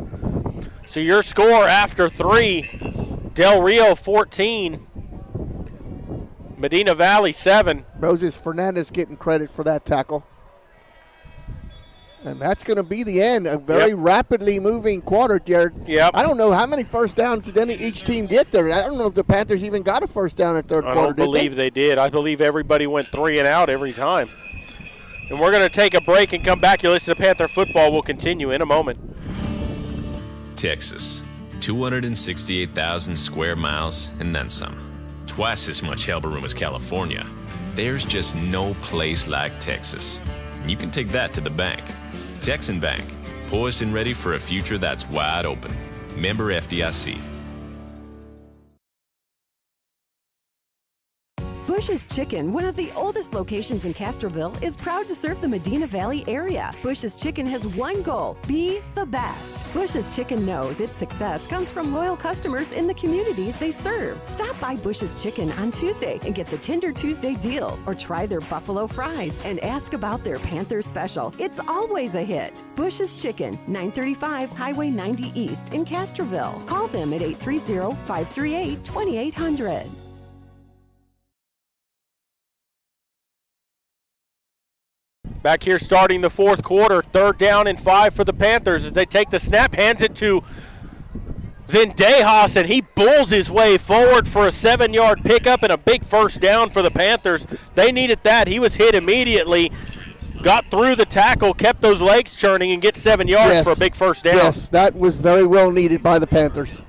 So your score after 3, Del Rio 14, Medina Valley 7.
Moses Fernandez getting credit for that tackle. And that's going to be the end. A very rapidly moving quarter, Jared.
Yep.
I don't know how many first downs did each team get there. I don't know if the Panthers even got a first down in third quarter.
I don't believe they did. I believe everybody went 3 and out every time. And we're going to take a break and come back. You listen to Panther football. We'll continue in a moment.
Texas, 268,000 square miles and then some. Twice as much elbow room as California. There's just no place like Texas. And you can take that to the bank. Texan Bank, poised and ready for a future that's wide open. Member FDIC.
Bush's Chicken, one of the oldest locations in Castroville, is proud to serve the Medina Valley area. Bush's Chicken has one goal: be the best. Bush's Chicken knows its success comes from loyal customers in the communities they serve. Stop by Bush's Chicken on Tuesday and get the Tender Tuesday deal, or try their buffalo fries and ask about their Panther special. It's always a hit. Bush's Chicken, 935 Highway 90 East in Castroville. Call them at 830-538-2800.
Back here starting the fourth quarter, 3rd down and 5 for the Panthers as they take the snap, hands it to Zendejas, and he bulls his way forward for a 7-yard pickup and a big first down for the Panthers. They needed that. He was hit immediately, got through the tackle, kept those legs churning, and gets 7 yards for a big first down.
Yes, that was very well needed by the Panthers.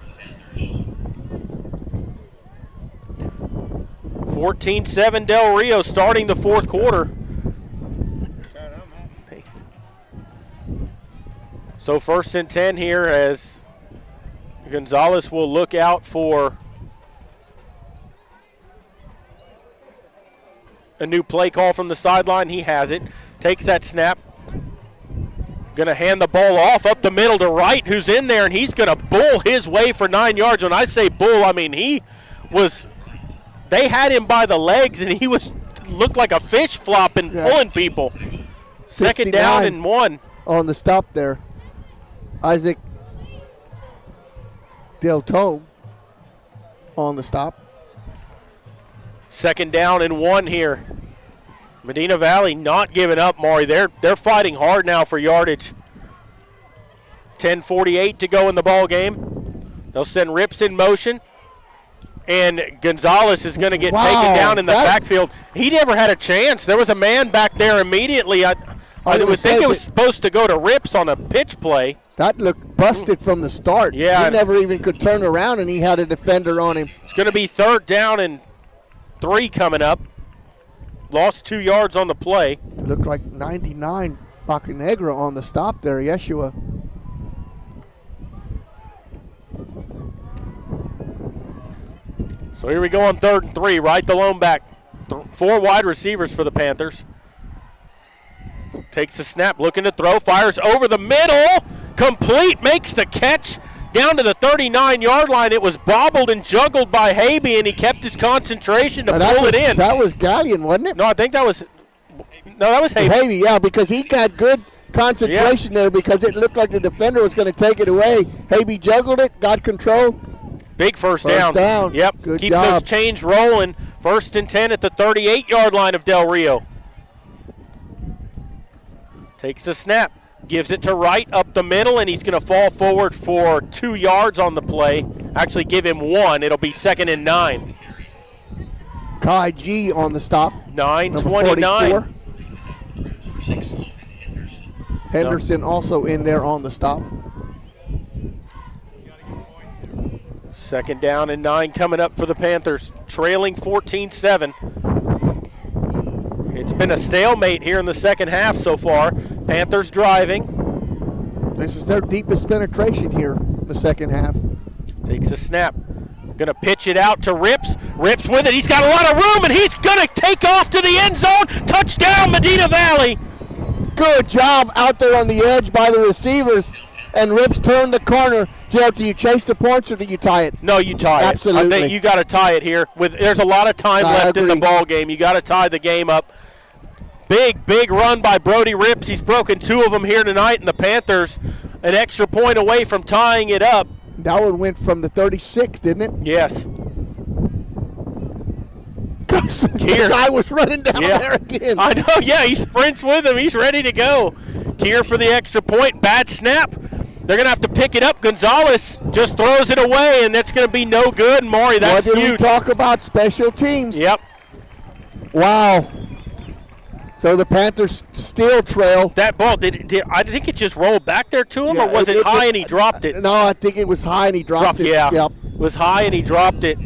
14-7 Del Rio starting the fourth quarter. So 1st and 10 here as Gonzalez will look out for a new play call from the sideline. He has it. Takes that snap. Going to hand the ball off up the middle to Wright, who's in there, and he's going to bull his way for 9 yards. When I say bull, I mean they had him by the legs, and he looked like a fish flopping, pulling people. 2nd down and 1.
On the stop there. Isaac Del Tome on the stop.
2nd down and 1 here. Medina Valley not giving up, Maury. They're fighting hard now for yardage. 10:48 to go in the ball game. They'll send Rips in motion. And Gonzalez is going to get taken down in the backfield. He never had a chance. There was a man back there immediately. I would think it was supposed to go to Rips on a pitch play.
That looked busted from the start.
Yeah.
He never even could turn around, and he had a defender on him.
It's going to be 3rd down and 3 coming up. Lost 2 yards on the play.
Looked like 99 Bacanegra on the stop there, Yeshua.
So here we go on 3rd and 3, right the lone back. 4 wide receivers for the Panthers. Takes the snap, looking to throw, fires over the middle, complete, makes the catch down to the 39-yard line. It was bobbled and juggled by Habe, and he kept his concentration to pull it in.
That was Gallion, wasn't it?
No, I think that was Habe.
Habe, yeah, because he got good concentration there because it looked like the defender was going to take it away. Habe juggled it, got control.
Big first down. Yep,
good
keep
job.
those chains rolling. 1st and 10 at the 38-yard line of Del Rio. Takes the snap, gives it to Wright up the middle, and he's going to fall forward for 2 yards on the play. Actually, give him 1. It'll be 2nd and 9.
Kai G on the stop.
9:29.
Henderson also in there on the stop.
2nd down and 9 coming up for the Panthers, trailing 14-7. It's been a stalemate here in the second half so far. Panthers driving.
This is their deepest penetration here in the second half.
Takes a snap. Going to pitch it out to Rips. Rips with it. He's got a lot of room, and he's going to take off to the end zone. Touchdown, Medina Valley.
Good job out there on the edge by the receivers. And Rips turned the corner. Gerald, do you chase the points or do you tie it?
No, you tie
Absolutely.
it. I think you got to tie it here. There's a lot of time left in the ball game. You got to tie the game up. Big run by Brody Rips. He's broken 2 of them here tonight, and the Panthers an extra point away from tying it up.
That one went from the 36, didn't it?
Yes.
The guy was running down there again.
I know, yeah, he sprints with him. He's ready to go. Kier for the extra point. Bad snap. They're going to have to pick it up. Gonzalez just throws it away, and that's going to be no good. Maury, that's
huge. What did we
huge.
talk about? Special teams.
Yep.
Wow. So the Panthers still trail.
That ball, I think it just rolled back there to him, or was it high and he dropped it?
No, I think it was high and he dropped it.
Yeah,
yep.
It was high and he dropped it.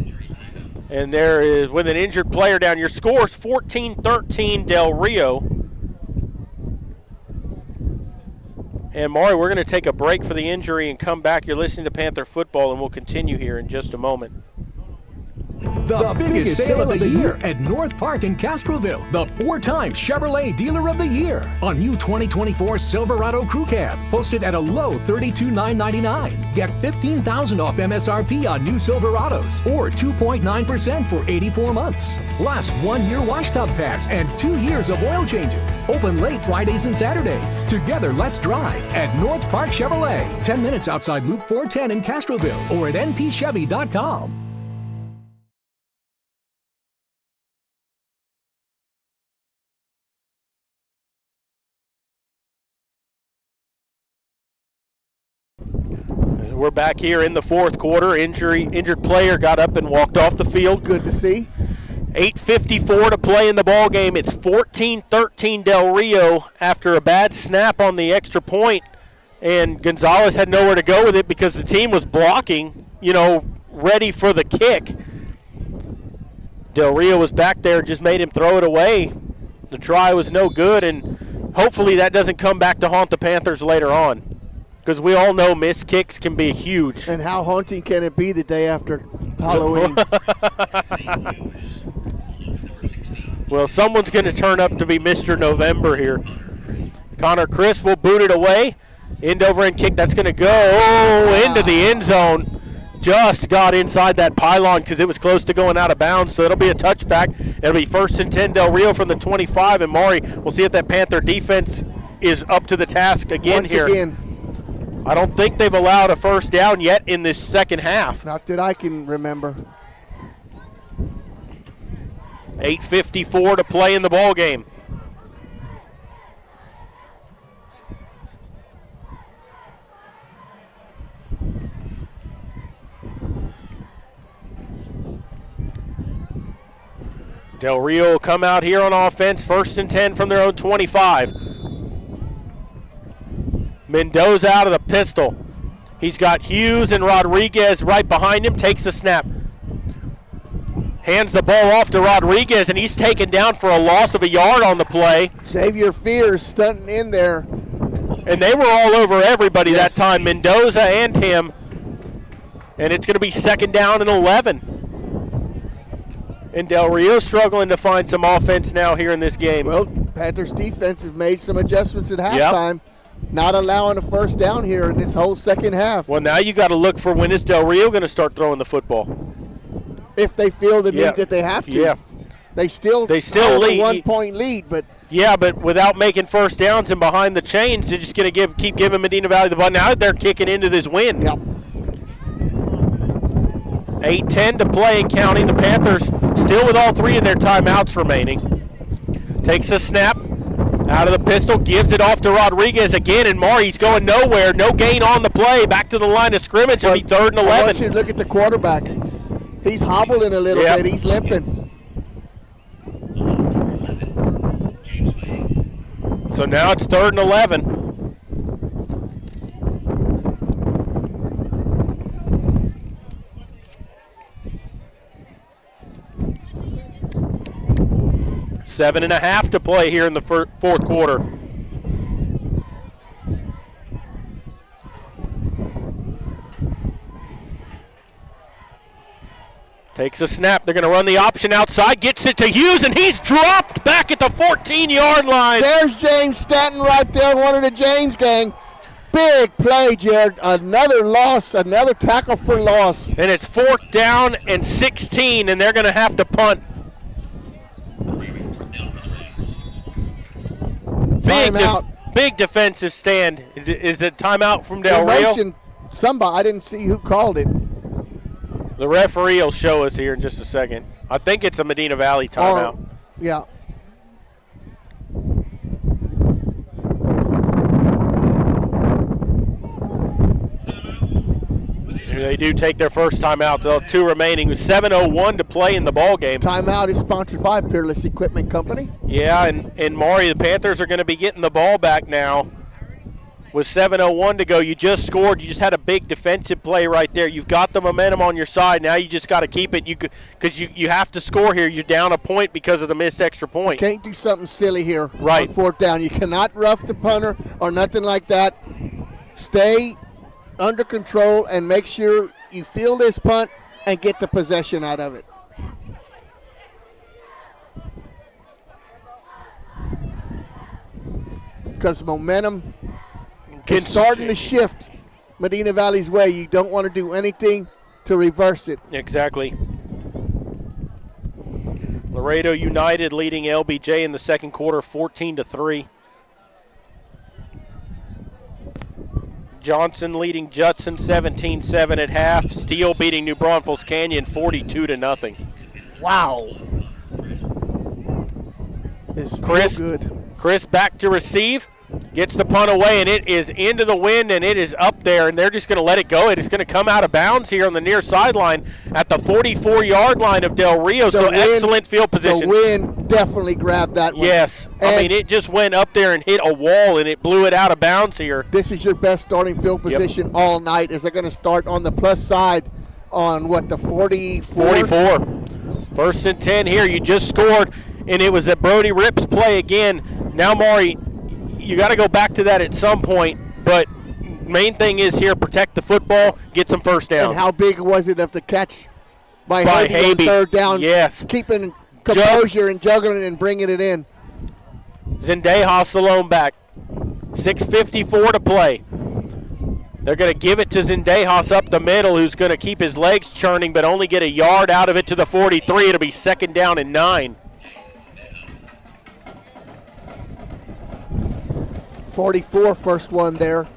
And there is, with an injured player down, your score is 14-13 Del Rio. And Maury, we're going to take a break for the injury and come back. You're listening to Panther Football, and we'll continue here in just a moment.
The biggest sale of the year at North Park in Castroville. The 4-time Chevrolet Dealer of the Year. A new 2024 Silverado Crew Cab. Posted at a low $32,999. Get $15,000 off MSRP on new Silverados. Or 2.9% for 84 months. Plus 1-year wash tub pass and 2 years of oil changes. Open late Fridays and Saturdays. Together, let's drive at North Park Chevrolet. 10 minutes outside Loop 410 in Castroville. Or at npchevy.com.
We're back here in the fourth quarter. Injured player got up and walked off the field.
Good to see.
8:54 to play in the ball game. It's 14-13 Del Rio after a bad snap on the extra point, and Gonzalez had nowhere to go with it because the team was blocking, ready for the kick. Del Rio was back there, just made him throw it away. The try was no good, and hopefully that doesn't come back to haunt the Panthers later on. Because we all know missed kicks can be huge.
And how haunting can it be the day after Halloween?
Well, someone's going to turn up to be Mr. November here. Connor Chris will boot it away. End over end kick. That's going to go into the end zone. Just got inside that pylon because it was close to going out of bounds. So it'll be a touchback. It'll be 1st and 10 Del Rio from the 25. And Maury, we'll see if that Panther defense is up to the task again
Once
here.
Again.
I don't think they've allowed a first down yet in this second half.
Not that I can remember.
8:54 to play in the ball game. Del Rio will come out here on offense, 1st and 10 from their own 25. Mendoza out of the pistol. He's got Hughes and Rodriguez right behind him, takes the snap. Hands the ball off to Rodriguez, and he's taken down for a loss of a yard on the play.
Xavier Fears stunting in there.
And they were all over everybody that time, Mendoza and him. And it's going to be 2nd down and 11. And Del Rio struggling to find some offense now here in this game.
Well, Panthers defense has made some adjustments at halftime, not allowing a first down here in this whole second half.
Well, now you got to look for when is Del Rio going to start throwing the football.
If they feel the need that they have to.
Yeah.
They still
lead.
A 1-point lead, but
yeah, but without making first downs and behind the chains, they're just going to keep giving Medina Valley the ball. Now they're kicking into this win.
Yep.
8:10 to play and counting. The Panthers still with all 3 of their timeouts remaining. Takes a snap out of the pistol, gives it off to Rodriguez again, and Mari's going nowhere. No gain on the play. Back to the line of scrimmage. It'll be 3rd and 11.
I want you to look at the quarterback. He's hobbling a little bit. He's limping.
So now it's 3rd and 11. Seven and a half to play here in the fourth quarter. Takes a snap. They're going to run the option outside. Gets it to Hughes, and he's dropped back at the 14-yard line.
There's James Stanton right there, one of the James gang. Big play, Jared. Another loss, another tackle for loss.
And it's 4th down and 16, and they're going to have to punt. Big defensive stand. Is it timeout from Del Rio?
Somebody, I didn't see who called it.
The referee will show us here in just a second. I think it's a Medina Valley timeout.
Yeah.
They do take their first timeout. They'll have 2 remaining with 7:01 to play in the ball game.
Timeout is sponsored by Peerless Equipment Company.
Yeah, and Maury, the Panthers are going to be getting the ball back now. With 7:01 to go, you just scored. You just had a big defensive play right there. You've got the momentum on your side. Now you just got to keep it. Because you have to score here. You're down a point because of the missed extra point.
Can't do something silly here.
Right.
On 4th down. You cannot rough the punter or nothing like that. Stay under control and make sure you feel this punt and get the possession out of it. Because momentum is starting to shift Medina Valley's way. You don't want to do anything to reverse it.
Exactly. Laredo United leading LBJ in the second quarter 14-3. Johnson leading Judson 17-7 at half. Steele beating New Braunfels Canyon 42-0.
Wow. It's good.
Chris back to receive. Gets the punt away, and it is into the wind, and it is up there, and they're just going to let it go. It is going to come out of bounds here on the near sideline at the 44-yard line of Del Rio, excellent field position.
The wind definitely grabbed that one.
Yes. I mean, it just went up there and hit a wall, and it blew it out of bounds here.
This is your best starting field position all night. Is they're going to start on the plus side on, the 44?
44. 1st and 10 here. You just scored, and it was that Brody Rips play again. Now, Maury, you got to go back to that at some point, but main thing is here, protect the football, get some first downs.
And how big was it of the catch by Haby on 3rd down?
Yes.
Keeping composure and juggling and bringing it in.
Zendejas alone back. 6:54 to play. They're going to give it to Zendejas up the middle, who's going to keep his legs churning but only get a yard out of it to the 43. It'll be 2nd down and 9.
44, first one there.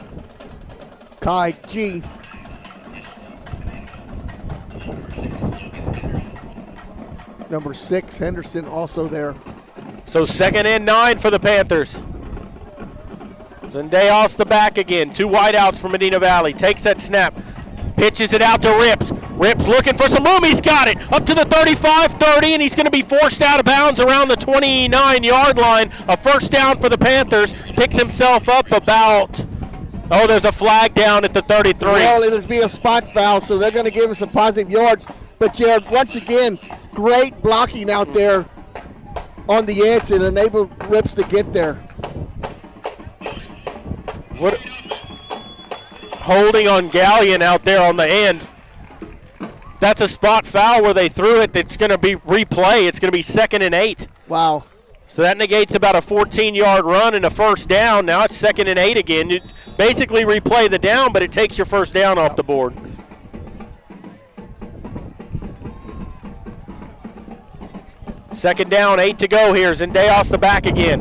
Kai G. Number 6, Henderson, also there.
So 2nd and 9 for the Panthers. Zendejas the back again. 2 wideouts for Medina Valley. Takes that snap. Pitches it out to Rips. Rips looking for some room. He's got it. Up to the 35-30, and he's going to be forced out of bounds around the 29-yard line. A first down for the Panthers. Picks himself up about, there's a flag down at the 33.
Well, it'll be a spot foul, so they're going to give him some positive yards. But, Jared, once again, great blocking out there on the edge and enable Rips to get there.
What holding on Gallion out there on the end. That's a spot foul where they threw it. It's going to be replay. It's going to be 2nd and 8.
Wow.
So that negates about a 14-yard run and a first down. Now it's 2nd and 8 again. You basically replay the down, but it takes your first down off the board. Second down, 8 to go here. Zendejas the back again.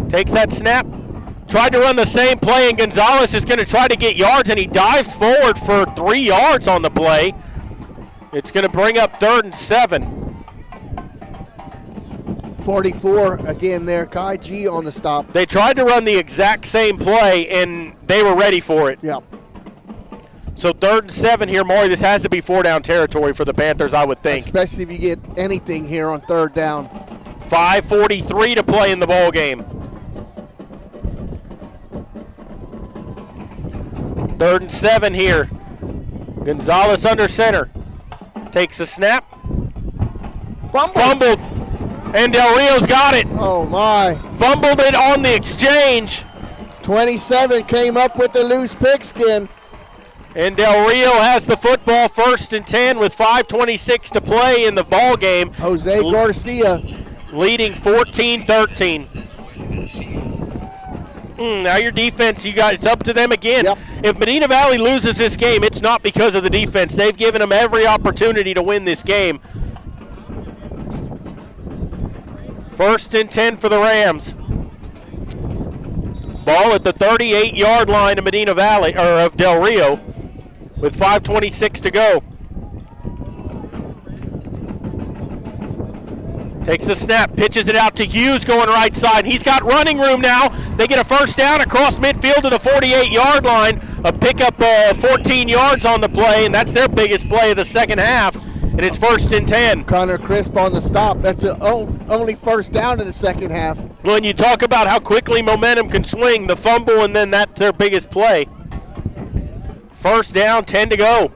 Takes that snap. Tried to run the same play, and Gonzalez is going to try to get yards, and he dives forward for 3 yards on the play. It's going to bring up 3rd and 7.
44 again there. Kai G on the stop.
They tried to run the exact same play, and they were ready for it.
Yep.
So 3rd and 7 here, Maury. This has to be 4-down territory for the Panthers, I would think.
Especially if you get anything here on 3rd down.
5:43 to play in the ball game. 3rd and 7 here. Gonzalez under center. Takes a snap. Fumbled. And Del Rio's got it.
Oh, my.
Fumbled it on the exchange.
27 came up with the loose pigskin.
And Del Rio has the football, 1st and 10 with 5:26 to play in the ball game.
Jose Garcia
leading 14-13. Now your defense, it's up to them again.
Yep.
If Medina Valley loses this game, it's not because of the defense. They've given them every opportunity to win this game. 1st and 10 for the Rams. Ball at the 38-yard line of Medina Valley, or of Del Rio, with 5:26 to go. Takes a snap, pitches it out to Hughes going right side. He's got running room now. They get a first down across midfield to the 48-yard line. A pickup 14 yards on the play, and that's their biggest play of the second half. And it's 1st and 10.
Connor Crisp on the stop. That's the only first down in the second half.
When you talk about how quickly momentum can swing, the fumble and then that's their biggest play. First down, 10 to go.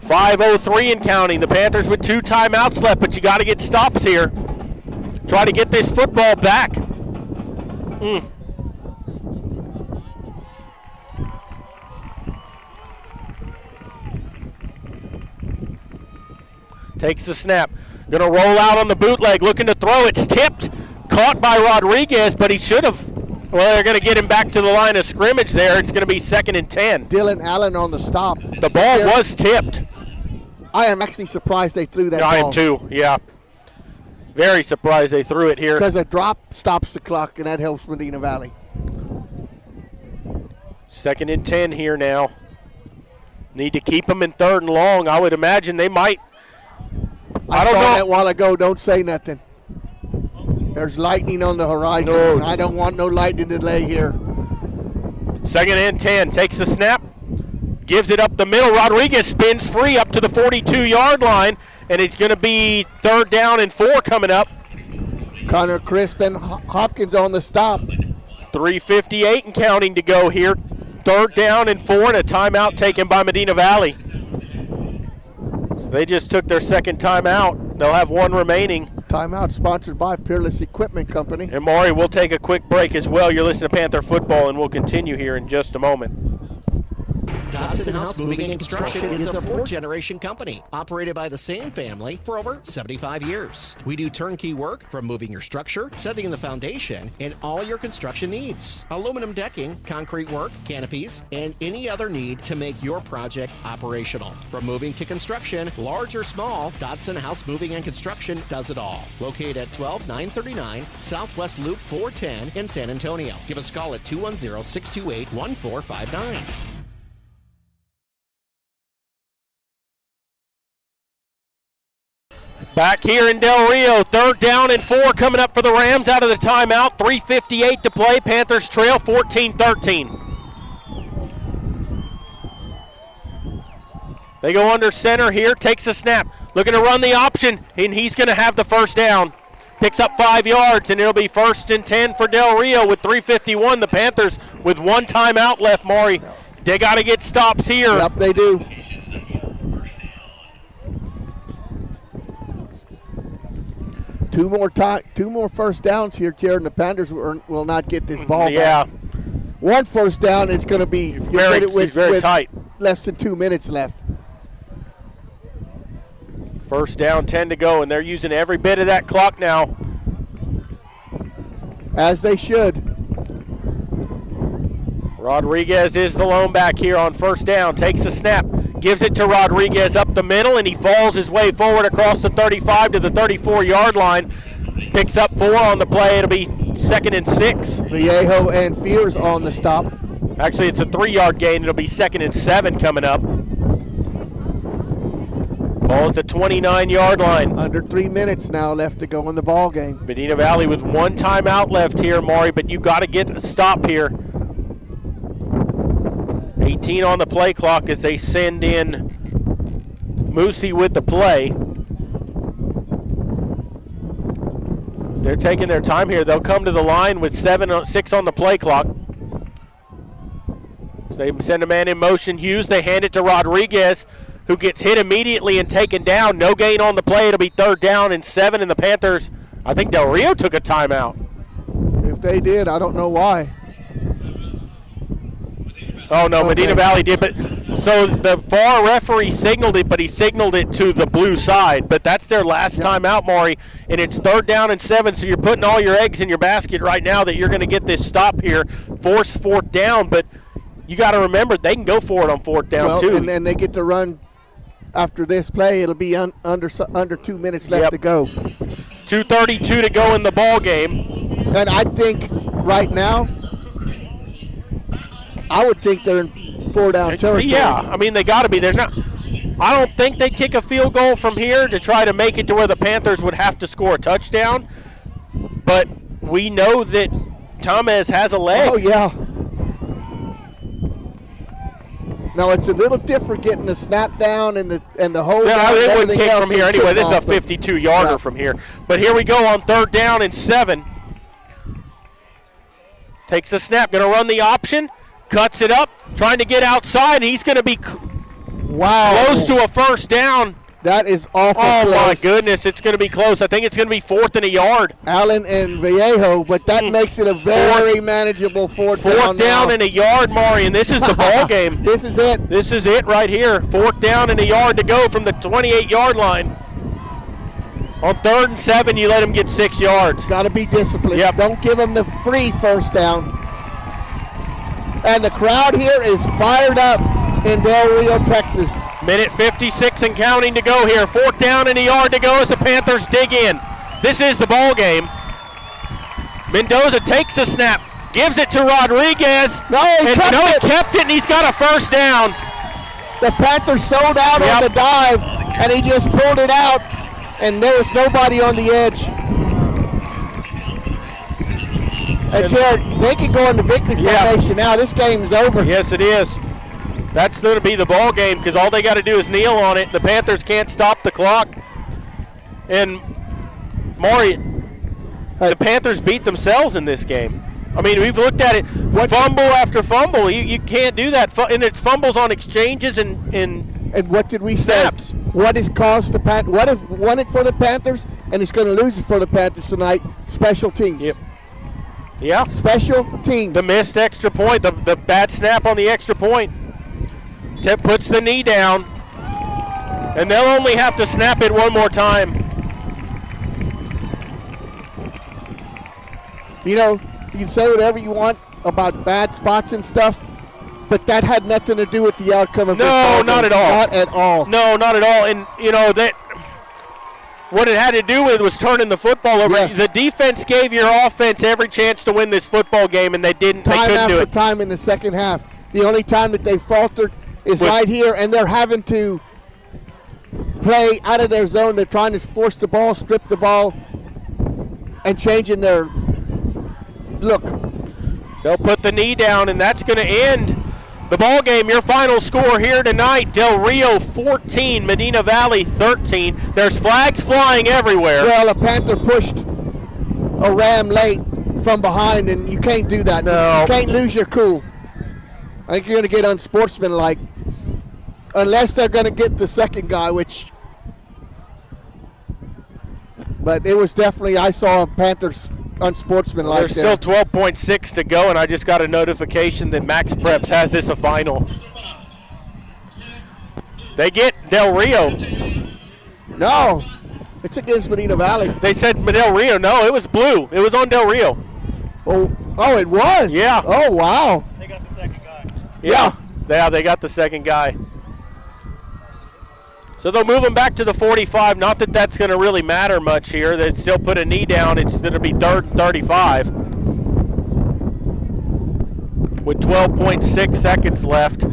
5:03 and counting. The Panthers with 2 timeouts left, but you got to get stops here. Try to get this football back. Takes the snap. Going to roll out on the bootleg, looking to throw. It's tipped. Caught by Rodriguez, but he should have. Well, they're going to get him back to the line of scrimmage there. It's going to be 2nd and 10.
Dylan Allen on the stop.
The ball was tipped.
I am actually surprised they threw that ball.
I am too, yeah. Very surprised they threw it here.
Because a drop stops the clock, and that helps Medina Valley.
2nd and 10 here now. Need to keep them in 3rd and long. I would imagine they might.
I saw that a while ago. Don't say nothing. There's lightning on the horizon.
No.
I don't want no lightning delay here.
2nd and 10. Takes the snap. Gives it up the middle. Rodriguez spins free up to the 42-yard line, and it's going to be 3rd down and 4 coming up.
Connor Crisp and Hopkins on the stop.
3:58 and counting to go here. 3rd down and 4, and a timeout taken by Medina Valley. So they just took their 2nd timeout. They'll have 1 remaining.
Timeout sponsored by Peerless Equipment Company.
And Maury, we'll take a quick break as well. You're listening to Panther Football, and we'll continue here in just a moment.
Dodson House Moving and Construction is a fourth-generation company operated by the same family for over 75 years. We do turnkey work from moving your structure, setting the foundation, and all your construction needs. Aluminum decking, concrete work, canopies, and any other need to make your project operational. From moving to construction, large or small, Dodson House Moving and Construction does it all. Located at 12939 Southwest Loop 410 in San Antonio. Give us a call at 210-628-1459.
Back here in Del Rio, 3rd down and 4 coming up for the Rams out of the timeout. 3:58 to play. Panthers trail 14-13. They go under center here, takes a snap. Looking to run the option, and he's going to have the first down. Picks up 5 yards, and it'll be 1st and 10 for Del Rio with 3:51. The Panthers with 1 timeout left, Maury. They got to get stops here.
Yep, they do. Two more first downs here, Jared, and the Panthers will not get this ball back. One first down, it's going to be
very tight.
Less than 2 minutes left.
First down, 10 to go, and they're using every bit of that clock now.
As they should.
Rodriguez is the lone back here on first down. Takes a snap, gives it to Rodriguez up the middle, and he falls his way forward across the 35 to the 34-yard line. Picks up 4 on the play. It'll be 2nd and 6.
Vallejo and Fears on the stop.
Actually, it's a 3-yard gain. It'll be 2nd and 7 coming up. Ball at the 29-yard line.
Under 3 minutes now left to go in the ball game.
Medina Valley with 1 timeout left here, Maury, but you got to get a stop here. 18 on the play clock as they send in Moosey with the play. As they're taking their time here. They'll come to the line with 6 on the play clock. So they send a man in motion. Hughes, they hand it to Rodriguez, who gets hit immediately and taken down. No gain on the play. It'll be 3rd down and 7, and the Panthers, I think Del Rio took a timeout.
If they did, I don't know why.
Oh, no, Medina Valley did. But so the VAR referee signaled it, but he signaled it to the blue side. But that's their last timeout, Maury, and it's 3rd down and 7, so you're putting all your eggs in your basket right now that you're going to get this stop here, force 4th down. But you got to remember, they can go for it on 4th down, too.
And then they get to run after this play. It'll be under 2 minutes left to go.
2:32 to go in the ball game.
And I think right now, I would think they're in 4-down territory.
Yeah, I mean, they got to be. They're not. I don't think they'd kick a field goal from here to try to make it to where the Panthers would have to score a touchdown. But we know that Thomas has a leg.
Oh, yeah. Now, it's a little different getting the snap down and the hold down.
They wouldn't kick from here anyway. This is a 52-yarder from here. But here we go on 3rd down and 7. Takes the snap, going to run the option. Cuts it up, trying to get outside, and he's going to be close to a first down.
That is awful
close. My
close.
goodness, it's going to be close. I think it's going to be 4th and a yard.
Allen and Vallejo, but that makes it a very manageable 4th down.
4th down and a yard, Maury, and this is the ball game.
This is it.
This is it right here. 4th down and a yard to go from the 28-yard line. On 3rd and 7, you let him get 6 yards.
Got to be disciplined.
Yep.
Don't give them the free first down. And the crowd here is fired up in Del Rio, Texas.
Minute 56 and counting to go here. 4th down and a yard to go as the Panthers dig in. This is the ball game. Mendoza takes a snap, gives it to Rodriguez.
He
kept it, and he's got a first down.
The Panthers sold out on the dive, and he just pulled it out, and there was nobody on the edge. And Jared, they can go into victory formation now. This game is over.
Yes, it is. That's going to be the ball game because all they got to do is kneel on it. The Panthers can't stop the clock. And Maury, the Panthers beat themselves in this game. I mean, we've looked at it, fumble after fumble. You can't do that, and it's fumbles on exchanges and
what did we say? What has caused the Panthers? What if won it for the Panthers, and it's going to lose it for the Panthers tonight? Special teams.
Yep. Yeah.
Special teams.
The missed extra point, the bad snap on the extra point. puts the knee down, and they'll only have to snap it one more time.
You know, you can say whatever you want about bad spots and stuff, but that had nothing to do with the outcome of this ball game.
No, not at all.
Not at all.
No, not at all. And, you know, that what it had to do with was turning the football over.
Yes.
The defense gave your offense every chance to win this football game, and they didn't. They couldn't do it.
Time after time in the second half. The only time that they faltered is right here, and they're having to play out of their zone. They're trying to force the ball, strip the ball, and changing their look.
They'll put the knee down, and that's going to end the ball game. Your final score here tonight: Del Rio 14, Medina Valley 13. There's flags flying everywhere.
Well, a Panther pushed a Ram late from behind, and you can't do that.
No.
You can't lose your cool. I think you're going to get unsportsmanlike, unless they're going to get the second guy, but it was definitely, I saw Panthers unsportsmanlike.
There's still 12.6 to go, and I just got a notification that Max Preps has this a final. They get Del Rio.
No, it's against Medina Valley.
They said Del Rio. No, it was blue. It was on Del Rio.
Oh, it was?
Yeah.
Oh, wow.
They got the second guy.
Yeah, they got the second guy. So they'll move him back to the 45. Not that that's going to really matter much here. They'd still put a knee down. It's going to be 3rd and 35 with 12.6 seconds left.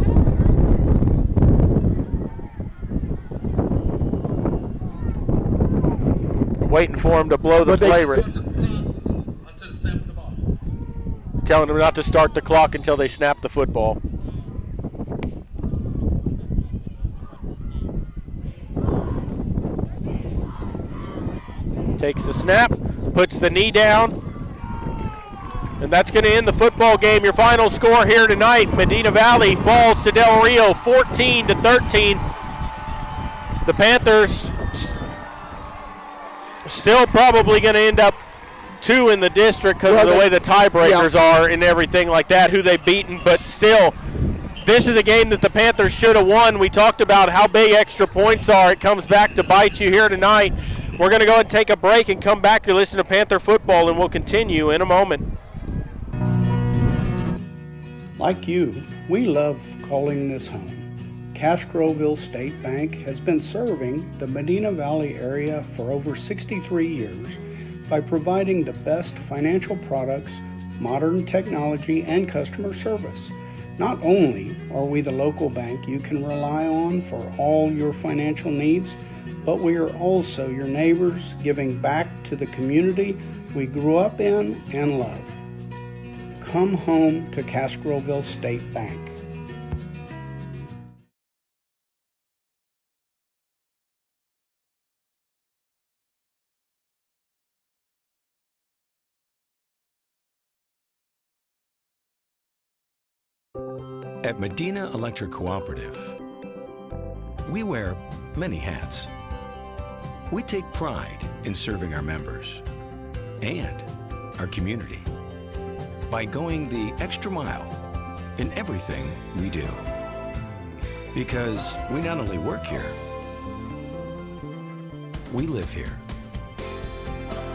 Waiting for him to blow the play. Telling them not to start the clock until they snap the football. Takes the snap, puts the knee down, and that's going to end the football game. Your final score here tonight: Medina Valley falls to Del Rio 14-13. The Panthers still probably going to end up 2 in the district because of the way the tiebreakers are and everything like that, who they've beaten. But still, this is a game that the Panthers should have won. We talked about how big extra points are. It comes back to bite you here tonight. We're going to go ahead and take a break and come back. You're listening to Panther Football, and we'll continue in a moment.
Like you, we love calling this home. Castroville State Bank has been serving the Medina Valley area for over 63 years by providing the best financial products, modern technology, and customer service. Not only are we the local bank you can rely on for all your financial needs, but we are also your neighbors, giving back to the community we grew up in and love. Come home to Castroville State Bank.
At Medina Electric Cooperative, we wear many hats. We take pride in serving our members and our community by going the extra mile in everything we do. Because we not only work here, we live here.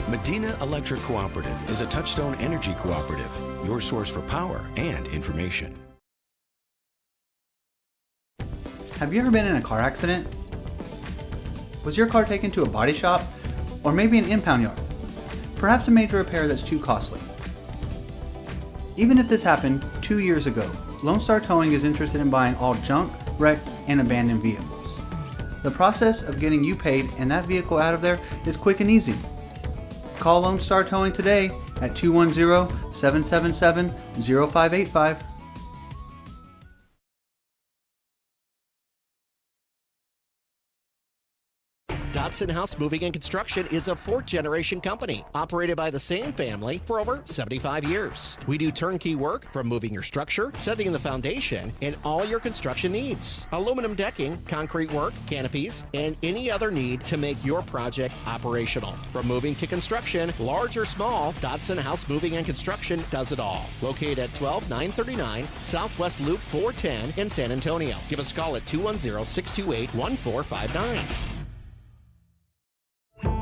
Medina Electric Cooperative is a Touchstone Energy cooperative, your source for power and information.
Have you ever been in a car accident? Was your car taken to a body shop or maybe an impound yard? Perhaps a major repair that's too costly. Even if this happened 2 years ago, Lone Star Towing is interested in buying all junk, wrecked, and abandoned vehicles. The process of getting you paid and that vehicle out of there is quick and easy. Call Lone Star Towing today at 210-777-0585.
Dodson House Moving and Construction is a fourth-generation company operated by the same family for over 75 years. We do turnkey work from moving your structure, setting the foundation, and all your construction needs. Aluminum decking, concrete work, canopies, and any other need to make your project operational. From moving to construction, large or small, Dodson House Moving and Construction does it all. Located at 12939 Southwest Loop 410 in San Antonio. Give us a call at 210-628-1459.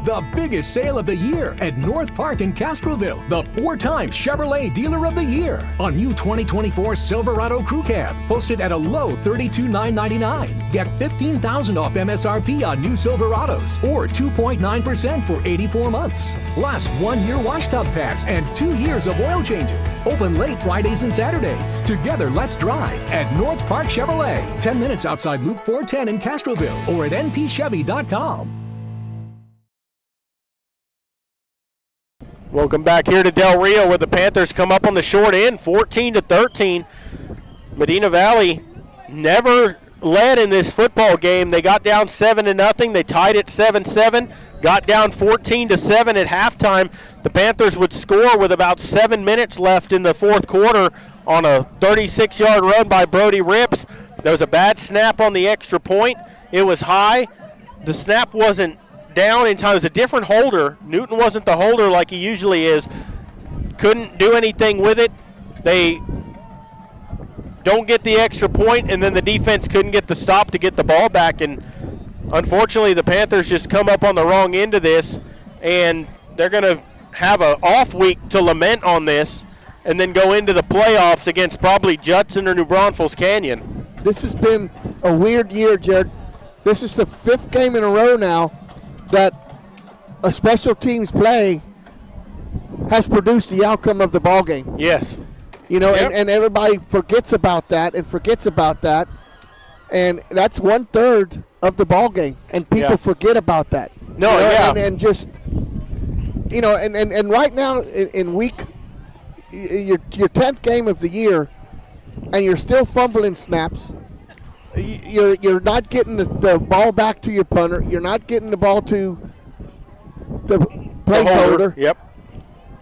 The biggest sale of the year at North Park in Castroville. The 4-time Chevrolet Dealer of the Year on new 2024 Silverado Crew Cab. Posted at a low $32,999. Get $15,000 off MSRP on new Silverados or 2.9% for 84 months. Plus 1-year wash tub pass and 2 years of oil changes. Open late Fridays and Saturdays. Together, let's drive at North Park Chevrolet. 10 minutes outside Loop 410 in Castroville or at npchevy.com.
Welcome back here to Del Rio where the Panthers come up on the short end, 14-13. Medina Valley never led in this football game. They got down 7-0. They tied it 7-7. Got down 14-7 at halftime. The Panthers would score with about 7 minutes left in the fourth quarter on a 36-yard run by Brody Rips. There was a bad snap on the extra point. It was high. The snap wasn't down in time. It was a different holder. Newton wasn't the holder like he usually is. Couldn't do anything with it. They don't get the extra point, and then the defense couldn't get the stop to get the ball back. And unfortunately, the Panthers just come up on the wrong end of this, and they're going to have an off week to lament on this and then go into the playoffs against probably Judson or New Braunfels Canyon.
This has been a weird year, Jared. This is the 5th game in a row now that a special teams play has produced the outcome of the ball game.
Yes.
You know,
Yep.
and everybody forgets about that, and that's 1/3 of the ball game, and people forget about that.
No,
you know,
yeah.
and just, you know, and right now in week, your 10th game of the year, and you're still fumbling snaps. You're not getting the ball back to your punter. You're not getting the ball to the placeholder.
Yep.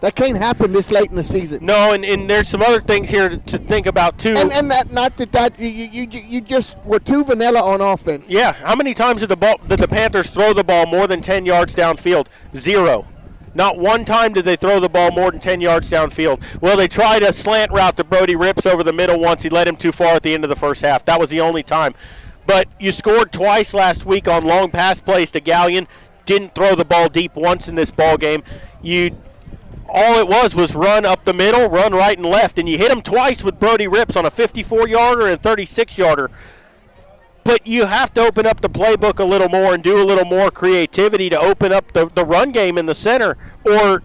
That can't happen this late in the season.
No, and there's some other things here to think about too.
And that you just were too vanilla on offense.
Yeah. How many times did the Panthers throw the ball more than 10 yards downfield? 0. Not one time did they throw the ball more than 10 yards downfield. Well, they tried a slant route to Brody Rips over the middle once. He led him too far at the end of the first half. That was the only time. But you scored twice last week on long pass plays to Gallion. Didn't throw the ball deep once in this ball game. All it was run up the middle, run right and left, and you hit him twice with Brody Rips on a 54-yarder and 36-yarder. But you have to open up the playbook a little more and do a little more creativity to open up the run game in the center, or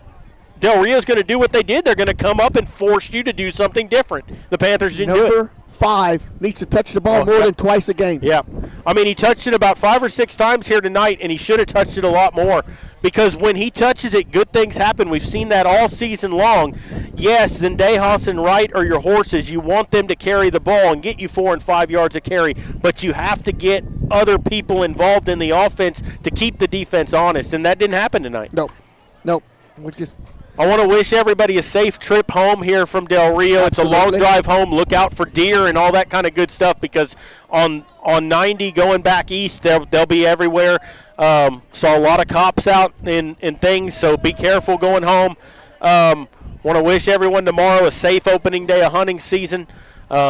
Del Rio's going to do what they did. They're going to come up and force you to do something different. The Panthers didn't do it.
Number 5 needs to touch the ball more than twice a game.
Yeah. I mean, he touched it about 5 or 6 times here tonight, and he should have touched it a lot more. Because when he touches it, good things happen. We've seen that all season long. Yes, Zendejas and Wright are your horses. You want them to carry the ball and get you 4 and 5 yards of carry. But you have to get other people involved in the offense to keep the defense honest. And that didn't happen tonight.
Nope.
I want to wish everybody a safe trip home here from Del Rio.
Absolutely.
It's a long drive home. Look out for deer and all that kind of good stuff because on 90 going back east, they'll be everywhere. Saw a lot of cops out in things, so be careful going home. Want to wish everyone tomorrow a safe opening day of hunting season.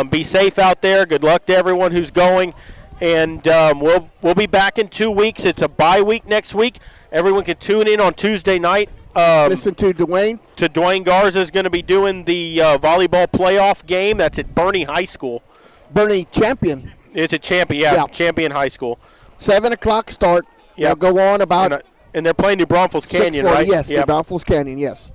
Be safe out there. Good luck to everyone who's going. And we'll be back in 2 weeks. It's a bye week next week. Everyone can tune in on Tuesday night.
Listen to Dwayne.
Dwayne Garza is going to be doing the volleyball playoff game. That's at Bernie High School.
Bernie Champion.
It's a Champion, Champion High School.
7 o'clock start.
Yeah.
They'll go on about.
And they're playing New Braunfels Canyon, right?
Yes, New Braunfels Canyon, yes.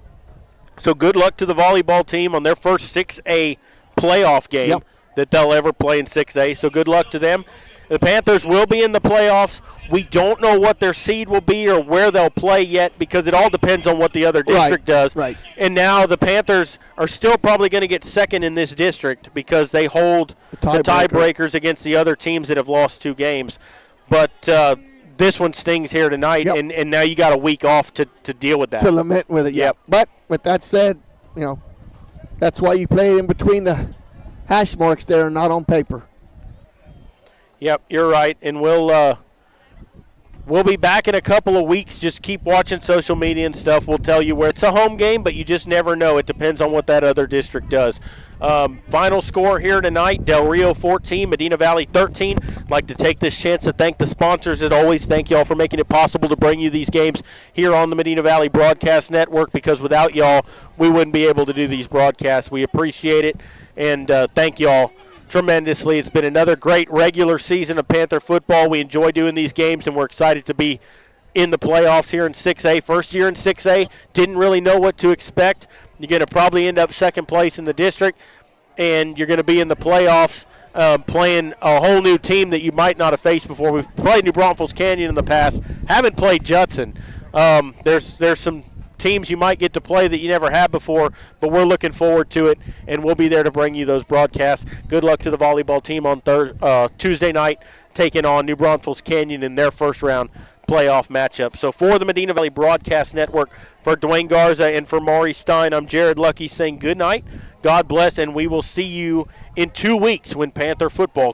So good luck to the volleyball team on their first 6A playoff game that they'll ever play in 6A. So good luck to them. The Panthers will be in the playoffs. We don't know what their seed will be or where they'll play yet because it all depends on what the other district does.
Right.
And now the Panthers are still probably going to get second in this district because they hold the tiebreakers against the other teams that have lost 2 games. But this one stings here tonight, and now you got a week off to deal with that.
To lament with it, yep. But with that said, that's why you play in between the hash marks there and not on paper.
Yep, you're right, and we'll be back in a couple of weeks. Just keep watching social media and stuff. We'll tell you where it's a home game, but you just never know. It depends on what that other district does. Final score here tonight, Del Rio 14, Medina Valley 13. I'd like to take this chance to thank the sponsors as always. Thank you all for making it possible to bring you these games here on the Medina Valley Broadcast Network, because without y'all, we wouldn't be able to do these broadcasts. We appreciate it, and thank y'all tremendously. It's been another great regular season of Panther football. We enjoy doing these games, and we're excited to be in the playoffs here in 6A. First year in 6A, didn't really know what to expect. You're going to probably end up second place in the district, and you're going to be in the playoffs playing a whole new team that you might not have faced before. We've played New Braunfels Canyon in the past, haven't played Judson. There's some teams you might get to play that you never had before, but we're looking forward to it, and we'll be there to bring you those broadcasts. Good luck to the volleyball team on Tuesday night, taking on New Braunfels Canyon in their first round playoff matchup. So for the Medina Valley Broadcast Network, for Dwayne Garza and for Maury Stein, I'm Jared Lucky saying good night, God bless, and we will see you in 2 weeks when Panther football